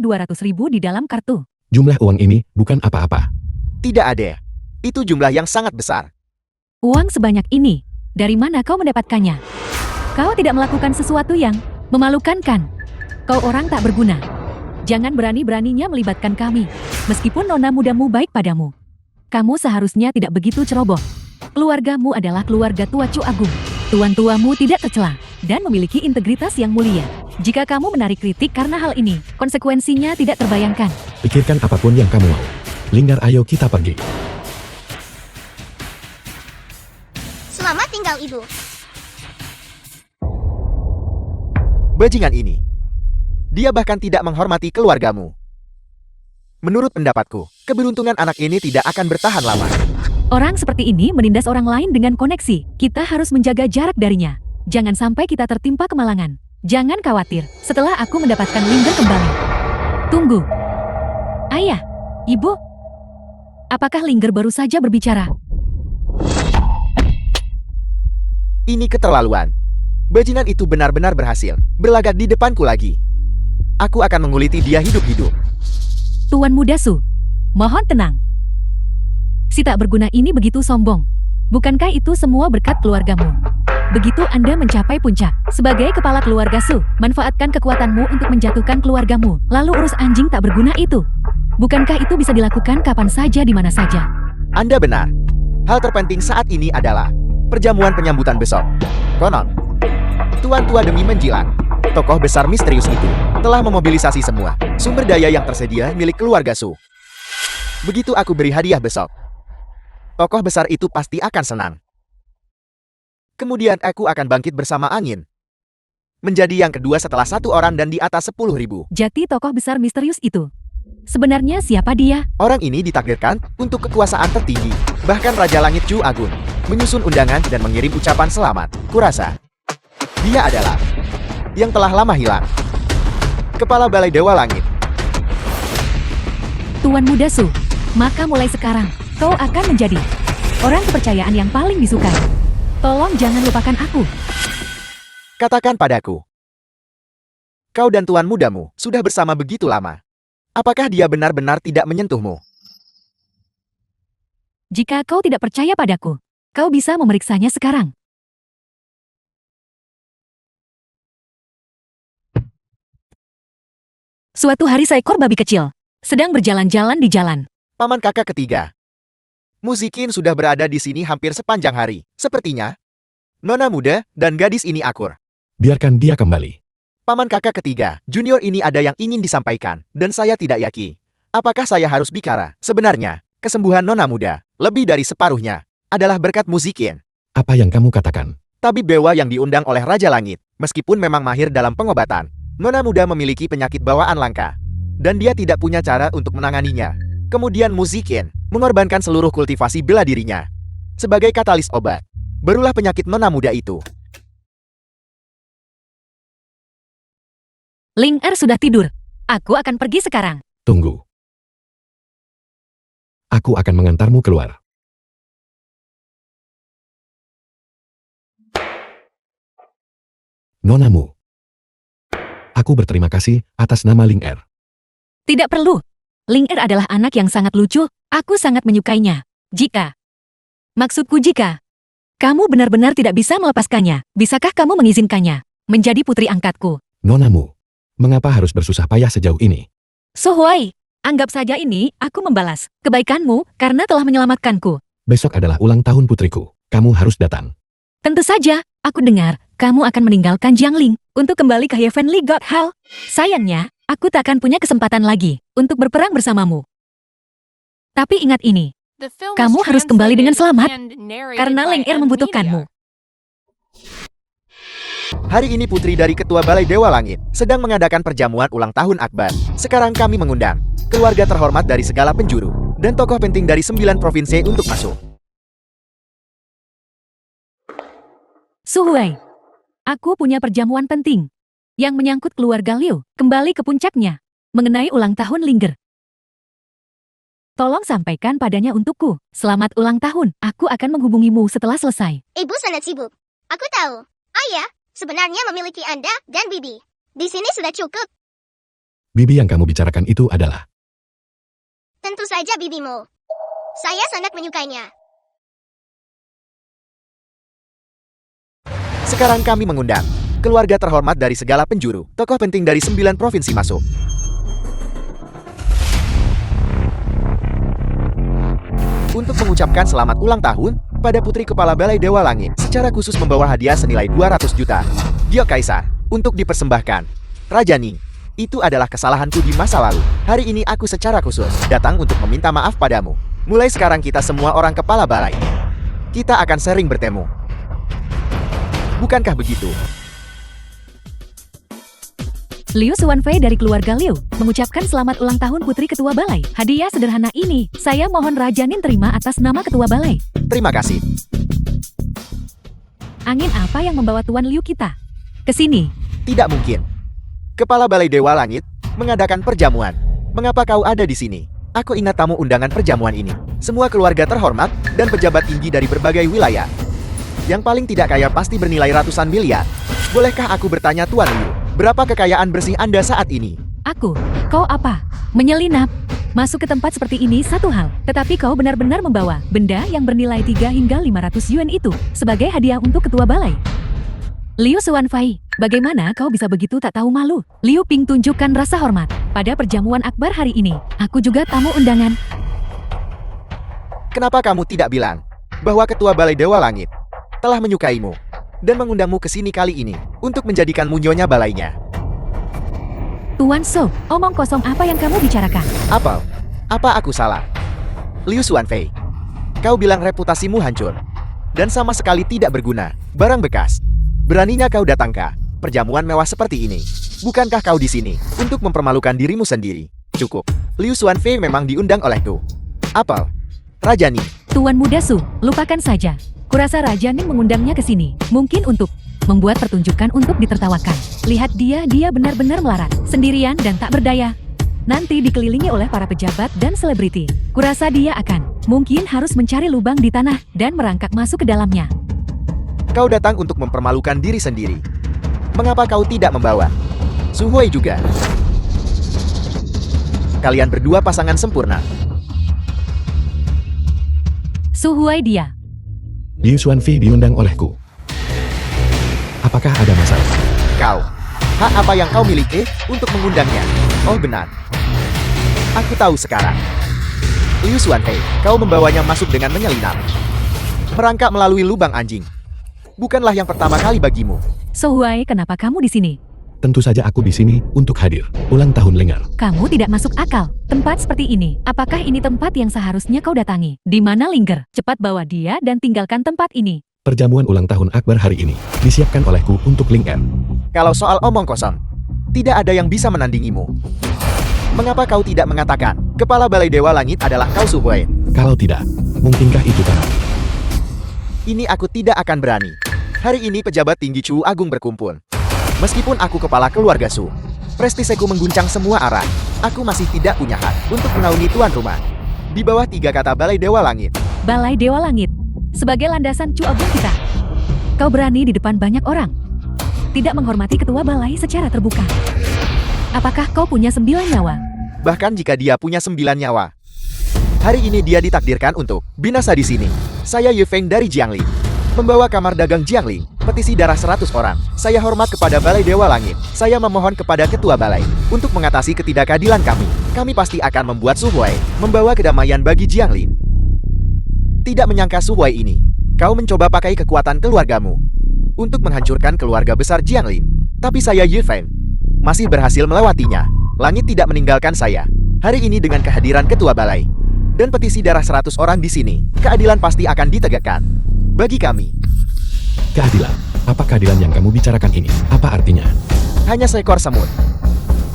di dalam kartu. Jumlah uang ini bukan apa-apa. Tidak ada. Itu jumlah yang sangat besar. Uang sebanyak ini, dari mana kau mendapatkannya? Kau tidak melakukan sesuatu yang memalukan kan? Kau orang tak berguna. Jangan berani-beraninya melibatkan kami. Meskipun nona mudamu baik padamu, kamu seharusnya tidak begitu ceroboh. Keluargamu adalah keluarga tua Chu Agung. Tuan-tuamu tidak tercela dan memiliki integritas yang mulia. Jika kamu menarik kritik karena hal ini, konsekuensinya tidak terbayangkan. Pikirkan apapun yang kamu mau. Linggar, ayo kita pergi. Selamat tinggal ibu. Bajingan ini. Dia bahkan tidak menghormati keluargamu. Menurut pendapatku, keberuntungan anak ini tidak akan bertahan lama. Orang seperti ini menindas orang lain dengan koneksi. Kita harus menjaga jarak darinya. Jangan sampai kita tertimpa kemalangan. Jangan khawatir, setelah aku mendapatkan Linggar kembali. Tunggu. Ayah, Ibu. Apakah Linggar baru saja berbicara? Ini keterlaluan. Bajingan itu benar-benar berhasil berlagak di depanku lagi. Aku akan menguliti dia hidup-hidup. Tuan Muda Su, mohon tenang. Si tak berguna ini begitu sombong. Bukankah itu semua berkat keluargamu? Begitu Anda mencapai puncak, sebagai kepala keluarga Su, manfaatkan kekuatanmu untuk menjatuhkan keluargamu, lalu urus anjing tak berguna itu. Bukankah itu bisa dilakukan kapan saja di mana saja? Anda benar. Hal terpenting saat ini adalah perjamuan penyambutan besok. Konon, Tuan Tua demi menjilat, tokoh besar misterius itu telah memobilisasi semua sumber daya yang tersedia milik keluarga Su. Begitu aku beri hadiah besok, tokoh besar itu pasti akan senang. Kemudian aku akan bangkit bersama angin. Menjadi yang kedua setelah satu orang dan di atas 10.000. Jati tokoh besar misterius itu. Sebenarnya siapa dia? Orang ini ditakdirkan untuk kekuasaan tertinggi. Bahkan Raja Langit Chu Agun menyusun undangan dan mengirim ucapan selamat. Kurasa dia adalah yang telah lama hilang. Kepala Balai Dewa Langit. Tuan Muda Su, maka mulai sekarang, kau akan menjadi orang kepercayaan yang paling disukai. Tolong jangan lupakan aku. Katakan padaku, kau dan tuan mudamu sudah bersama begitu lama. Apakah dia benar-benar tidak menyentuhmu? Jika kau tidak percaya padaku, kau bisa memeriksanya sekarang. Suatu hari seekor babi kecil sedang berjalan-jalan di jalan. Paman kakak ketiga. Musikin sudah berada di sini hampir sepanjang hari. Sepertinya, nona muda dan gadis ini akur. Biarkan dia kembali. Paman kakak ketiga, junior ini ada yang ingin disampaikan, dan saya tidak yakin. Apakah saya harus bicara? Sebenarnya, kesembuhan nona muda, lebih dari separuhnya, adalah berkat Musikin. Apa yang kamu katakan? Tabib dewa yang diundang oleh Raja Langit, meskipun memang mahir dalam pengobatan, nona muda memiliki penyakit bawaan langka, dan dia tidak punya cara untuk menanganinya. Kemudian Musikin mengorbankan seluruh kultivasi bela dirinya sebagai katalis obat. Barulah penyakit nona muda itu. Ling'er sudah tidur. Aku akan pergi sekarang. Tunggu. Aku akan mengantarmu keluar. Nonamu. Aku berterima kasih atas nama Ling'er. Tidak perlu. Ling'er adalah anak yang sangat lucu. Aku sangat menyukainya. Maksudku jika kamu benar-benar tidak bisa melepaskannya, bisakah kamu mengizinkannya menjadi putri angkatku? Nonamu. Mengapa harus bersusah payah sejauh ini? So Huai, anggap saja ini aku membalas kebaikanmu karena telah menyelamatkanku. Besok adalah ulang tahun putriku. Kamu harus datang. Tentu saja, aku dengar kamu akan meninggalkan Jiangling untuk kembali ke Heavenly God Hall. Sayangnya, aku tak akan punya kesempatan lagi untuk berperang bersamamu. Tapi ingat ini, The film kamu was harus kembali dengan translated selamat, and narrated karena by Ling'er M membutuhkanmu. Media. Hari ini putri dari Ketua Balai Dewa Langit sedang mengadakan perjamuan ulang tahun Akbar. Sekarang kami mengundang keluarga terhormat dari segala penjuru dan tokoh penting dari 9 provinsi untuk masuk. Su Huai, Aku punya perjamuan penting yang menyangkut keluarga Liu, kembali ke puncaknya, mengenai ulang tahun Linger. Tolong sampaikan padanya untukku. Selamat ulang tahun, aku akan menghubungimu setelah selesai. Ibu sangat sibuk. Aku tahu. Ayah, sebenarnya memiliki Anda dan Bibi. Di sini sudah cukup. Bibi yang kamu bicarakan itu adalah... Tentu saja bibimu. Saya sangat menyukainya. Sekarang kami mengundang keluarga terhormat dari segala penjuru, tokoh penting dari 9 provinsi masuk. Untuk mengucapkan selamat ulang tahun pada Putri Kepala Balai Dewa Langit, secara khusus membawa hadiah senilai 200 juta. Giok Kaisar, untuk dipersembahkan. Raja Ning, itu adalah kesalahanku di masa lalu. Hari ini aku secara khusus datang untuk meminta maaf padamu. Mulai sekarang kita semua orang kepala balai. Kita akan sering bertemu. Bukankah begitu? Liu Xuanfei dari keluarga Liu mengucapkan selamat ulang tahun Putri Ketua Balai. Hadiah sederhana ini, saya mohon Raja Nin terima atas nama Ketua Balai. Terima kasih. Angin apa yang membawa Tuan Liu kita ke sini? Tidak mungkin. Kepala Balai Dewa Langit mengadakan perjamuan. Mengapa kau ada di sini? Aku ingat tamu undangan perjamuan ini. Semua keluarga terhormat dan pejabat tinggi dari berbagai wilayah. Yang paling tidak kaya pasti bernilai ratusan miliar. Bolehkah aku bertanya Tuan Liu, berapa kekayaan bersih Anda saat ini? Aku, kau apa? Menyelinap. Masuk ke tempat seperti ini satu hal, tetapi kau benar-benar membawa benda yang bernilai 3 hingga 500 yuan itu sebagai hadiah untuk Ketua Balai. Liu Xuanfei, bagaimana kau bisa begitu tak tahu malu? Liu Ping tunjukkan rasa hormat. Pada perjamuan akbar hari ini, aku juga tamu undangan. Kenapa kamu tidak bilang bahwa Ketua Balai Dewa Langit telah menyukaimu dan mengundangmu ke sini kali ini untuk menjadikanmu nyonya balainya? Tuan So, omong kosong apa yang kamu bicarakan? Apa aku salah? Liu Xuanfei, kau bilang reputasimu hancur dan sama sekali tidak berguna, barang bekas. Beraninya kau datang ke perjamuan mewah seperti ini. Bukankah kau di sini untuk mempermalukan dirimu sendiri? Cukup. Liu Xuanfei memang diundang olehku. Apel, Raja Ning. Tuan Muda Su, lupakan saja. Kurasa Raja Ning mengundangnya ke sini, mungkin untuk membuat pertunjukan untuk ditertawakan. Lihat dia benar-benar melarat, sendirian dan tak berdaya. Nanti dikelilingi oleh para pejabat dan selebriti. Kurasa dia mungkin harus mencari lubang di tanah dan merangkak masuk ke dalamnya. Kau datang untuk mempermalukan diri sendiri. Mengapa kau tidak membawa Su Hui juga? Kalian berdua pasangan sempurna. Su Hui dia. Liu Xuanfei diundang olehku. Apakah ada masalah? Kau, hak apa yang kau miliki untuk mengundangnya? Oh benar. Aku tahu sekarang. Liu Xuanfei, kau membawanya masuk dengan menyelinap. Merangkak melalui lubang anjing. Bukanlah yang pertama kali bagimu. Su Hui, kenapa kamu di sini? Tentu saja aku di sini untuk hadir ulang tahun Linger. Kamu tidak masuk akal. Tempat seperti ini, apakah ini tempat yang seharusnya kau datangi? Di mana Linger? Cepat bawa dia dan tinggalkan tempat ini. Perjamuan ulang tahun akbar hari ini disiapkan olehku untuk Linger. Kalau soal omong kosong, tidak ada yang bisa menandingimu. Mengapa kau tidak mengatakan Kepala Balai Dewa Langit adalah kau Su Hui? Kalau tidak, mungkinkah itu kamu? Ini aku tidak akan berani. Hari ini pejabat tinggi Chu Agung berkumpul. Meskipun aku kepala keluarga Su, prestiseku mengguncang semua arah. Aku masih tidak punya hak untuk menaungi tuan rumah. Di bawah 3 kata Balai Dewa Langit. Balai Dewa Langit. Sebagai landasan Chu Agung kita. Kau berani di depan banyak orang. Tidak menghormati ketua balai secara terbuka. Apakah kau punya 9 nyawa? Bahkan jika dia punya 9 nyawa. Hari ini dia ditakdirkan untuk binasa di sini. Saya Yu Feng dari Jiangling. Membawa kamar dagang Jiangling, petisi darah 100 orang. Saya hormat kepada Balai Dewa Langit. Saya memohon kepada Ketua Balai untuk mengatasi ketidakadilan kami. Kami pasti akan membuat Su Hui membawa kedamaian bagi Jiangling. Tidak menyangka Su Hui ini, kau mencoba pakai kekuatan keluargamu untuk menghancurkan keluarga besar Jiangling. Tapi saya Yu Feng masih berhasil melewatinya. Langit tidak meninggalkan saya. Hari ini dengan kehadiran Ketua Balai dan petisi darah 100 orang di sini, keadilan pasti akan ditegakkan. Bagi kami, Keadilan? Apa keadilan yang kamu bicarakan ini? Apa artinya? hanya seekor semut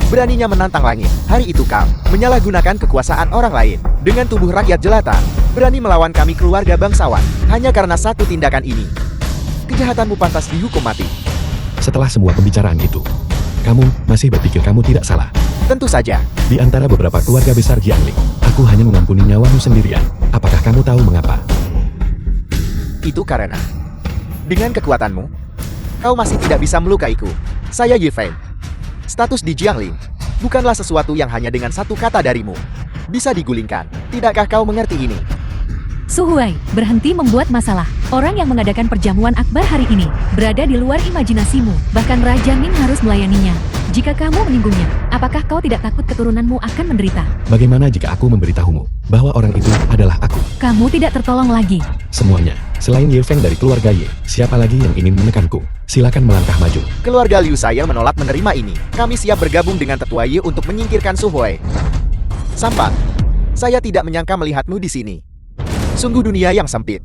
beraninya menantang langit. Hari itu kau menyalahgunakan kekuasaan orang lain dengan tubuh rakyat jelata, berani melawan kami keluarga bangsawan hanya karena satu tindakan ini. Kejahatanmu pantas dihukum mati. Setelah semua pembicaraan itu, kamu masih berpikir kamu tidak salah. Tentu saja. Di antara beberapa keluarga besar Jiangling, aku hanya mengampuni nyawamu sendirian. Apakah kamu tahu mengapa? Itu karena dengan kekuatanmu, kau masih tidak bisa melukaiku. Saya Yifeng. Status di Jiangling bukanlah sesuatu yang hanya dengan satu kata darimu bisa digulingkan. Tidakkah kau mengerti ini? Su Huai, berhenti membuat masalah. Orang yang mengadakan perjamuan akbar hari ini berada di luar imajinasimu. Bahkan Raja Ming harus melayaninya. Jika kamu menyinggungnya, apakah kau tidak takut keturunanmu akan menderita? Bagaimana jika aku memberitahumu bahwa orang itu adalah aku? Kamu tidak tertolong lagi. Semuanya, selain Ye Feng dari keluarga Ye, siapa lagi yang ingin menekanku? Silakan melangkah maju. Keluarga Liu saya menolak menerima ini. Kami siap bergabung dengan tetua Ye untuk menyingkirkan Su Huai. Sampan, saya tidak menyangka melihatmu di sini. Sungguh dunia yang sempit.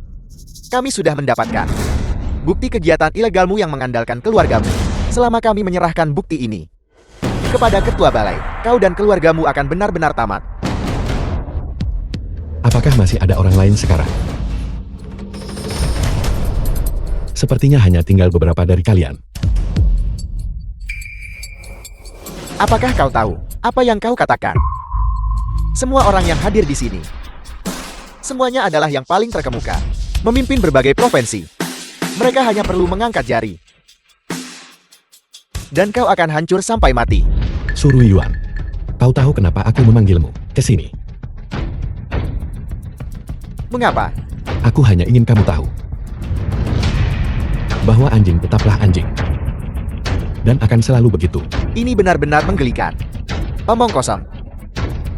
Kami sudah mendapatkan bukti kegiatan ilegalmu yang mengandalkan keluargamu. Selama kami menyerahkan bukti ini kepada ketua balai, kau dan keluargamu akan benar-benar tamat. Apakah masih ada orang lain sekarang? Sepertinya hanya tinggal beberapa dari kalian. Apakah kau tahu apa yang kau katakan? Semua orang yang hadir di sini, semuanya adalah yang paling terkemuka, memimpin berbagai provinsi. Mereka hanya perlu mengangkat jari, dan kau akan hancur sampai mati. Suru Yuan, kau tahu kenapa aku memanggilmu ke sini? Mengapa? Aku hanya ingin kamu tahu bahwa anjing tetaplah anjing, dan akan selalu begitu. Ini benar-benar menggelikan. Omong kosong.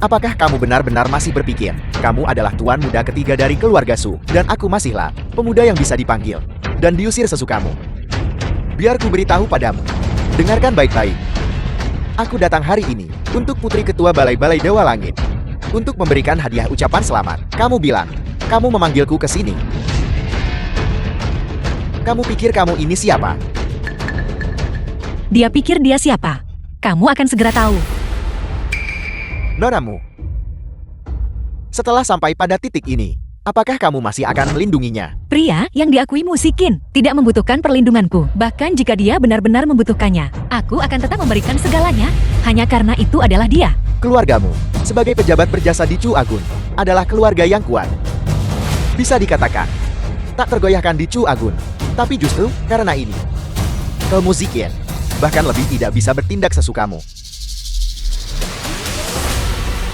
Apakah kamu benar-benar masih berpikir kamu adalah tuan muda ketiga dari keluarga Su, dan aku masihlah pemuda yang bisa dipanggil dan diusir sesukamu? Biar ku beritahu padamu. Dengarkan baik-baik. Aku datang hari ini untuk putri ketua balai-balai Dewa Langit, untuk memberikan hadiah ucapan selamat. Kamu bilang kamu memanggilku ke sini. Kamu pikir kamu ini siapa? Dia pikir dia siapa? Kamu akan segera tahu. Nonamu. Setelah sampai pada titik ini, apakah kamu masih akan melindunginya? Pria yang diakui musikin tidak membutuhkan perlindunganku. Bahkan jika dia benar-benar membutuhkannya, aku akan tetap memberikan segalanya. Hanya karena itu adalah dia. Keluargamu, sebagai pejabat berjasa di Chu Agun, adalah keluarga yang kuat. Bisa dikatakan, tak tergoyahkan di Chu Agun. Tapi justru karena ini, kau musikin, bahkan lebih tidak bisa bertindak sesukamu.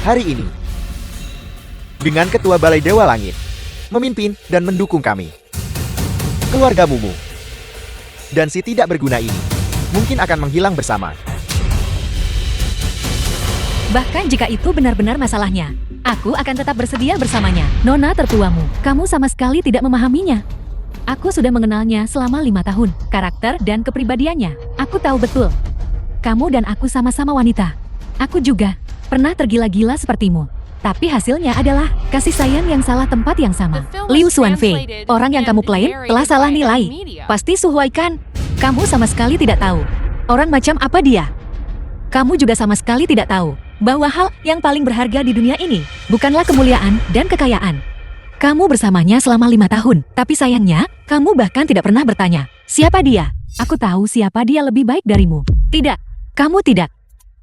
Hari ini, dengan ketua balai Dewa Langit, memimpin dan mendukung kami. Keluarga Mumu dan si tidak berguna ini mungkin akan menghilang bersama. Bahkan jika itu benar-benar masalahnya, aku akan tetap bersedia bersamanya. Nona tertuamu, kamu sama sekali tidak memahaminya. Aku sudah mengenalnya selama 5 tahun, karakter dan kepribadiannya. Aku tahu betul. Kamu dan aku sama-sama wanita. Aku juga pernah tergila-gila sepertimu. Tapi hasilnya adalah kasih sayang yang salah tempat yang sama. Liu Xuanfei, orang yang kamu klaim telah salah nilai. Pasti Su Huai kan? Kamu sama sekali tidak tahu orang macam apa dia. Kamu juga sama sekali tidak tahu bahwa hal yang paling berharga di dunia ini bukanlah kemuliaan dan kekayaan. Kamu bersamanya selama 5 tahun, tapi sayangnya, kamu bahkan tidak pernah bertanya, siapa dia? Aku tahu siapa dia lebih baik darimu. Tidak, kamu tidak.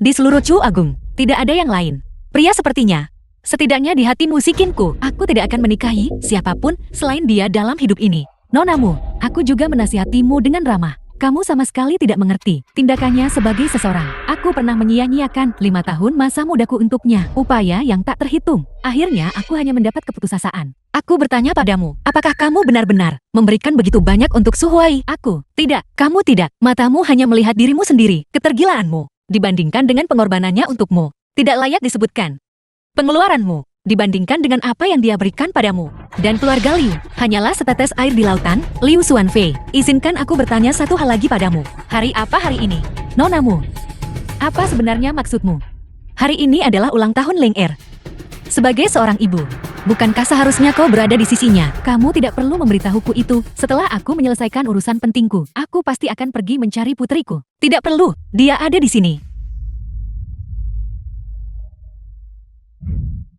Di seluruh Chu Agung, tidak ada yang lain. Pria sepertinya. Setidaknya di hati musikinku, aku tidak akan menikahi siapapun selain dia dalam hidup ini. Nonamu, aku juga menasihatimu dengan ramah. Kamu sama sekali tidak mengerti tindakannya sebagai seseorang. Aku pernah menyia-nyiakan 5 tahun masa mudaku untuknya. Upaya yang tak terhitung. Akhirnya aku hanya mendapat keputusasaan. Aku bertanya padamu, apakah kamu benar-benar memberikan begitu banyak untuk Su Huai? Aku, tidak. Kamu tidak. Matamu hanya melihat dirimu sendiri. Ketergilaanmu dibandingkan dengan pengorbanannya untukmu tidak layak disebutkan. Pengeluaranmu dibandingkan dengan apa yang dia berikan padamu dan keluarga Liu hanyalah setetes air di lautan. Liu Xuanfei, izinkan aku bertanya satu hal lagi padamu. Hari apa hari ini? Nonamu, apa sebenarnya maksudmu? Hari ini adalah ulang tahun Ling Er. Sebagai seorang ibu, bukankah seharusnya kau berada di sisinya? Kamu tidak perlu memberitahuku itu. Setelah aku menyelesaikan urusan pentingku, aku pasti akan pergi mencari putriku. Tidak perlu, dia ada di sini.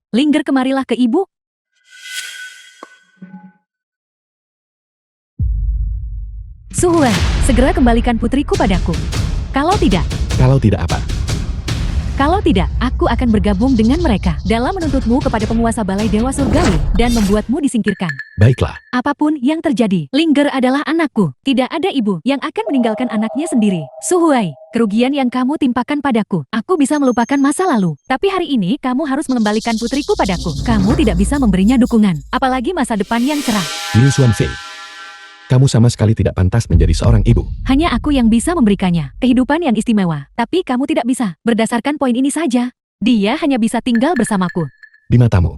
Lingger, kemarilah ke ibu. Suhuan, segera kembalikan putriku padaku. Kalau tidak, Kalau tidak apa? Kalau tidak, aku akan bergabung dengan mereka dalam menuntutmu kepada penguasa Balai Dewa Surgawi dan membuatmu disingkirkan. Baiklah, Apapun yang terjadi, Lingger adalah anakku. Tidak ada ibu yang akan meninggalkan anaknya sendiri. Suhuai, kerugian yang kamu timpakan padaku, aku bisa melupakan masa lalu. Tapi hari ini kamu harus mengembalikan putriku padaku. Kamu tidak bisa memberinya dukungan, apalagi masa depan yang cerah. Liu Xuanfei. Kamu sama sekali tidak pantas menjadi seorang ibu. Hanya aku yang bisa memberikannya kehidupan yang istimewa. Tapi kamu tidak bisa. Berdasarkan poin ini saja, dia hanya bisa tinggal bersamaku. Di matamu,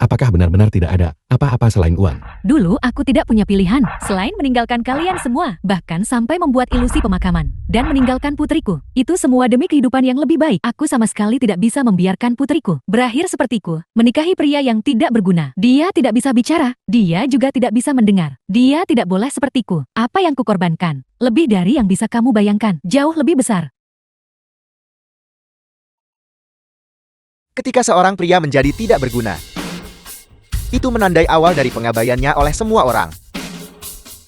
apakah benar-benar tidak ada apa-apa selain uang? Dulu aku tidak punya pilihan selain meninggalkan kalian semua, bahkan sampai membuat ilusi pemakaman dan meninggalkan putriku. Itu semua demi kehidupan yang lebih baik. Aku sama sekali tidak bisa membiarkan putriku berakhir sepertiku, menikahi pria yang tidak berguna. Dia tidak bisa bicara, dia juga tidak bisa mendengar. Dia tidak boleh sepertiku. Apa yang kukorbankan lebih dari yang bisa kamu bayangkan, jauh lebih besar. Ketika seorang pria menjadi tidak berguna, itu menandai awal dari pengabaiannya oleh semua orang.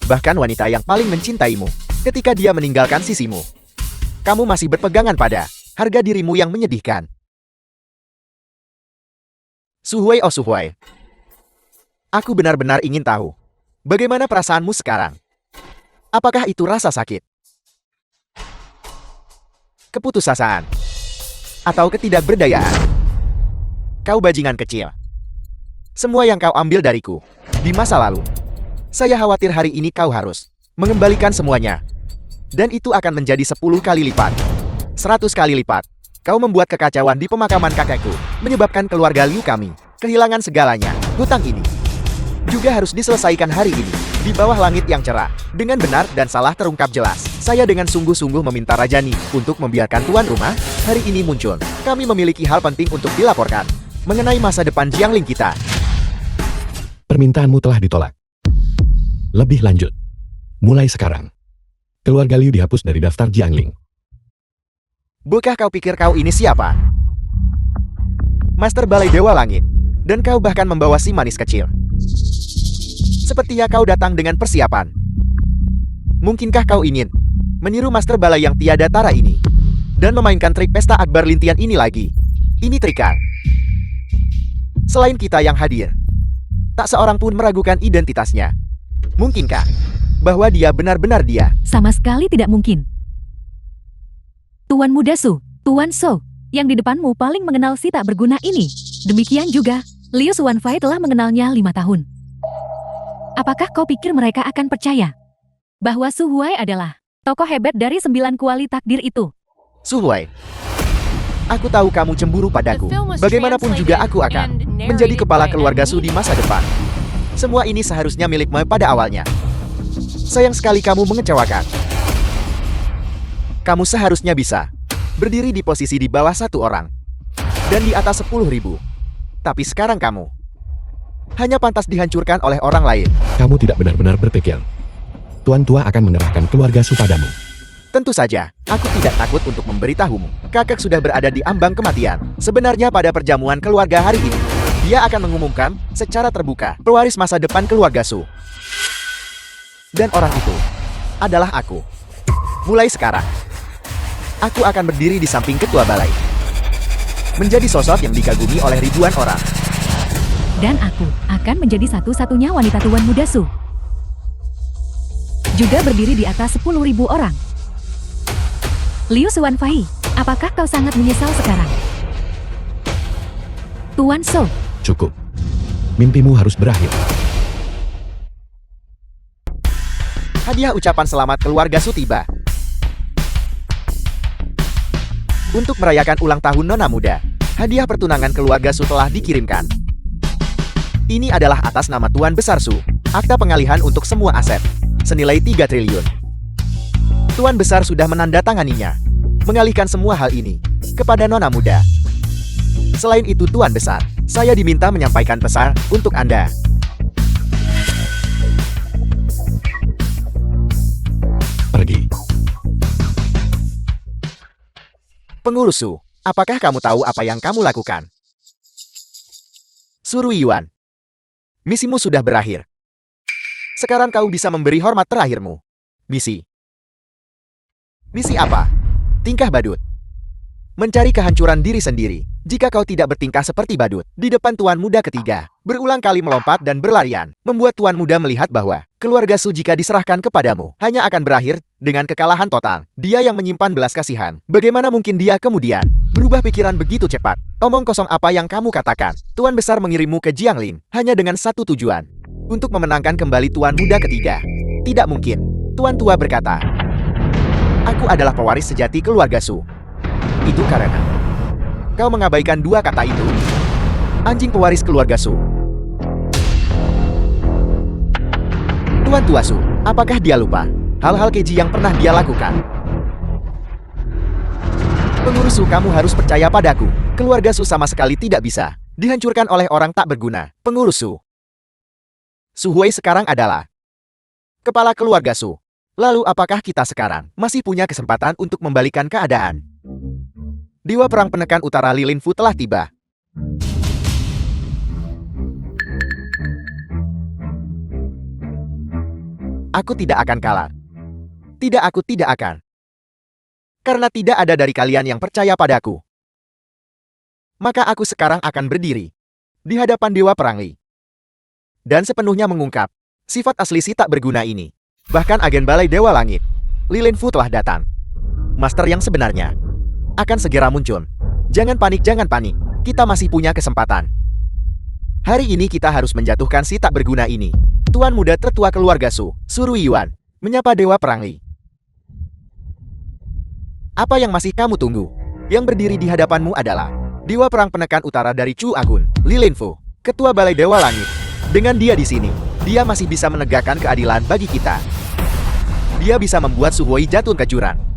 Bahkan wanita yang paling mencintaimu, ketika dia meninggalkan sisimu, kamu masih berpegangan pada harga dirimu yang menyedihkan. Suhuai, oh Suhuai, aku benar-benar ingin tahu, bagaimana perasaanmu sekarang? Apakah itu rasa sakit? Keputusasaan? Atau ketidakberdayaan? Kau bajingan kecil. Semua yang kau ambil dariku di masa lalu, saya khawatir hari ini kau harus mengembalikan semuanya. Dan itu akan menjadi 10 kali lipat, 100 kali lipat. Kau membuat kekacauan di pemakaman kakekku, menyebabkan keluarga Liu kami kehilangan segalanya. Hutang ini juga harus diselesaikan hari ini, di bawah langit yang cerah. Dengan benar dan salah terungkap jelas. Saya dengan sungguh-sungguh meminta Rajani untuk membiarkan tuan rumah hari ini muncul. Kami memiliki hal penting untuk dilaporkan mengenai masa depan Jiangling kita. Permintaanmu telah ditolak. Lebih lanjut, mulai sekarang, keluarga Liu dihapus dari daftar Jiangling. Bukankah kau pikir kau ini siapa? Master Balai Dewa Langit. Dan kau bahkan membawa si manis kecil. Sepertinya kau datang dengan persiapan. Mungkinkah kau ingin meniru Master Balai yang tiada tara ini? Dan memainkan trik pesta akbar lintian ini lagi? Ini trikal. Selain kita yang hadir, tak seorang pun meragukan identitasnya. Mungkinkah bahwa dia benar-benar dia? Sama sekali tidak mungkin. Tuan Muda Su, Tuan So, yang di depanmu paling mengenal si tak berguna ini. Demikian juga, Liu Xuanfei telah mengenalnya 5 tahun. Apakah kau pikir mereka akan percaya bahwa Su Huai adalah tokoh hebat dari 9 kuali takdir itu? Suhuai, aku tahu kamu cemburu padaku. Bagaimanapun juga aku akan menjadi kepala keluarga Su di masa depan. Semua ini seharusnya milikmu pada awalnya. Sayang sekali kamu mengecewakan. Kamu seharusnya bisa berdiri di posisi di bawah 1 orang dan di atas 10.000. Tapi sekarang kamu hanya pantas dihancurkan oleh orang lain. Kamu tidak benar-benar berpikir Tuan Tua akan menyerahkan keluarga Su padamu. Tentu saja, aku tidak takut untuk memberitahumu. Kakek sudah berada di ambang kematian. Sebenarnya pada perjamuan keluarga hari ini, dia akan mengumumkan secara terbuka pewaris masa depan keluarga Su. Dan orang itu adalah aku. Mulai sekarang, aku akan berdiri di samping ketua balai. Menjadi sosok yang dikagumi oleh ribuan orang. Dan aku akan menjadi satu-satunya wanita Tuan Muda Su. Juga berdiri di atas 10.000 orang. Liu Xuanfei, apakah kau sangat menyesal sekarang? Tuan So, Cukup. Mimpimu harus berakhir. Hadiah ucapan selamat keluarga Su tiba. Untuk merayakan ulang tahun Nona Muda, hadiah pertunangan keluarga Su telah dikirimkan. Ini adalah atas nama Tuan Besar Su, akta pengalihan untuk semua aset, senilai 3 triliun. Tuan Besar sudah menandatanganinya, mengalihkan semua hal ini kepada Nona Muda. Selain itu Tuan Besar, saya diminta menyampaikan pesan untuk Anda. Pergi. Pengurus Su, apakah kamu tahu apa yang kamu lakukan? Su Ruiyuan, misimu sudah berakhir. Sekarang kau bisa memberi hormat terakhirmu Misi. Misi apa? Tingkah badut. Mencari kehancuran diri sendiri. Jika kau tidak bertingkah seperti badut, di depan Tuan Muda ketiga, berulang kali melompat dan berlarian, membuat Tuan Muda melihat bahwa keluarga Su jika diserahkan kepadamu, hanya akan berakhir dengan kekalahan total. Dia yang menyimpan belas kasihan. Bagaimana mungkin dia kemudian berubah pikiran begitu cepat? Omong kosong apa yang kamu katakan? Tuan Besar mengirimmu ke Jianglin, hanya dengan satu tujuan. Untuk memenangkan kembali Tuan Muda ketiga. Tidak mungkin. Tuan Tua berkata, aku adalah pewaris sejati keluarga Su. Itu karena kau mengabaikan dua kata itu. Anjing pewaris keluarga Su. Tuan Tua Su, apakah dia lupa hal-hal keji yang pernah dia lakukan? Pengurus Su, kamu harus percaya padaku. Keluarga Su sama sekali tidak bisa dihancurkan oleh orang tak berguna. Pengurus Su. Su Huai sekarang adalah kepala keluarga Su. Lalu apakah kita sekarang masih punya kesempatan untuk membalikan keadaan? Dewa Perang Penekan Utara Li Linfu telah tiba. Aku tidak akan kalah. Tidak, aku tidak akan. Karena tidak ada dari kalian yang percaya padaku. Maka aku sekarang akan berdiri di hadapan Dewa Perang Li. Dan sepenuhnya mengungkap sifat asli si tak berguna ini. Bahkan agen Balai Dewa Langit, Li Linfu telah datang. Master yang sebenarnya akan segera muncul. Jangan panik, jangan panik. Kita masih punya kesempatan. Hari ini kita harus menjatuhkan si tak berguna ini. Tuan Muda tertua keluarga Su, Su Ruiyuan, menyapa Dewa Perang Li. Apa yang masih kamu tunggu? Yang berdiri di hadapanmu adalah Dewa Perang Penekan Utara dari Chu Agun, Li Linfu, Ketua Balai Dewa Langit. Dengan dia di sini, dia masih bisa menegakkan keadilan bagi kita. Dia bisa membuat Su Huai jatuh ke jurang.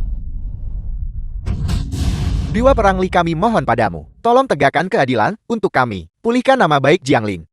Dewa Perang Li, kami mohon padamu, tolong tegakkan keadilan untuk kami. Pulihkan nama baik Jianglin.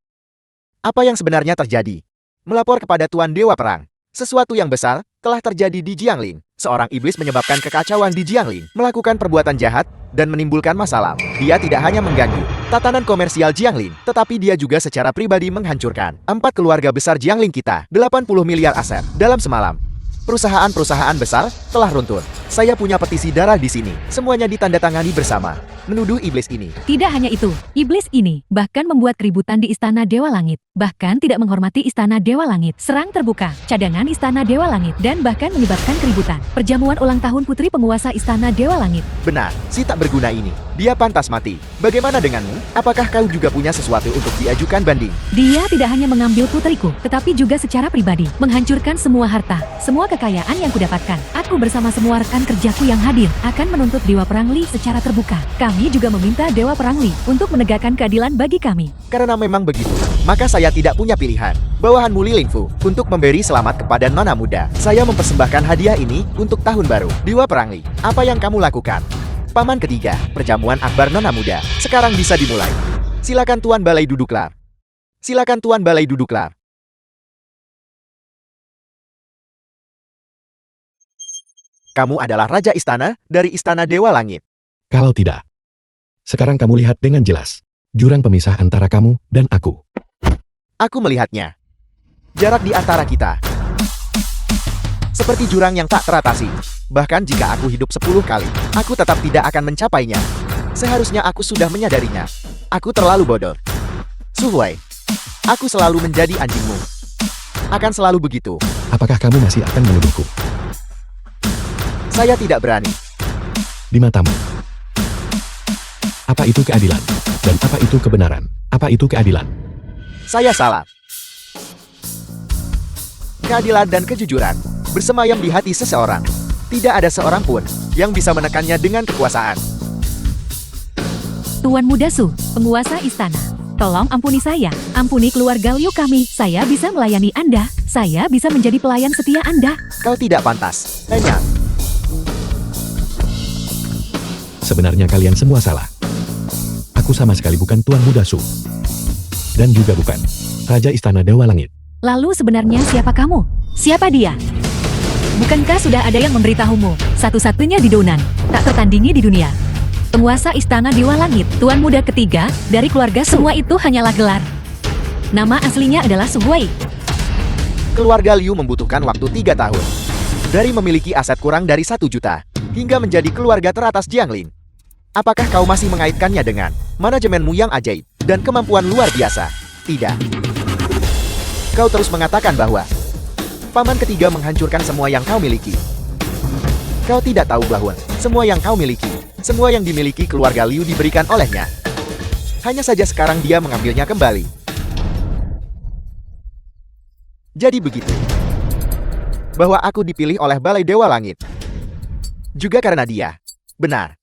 Apa yang sebenarnya terjadi? Melapor kepada Tuan Dewa Perang. Sesuatu yang besar telah terjadi di Jianglin. Seorang iblis menyebabkan kekacauan di Jianglin, melakukan perbuatan jahat, dan menimbulkan masalah. Dia tidak hanya mengganggu tatanan komersial Jianglin, tetapi dia juga secara pribadi menghancurkan 4 keluarga besar Jianglin kita, 80 miliar aset dalam semalam. Perusahaan-perusahaan besar telah runtuh. Saya punya petisi darah di sini. Semuanya ditandatangani bersama. Menuduh iblis ini. Tidak hanya itu, iblis ini bahkan membuat keributan di Istana Dewa Langit. Bahkan tidak menghormati Istana Dewa Langit. Serang terbuka, cadangan Istana Dewa Langit, dan bahkan menyebabkan keributan. Perjamuan ulang tahun putri penguasa Istana Dewa Langit. Benar, si tak berguna ini. Dia pantas mati. Bagaimana denganmu? Apakah kau juga punya sesuatu untuk diajukan banding? Dia tidak hanya mengambil putriku, tetapi juga secara pribadi. Menghancurkan semua harta, semua kekayaan yang kudapatkan. Aku bersama semua rekan kerjaku yang hadir akan menuntut Dewa Perang Li secara terbuka. Kami juga meminta Dewa Perang Li untuk menegakkan keadilan bagi kami. Karena memang begitu, maka saya tidak punya pilihan. Bawahanmu Li Linfu untuk memberi selamat kepada Nona Muda. Saya mempersembahkan hadiah ini untuk tahun baru. Dewa Perang Li, apa yang kamu lakukan? Paman ketiga, perjamuan akbar Nona Muda sekarang bisa dimulai. Silakan Tuan Balai duduklah. Silakan Tuan Balai duduklah. Kamu adalah Raja Istana dari Istana Dewa Langit. Kalau tidak, sekarang kamu lihat dengan jelas jurang pemisah antara kamu dan aku. Aku melihatnya. Jarak di antara kita seperti jurang yang tak teratasi. Bahkan jika aku hidup 10 kali, aku tetap tidak akan mencapainya. Seharusnya aku sudah menyadarinya. Aku terlalu bodoh. Su Huai, aku selalu menjadi anjingmu. Akan selalu begitu. Apakah kamu masih akan menuduhku? Saya tidak berani. Di matamu, apa itu keadilan? Dan apa itu kebenaran? Apa itu keadilan? Saya salah. Keadilan dan kejujuran bersemayam di hati seseorang. Tidak ada seorang pun yang bisa menekannya dengan kekuasaan. Tuan Muda Su, penguasa istana. Tolong ampuni saya, ampuni keluarga Liu kami. Saya bisa melayani Anda. Saya bisa menjadi pelayan setia Anda. Kau tidak pantas. Hanya Sebenarnya kalian semua salah. Aku sama sekali bukan Tuan Muda Su. Dan juga bukan Raja Istana Dewa Langit. Lalu sebenarnya siapa kamu? Siapa dia? Bukankah sudah ada yang memberitahumu? Satu-satunya di Dounan, tak tertandingi di dunia. Penguasa Istana Dewa Langit, Tuan Muda ketiga, dari keluarga semua itu hanyalah gelar. Nama aslinya adalah Su Huai. keluarga Liu membutuhkan waktu 3 tahun. Dari memiliki aset kurang dari 1 juta, hingga menjadi keluarga teratas Jiangling. Apakah kau masih mengaitkannya dengan manajemenmu yang ajaib dan kemampuan luar biasa? Tidak. Kau terus mengatakan bahwa paman ketiga menghancurkan semua yang kau miliki. Kau tidak tahu bahwa semua yang kau miliki, semua yang dimiliki keluarga Liu diberikan olehnya. Hanya saja sekarang dia mengambilnya kembali. Jadi begitu. Bahwa aku dipilih oleh Balai Dewa Langit. Juga karena dia. Benar.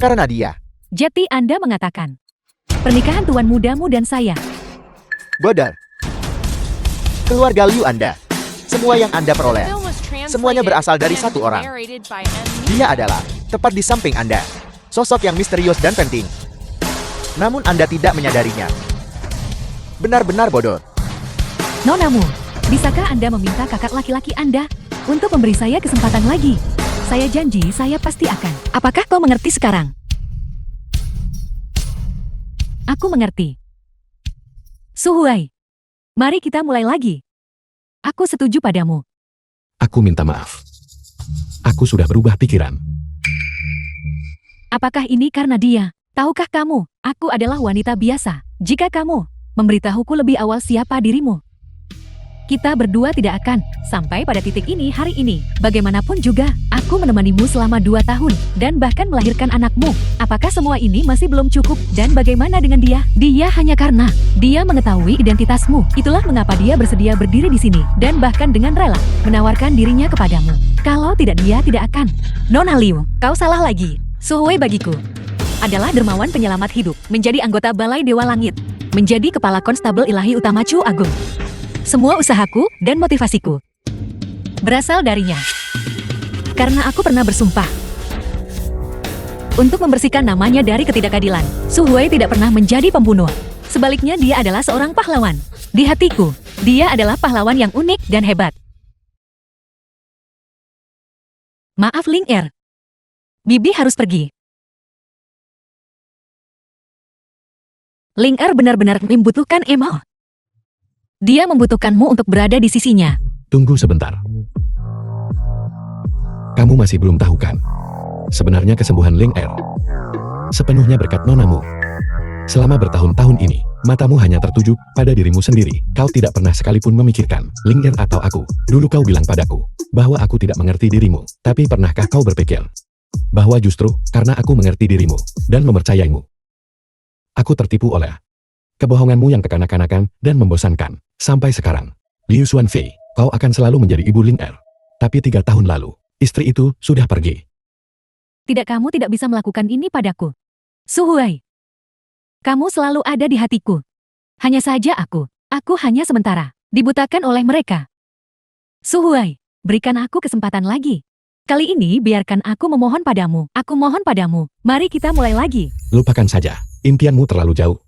Karena dia. Jadi Anda mengatakan, pernikahan tuan mudamu dan saya. Bodoh. Keluarga Liu Anda. Semua yang Anda The peroleh. film was translated Semuanya berasal dari and satu orang. narrated by M. Dia adalah tepat di samping Anda. Sosok yang misterius dan penting. Namun Anda tidak menyadarinya. Benar-benar bodoh. Nonamu, bisakah Anda meminta kakak laki-laki Anda untuk memberi saya kesempatan lagi? Saya janji saya pasti akan. Apakah kau mengerti sekarang? Aku mengerti. Suhuai, mari kita mulai lagi. Aku setuju padamu. Aku minta maaf. Aku sudah berubah pikiran. Apakah ini karena dia? Tahukah kamu, aku adalah wanita biasa. Jika kamu memberitahuku lebih awal siapa dirimu, kita berdua tidak akan sampai pada titik ini hari ini. Bagaimanapun juga, aku menemanimu selama 2 tahun dan bahkan melahirkan anakmu. Apakah semua ini masih belum cukup? Dan bagaimana dengan dia? Dia hanya karena dia mengetahui identitasmu. Itulah mengapa dia bersedia berdiri di sini dan bahkan dengan rela menawarkan dirinya kepadamu. Kalau tidak, dia tidak akan. Nona Liu, kau salah lagi. Suhui bagiku adalah dermawan penyelamat hidup, menjadi anggota Balai Dewa Langit, menjadi kepala konstabel ilahi utama Chu Agung. Semua usahaku dan motivasiku berasal darinya. Karena aku pernah bersumpah untuk membersihkan namanya dari ketidakadilan. Suhui tidak pernah menjadi pembunuh. Sebaliknya, dia adalah seorang pahlawan. Di hatiku, dia adalah pahlawan yang unik dan hebat. Maaf Ling Er. Bibi harus pergi. Ling Er benar-benar membutuhkan Emo. Dia membutuhkanmu untuk berada di sisinya. Tunggu sebentar. Kamu masih belum tahu kan? Sebenarnya kesembuhan Ling Er sepenuhnya berkat nonamu. Selama bertahun-tahun ini, matamu hanya tertuju pada dirimu sendiri. Kau tidak pernah sekalipun memikirkan Ling Er atau aku. Dulu kau bilang padaku bahwa aku tidak mengerti dirimu. Tapi pernahkah kau berpikir bahwa justru karena aku mengerti dirimu dan mempercayaimu, aku tertipu oleh kebohonganmu yang kekanak-kanakan dan membosankan. Sampai sekarang, Liu Xuanfei, kau akan selalu menjadi ibu Ling Er. Tapi 3 tahun lalu, istri itu sudah pergi. Tidak, kamu tidak bisa melakukan ini padaku. Suhuai, kamu selalu ada di hatiku. Hanya saja aku hanya sementara dibutakan oleh mereka. Suhuai, berikan aku kesempatan lagi. Kali ini biarkan aku memohon padamu. Aku mohon padamu, mari kita mulai lagi. Lupakan saja, impianmu terlalu jauh.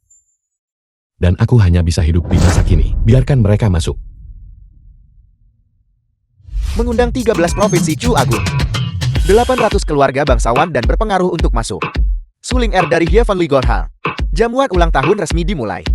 Dan aku hanya bisa hidup di masa kini. Biarkan mereka masuk. Mengundang 13 provinsi Chu Agung. 800 keluarga bangsawan dan berpengaruh untuk masuk. Suling Er dari Heavenly Gold Hall. Jamuan ulang tahun resmi dimulai.